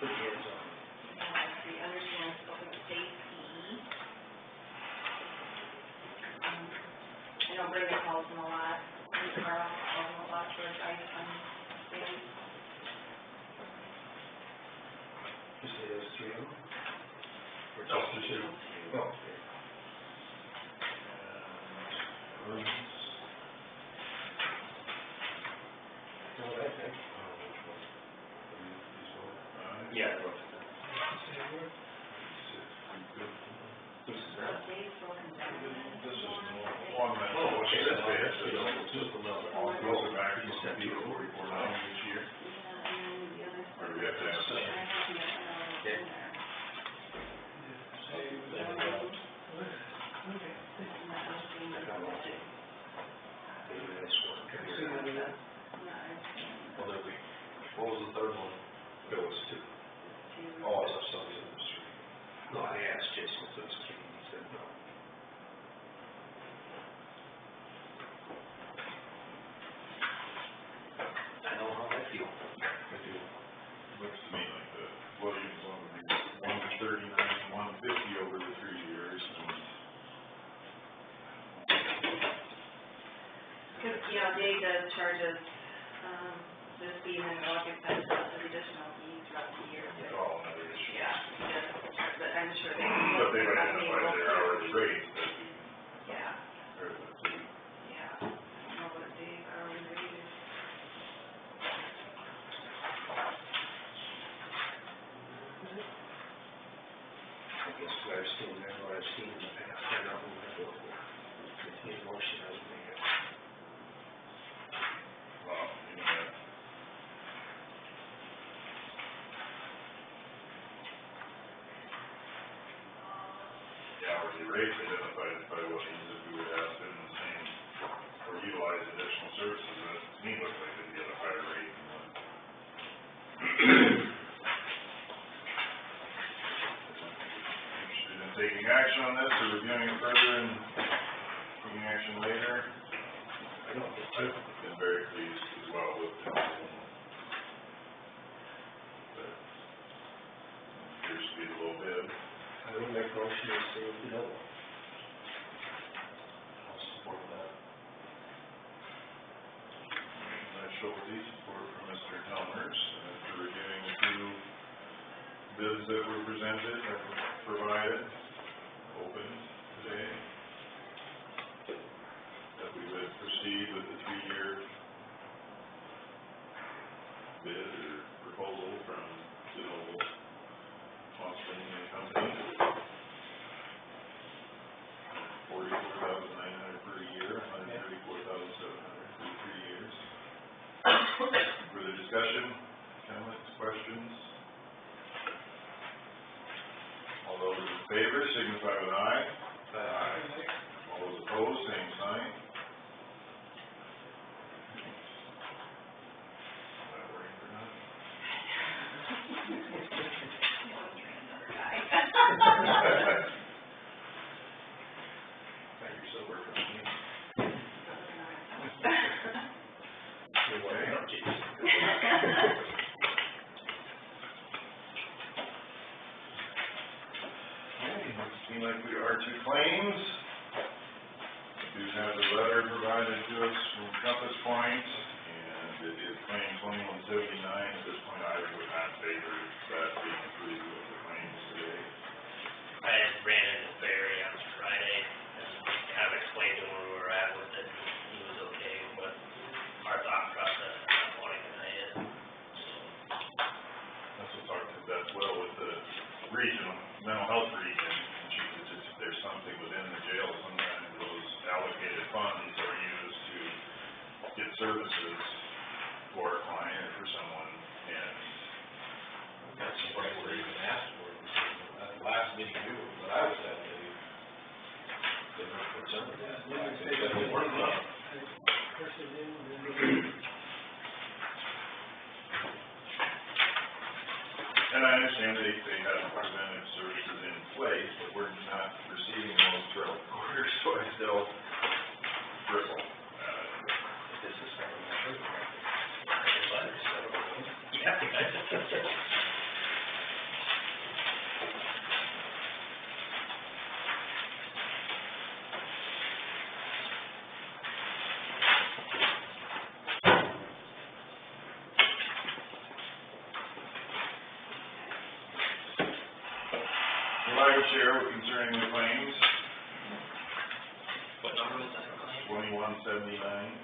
hands-on. Yeah, he understands public safety. I know Brady calls him a lot, and Carl calls him a lot for advice on things. You say there's three of them? Or No, just two? two. Oh, okay. Yeah, I wrote it down. Dave's broken down. This is one that. Oh, okay, that's bad, that's good. Just a little bit. All goes back to You said $44 $44 each year. Or do we have to have some? Well, there'll be, what was the third one? There was two. Oh, I thought something was three. No, I asked Jason if it was three, he said no. I know how I feel. I do. Looks to me like the Williams one would be 139, 150 over the 3 years, and Because, you know, Dave does charge us, this fee and then we'll get that additional fee throughout the year. it's all another issue. Yeah, yes, but I'm sure they. But they've identified their hourly rates that we, Yeah, or the, yeah, I don't know what Dave hourly rate is. I guess what I've seen there, what I've seen in the past, I know who I go for. If he has more, she doesn't make it. well, you know, that the hourly rates identified by Williams, if we would ask them the same, or utilize additional services, that to me looks like they'd get a higher rate than what. Interested in taking action on this, or reviewing it further and taking action later? I know, I've been very pleased as well with it. But appears to be a little bit. I would make a motion to stay with the double. I'll support that. Schulte, support from Mr. Helmers, after reviewing the two bids that were presented, that were provided, opened today, that we would proceed with the 3-year bid or proposal from Zenoble Austin and Company. $44,900 per year, $134,700 for 3 years. Further discussion, comments, questions? All those in favor signify with aye. Aye. All those opposed, same sign. Am I working for nothing? Thank you, so working for me. Seem like we are to claims. We do have a letter provided to us from Compass Point, and it is claim 2179. At this point, I would not favor that being approved with the claims today. I ran into Barry on Friday and kind of explained to him where we were at with it. He was okay, but our thought process is not wanting to pay it. That's what talked to Beth Will with the regional, mental health region. She said just if there's something within the jail, sometimes those allocated funds are used to get services for a client or for someone, and That's the right where you can ask for it. At the last meeting we were, but I was at, they were concerned with that. They said they weren't done. and I understand they have preventive services in place, but we're not receiving those throughout the quarter, so I still bristle. This is something I heard. Yeah. Well, I would share concerning the claims, What number was that claim? 2179.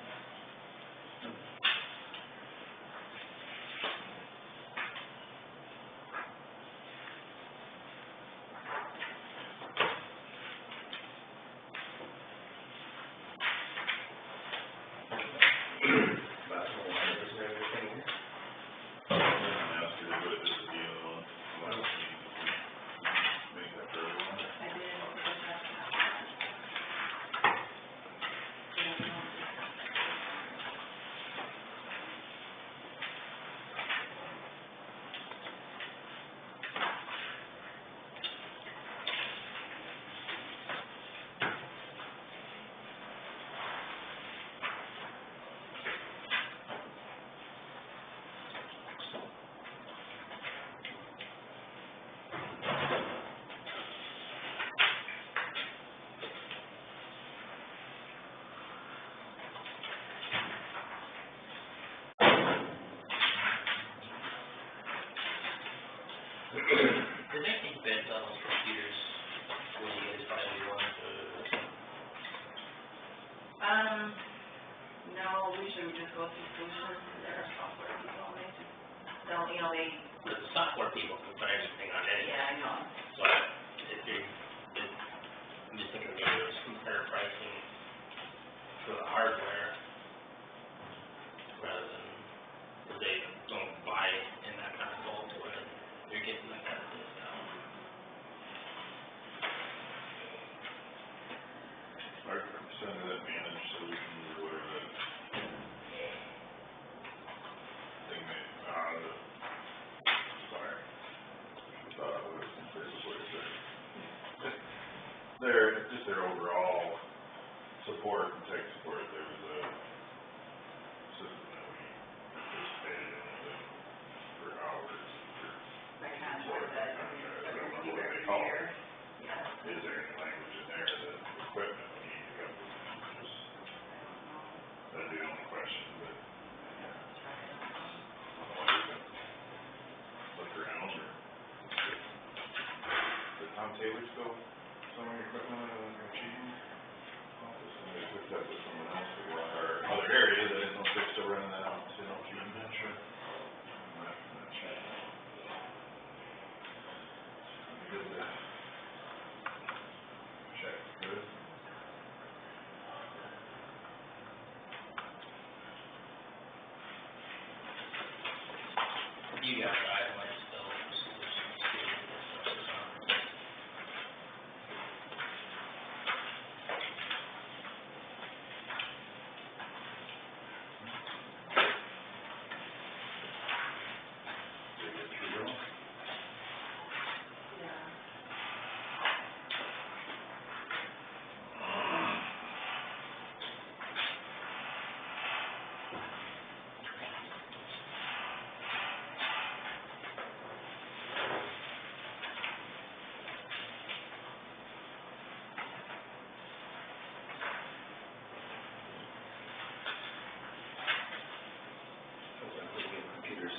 bids on those computers, would you guys probably want to? No, we should just go through solutions, they're software people, they just don't, you know, they, The software people can put anything on anything. yeah, I know. But if you, I'm just thinking maybe it was compare pricing for the hardware rather than, if they don't buy in that kind of bulk where you're getting that kind of discount. Our percent of that managed solutions or whatever that thing may, sorry. I thought I was in places where it's just their overall support and tech support, there was a system that we participated in for hours. By contract, that, every What year, they call it. yeah. Is there any language in there that equipment we need to go with? Just, that'd be the only question, but look around or. Did Tom Taylor still selling equipment in the machine office? And they picked up with someone else for one or other areas. I didn't know if they're still running that out, you know, I'm not sure. I'm not sure. Good to check, good. You got guidelines still for solutions too. Did it get through? Computers.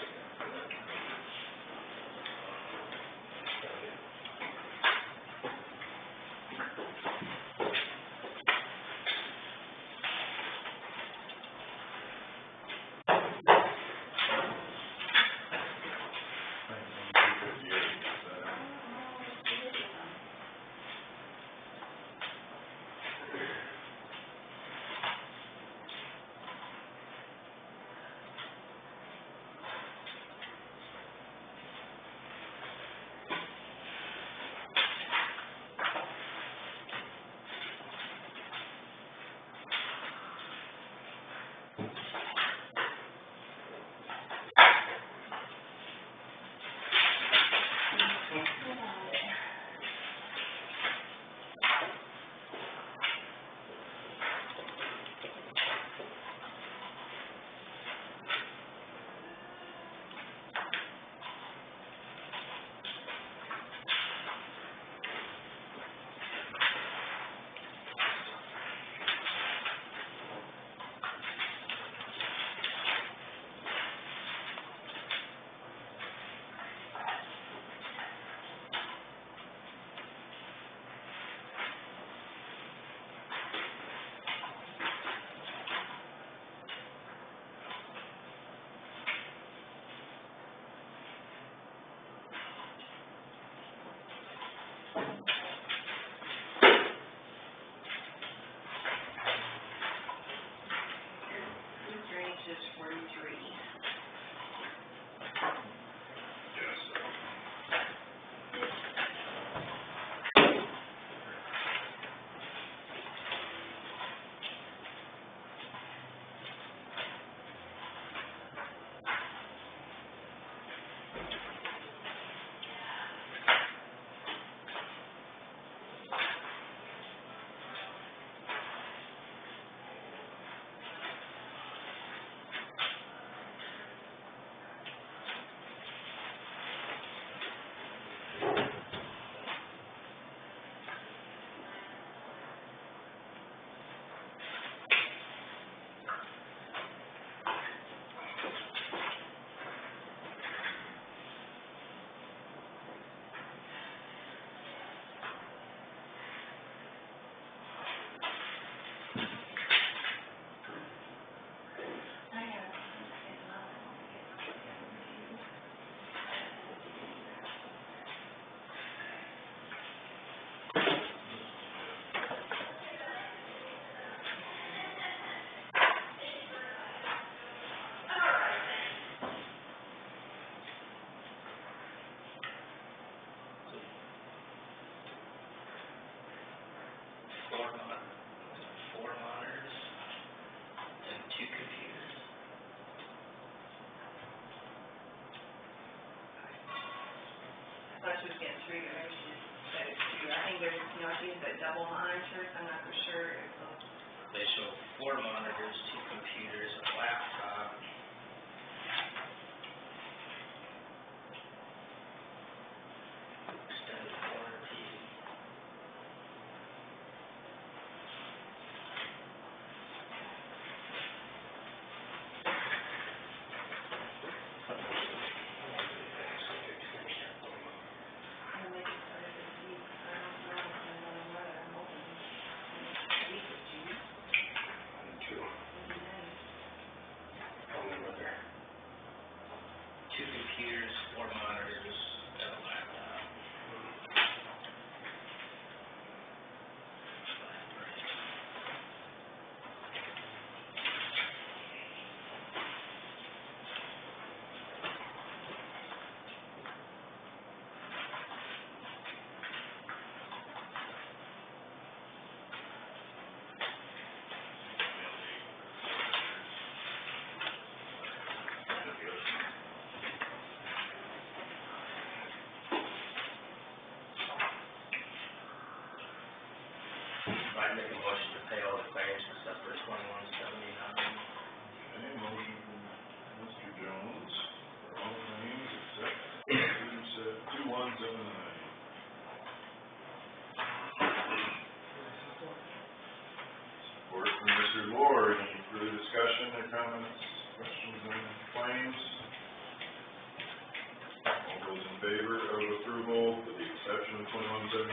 Drainage is 43. four monitors and 2 computers. I thought she was getting 3, but maybe she said it's 2. I think there's, you know, she used a double monitor, so I'm not for sure if those. They show 4 monitors, 2 computers, a laptop. Extended warranty. And they just started this week, I don't know, I don't know what, I'm hoping this week or 2. True. How many were there? 2 computers, 4 monitors, and a laptop. I'd make a motion to pay all the claims except for 2179. Okay, motion from Mr. Jones, for all claims except 2179. Support from Mr. Lord, any further discussion or comments, questions on claims? All those in favor of approval, with the exception of 2179,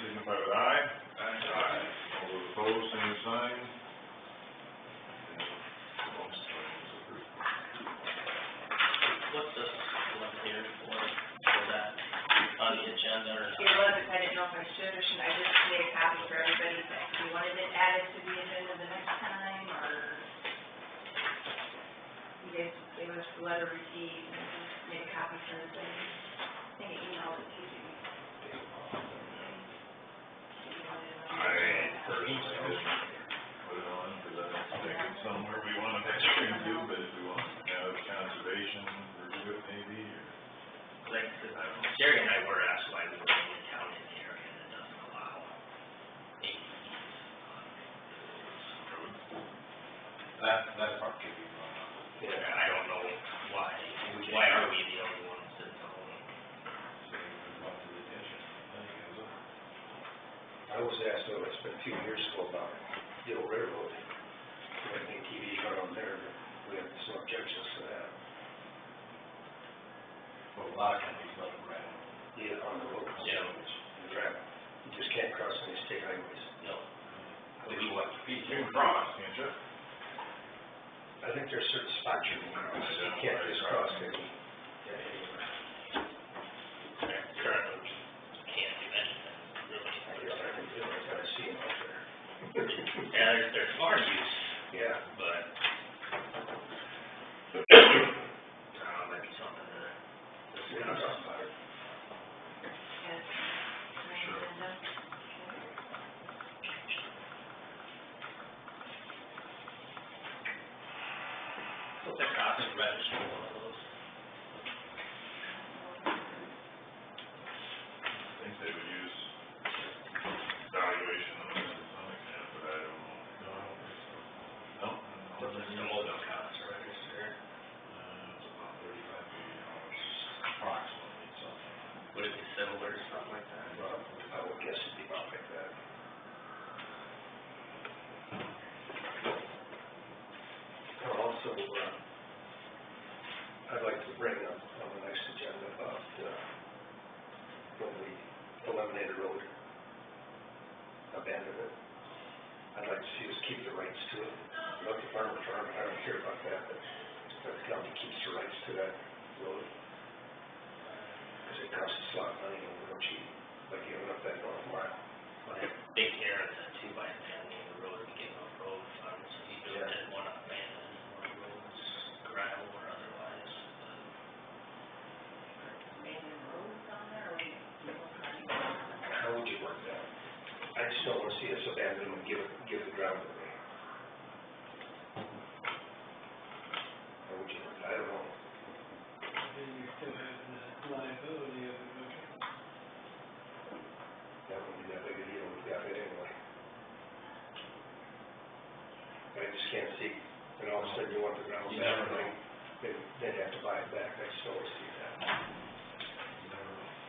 signify with aye. Aye. All those opposed, same sign. And most claims approved. What's this one here for? Was that on the agenda or not? It was, I didn't know if I should or shouldn't, I just made a copy for everybody, that you wanted it added to the agenda the next time, or you guys, it was the letter received, and I just made a copy for everybody. I think I emailed it to you. I personally didn't put it on, because I don't think it's somewhere we want to venture into, but if we want to have conservation review it maybe, or. Like, Jerry and I were asked why we were in the town in the area that doesn't allow ATVs on roads. That part could be wrong. Yeah, I don't know why are we the only ones that don't? I was asked, though, it's been a few years ago about the old railroad. We had an ATV run on there, but we had some objections to that. But a lot of companies let them rent. Yeah, on the road. Yeah. The track. You just can't cross any state highways. No. They do like speed. You can cross, can't you? I think there's certain spots you can cross. You can't just cross any, anywhere. Currently, we can't do anything, really. I can feel like I see them out there. Yeah, there's far use, Yeah. but maybe something to We're not talking about it. Yes. Sure. what's the cost of registering one of those? I think they would use valuation on it to some extent, but I don't know. No, I don't think so. No? What's the snowmobile cost to register? It's about $35 approximately, something. Would it be similar to something like that? Well, I would guess it'd be about like that. Also, I'd like to bring up on the next agenda about, when we eliminate a road, abandon it. I'd like to see us keep the rights to it. Let the farmer farm, I don't care about that, but the county keeps the rights to that road. Because it costs us a lot of money and we're no cheap, like giving up that north mile. Well, they big errors that too by abandoning the road and giving up road funds, if you really didn't want to abandon more roads, gravel or otherwise, but. Abandoned roads on there, or How would you work that? I just don't want to see us abandon them and give the ground away. Or would you, I don't know. Then you still have the liability of it, don't you? That wouldn't be that big a deal with that anyway. I just can't see, and all of a sudden you want the ground You back, never know. then you have to buy it back, I just always see that.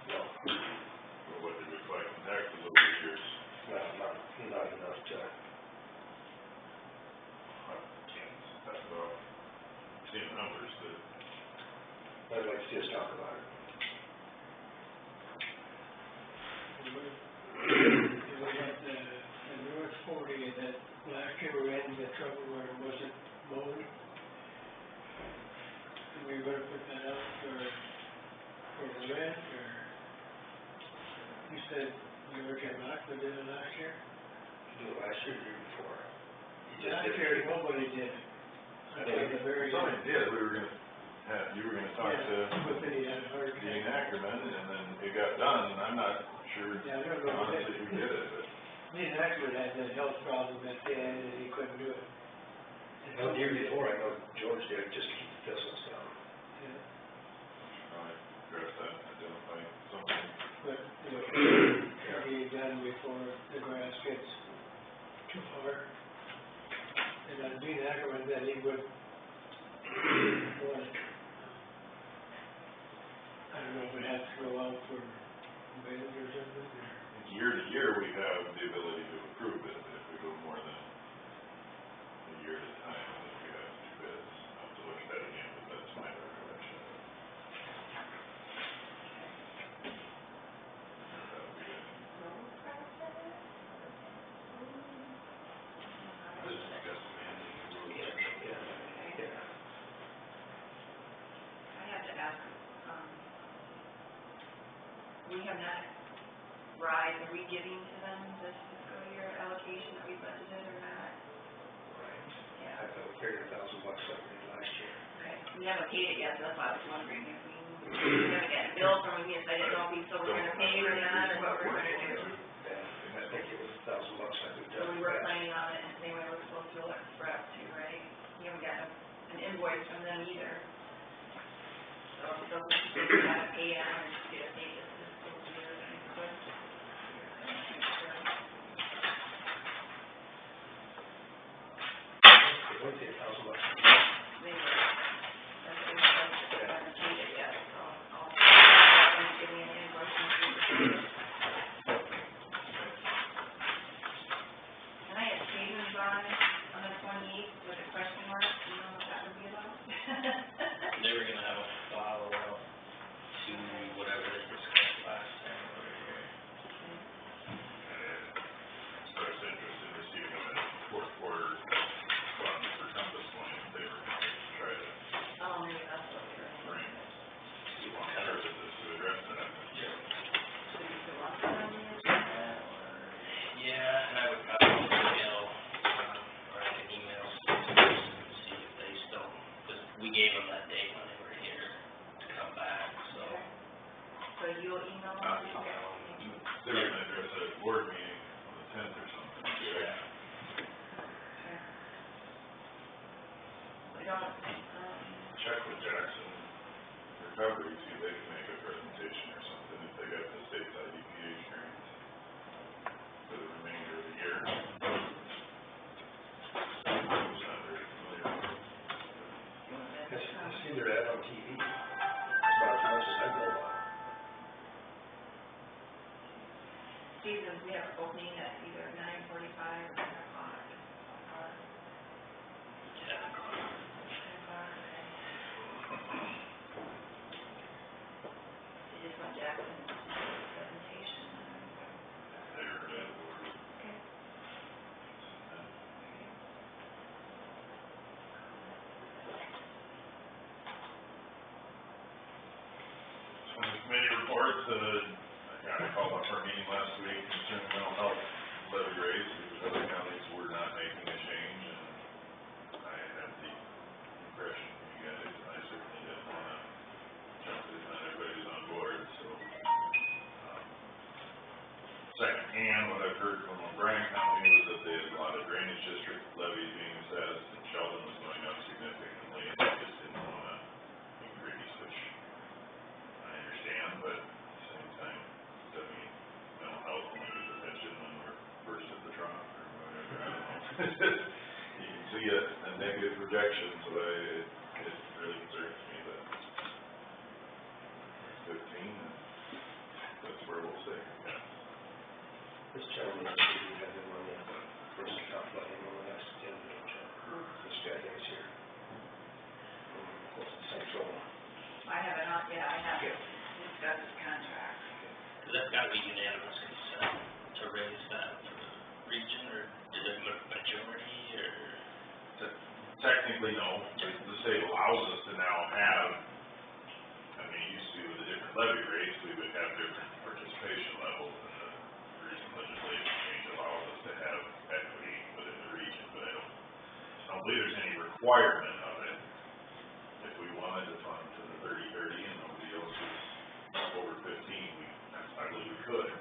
No, Or what did we collect in taxes over the years? not enough to, That's about, seeing the numbers, that I'd like to see us talk about it. And we had the North 40, and that last year we ran into trouble where it wasn't mowed. And we were gonna put that out for the rent, or you said you were getting back with it last year? Do it last year, the year before. You just Last did year, it. nobody did it. Until the very end. somebody did, we were gonna have, you were gonna talk to But then he had a heart Dean attack. Ackerman, and then it got done, and I'm not sure Yeah, I don't know. honestly who did it, but Dean Ackerman had that health problem at the end, and he couldn't do it. The year before, I know George did it just to keep the thistles down. Yeah. probably address that, identify something. But, you know, be done before the grass gets too far. And then Dean Ackerman said he would want it. I don't know if it has to go out for bids or something, or. Year to year, we have the ability to approve it, but if we go more than a year at a time, then we have two bids. I'll have to look at that again, but that's my recollection. That would be it. This is just managing the rules. I have to ask, we have not, RISE, are we giving to them this fiscal year allocation that we budgeted or not? Right. Yeah, I thought we carried $1,000 like we did last year. okay, we haven't paid it yet, so that's why I was wondering if we haven't gotten a bill from him yet, so I didn't know if we still were gonna pay or not, or what we're gonna do. Yeah, I think it was $1,000 like we've So done. we were planning on it, and same way we're supposed to express too, right? We haven't gotten an invoice from them either. So if it doesn't, we haven't paid on it, just get a date this fiscal year, then we could. It went to $1,000. Maybe, that's what we budgeted, I haven't paid it yet, so I'll, give me an invoice and see. And I had Stevens on the 28th with a question mark, you know what that would be about? They were gonna have a follow-up to whatever they discussed last time we were here. Expressed interest in receiving a fourth quarter fund for Compass Point, if they were going to try to Maybe that's what we were bring, doing. or is it this to address that? Yeah. So you still want that on the agenda, or? Yeah, and I would probably email, or I could email and see if they still, because we gave them that date when they were here to come back, so. So you'll email them? I'll email them. They were gonna address it at board meeting on the 10th or something. Yeah. Okay. I don't, Check with Jackson Recovery, see if they can make a presentation or something, if they got the state's IDPA experience for the remainder of the year. I'm just not very familiar with it. I've seen their ad on TV, about as much as I know about. Stevens, we have an opening at either 9:45 or 10 o'clock. 10 o'clock. 10 o'clock, okay. They just want Jackson's presentation. They were at board. Okay. On the committee reports, I called up our meeting last week concerning mental health levy rates, because other counties were not making a change, and I had the impression from you guys, and I certainly didn't wanna jump in, not everybody's on board, so secondhand, what I've heard from O'Brien County was that they had a lot of drainage district levies being assessed, and Sheldon was going up significantly, and they just didn't wanna increase, which I understand, but at the same time, doesn't mean mental health only gets attention when we're first at the trough, or whatever, I don't know. You can see a negative projection, so it really concerns me that it's 15, and that's where we'll stay, yeah. This gentleman, I think we have him on the, first to talk about him on the next agenda, this guy that's here. What's the central? I haven't, I have discussed his contract. That's gotta be unanimous consent to raise that for the region, or is it majority, or? Technically, no, the state allows us to now have, I mean, it used to with the different levy rates, we would have different participation levels, and the recent legislative change allows us to have equity within the region, but I don't believe there's any requirement of it. If we wanted to fund to the 30-30 and nobody else is over 15, I believe we could.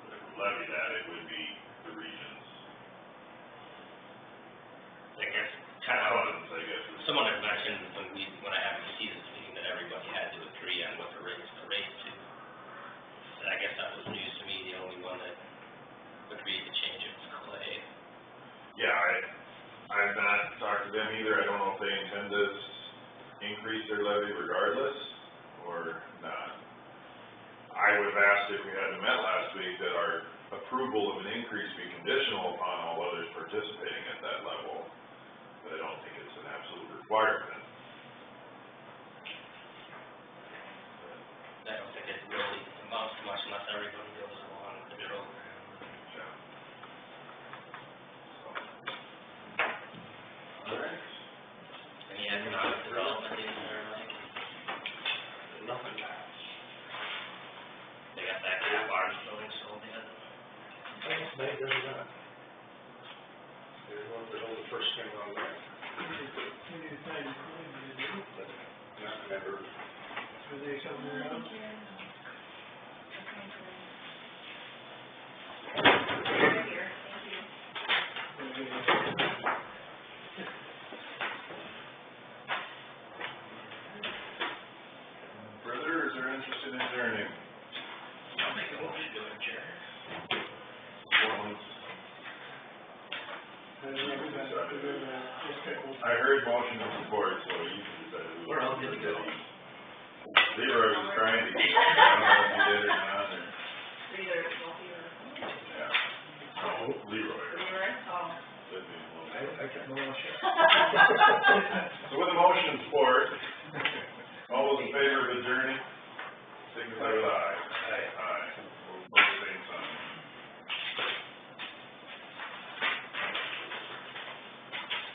But if we levy that, it would be the region's I guess, kind of, funds, I guess. someone had mentioned when I had the seasons meeting that everybody had to agree on what to raise to. And I guess that was news to me, the only one that agreed to change it was Clay. Yeah, I've not talked to them either. I don't know if they intend to increase their levy regardless or not. I would have asked if we hadn't met last week that our approval of an increase be conditional upon all others participating at that level, but I don't think it's an absolute requirement. I don't think it really amounts to much unless everybody goes along with the program. Yeah. All right. Any economic development in there, like? Nothing. They got that cat large building sold yet? Thanks, Nate, there's that. There's one that owns the first thing on there. Not never. Are they something around? Right here, thank you. Further, is there interest in adjourning? I'll make a motion to adjourn. I heard motion and support, so you can decide. We're all good to go. Leroy was trying to get, I don't know if he did or not, or, Either Sophie or. yeah. No, Leroy. Leroy, oh. I kept my mouth shut. So with a motion and support, all those in favor of adjourning, signify with aye. Aye.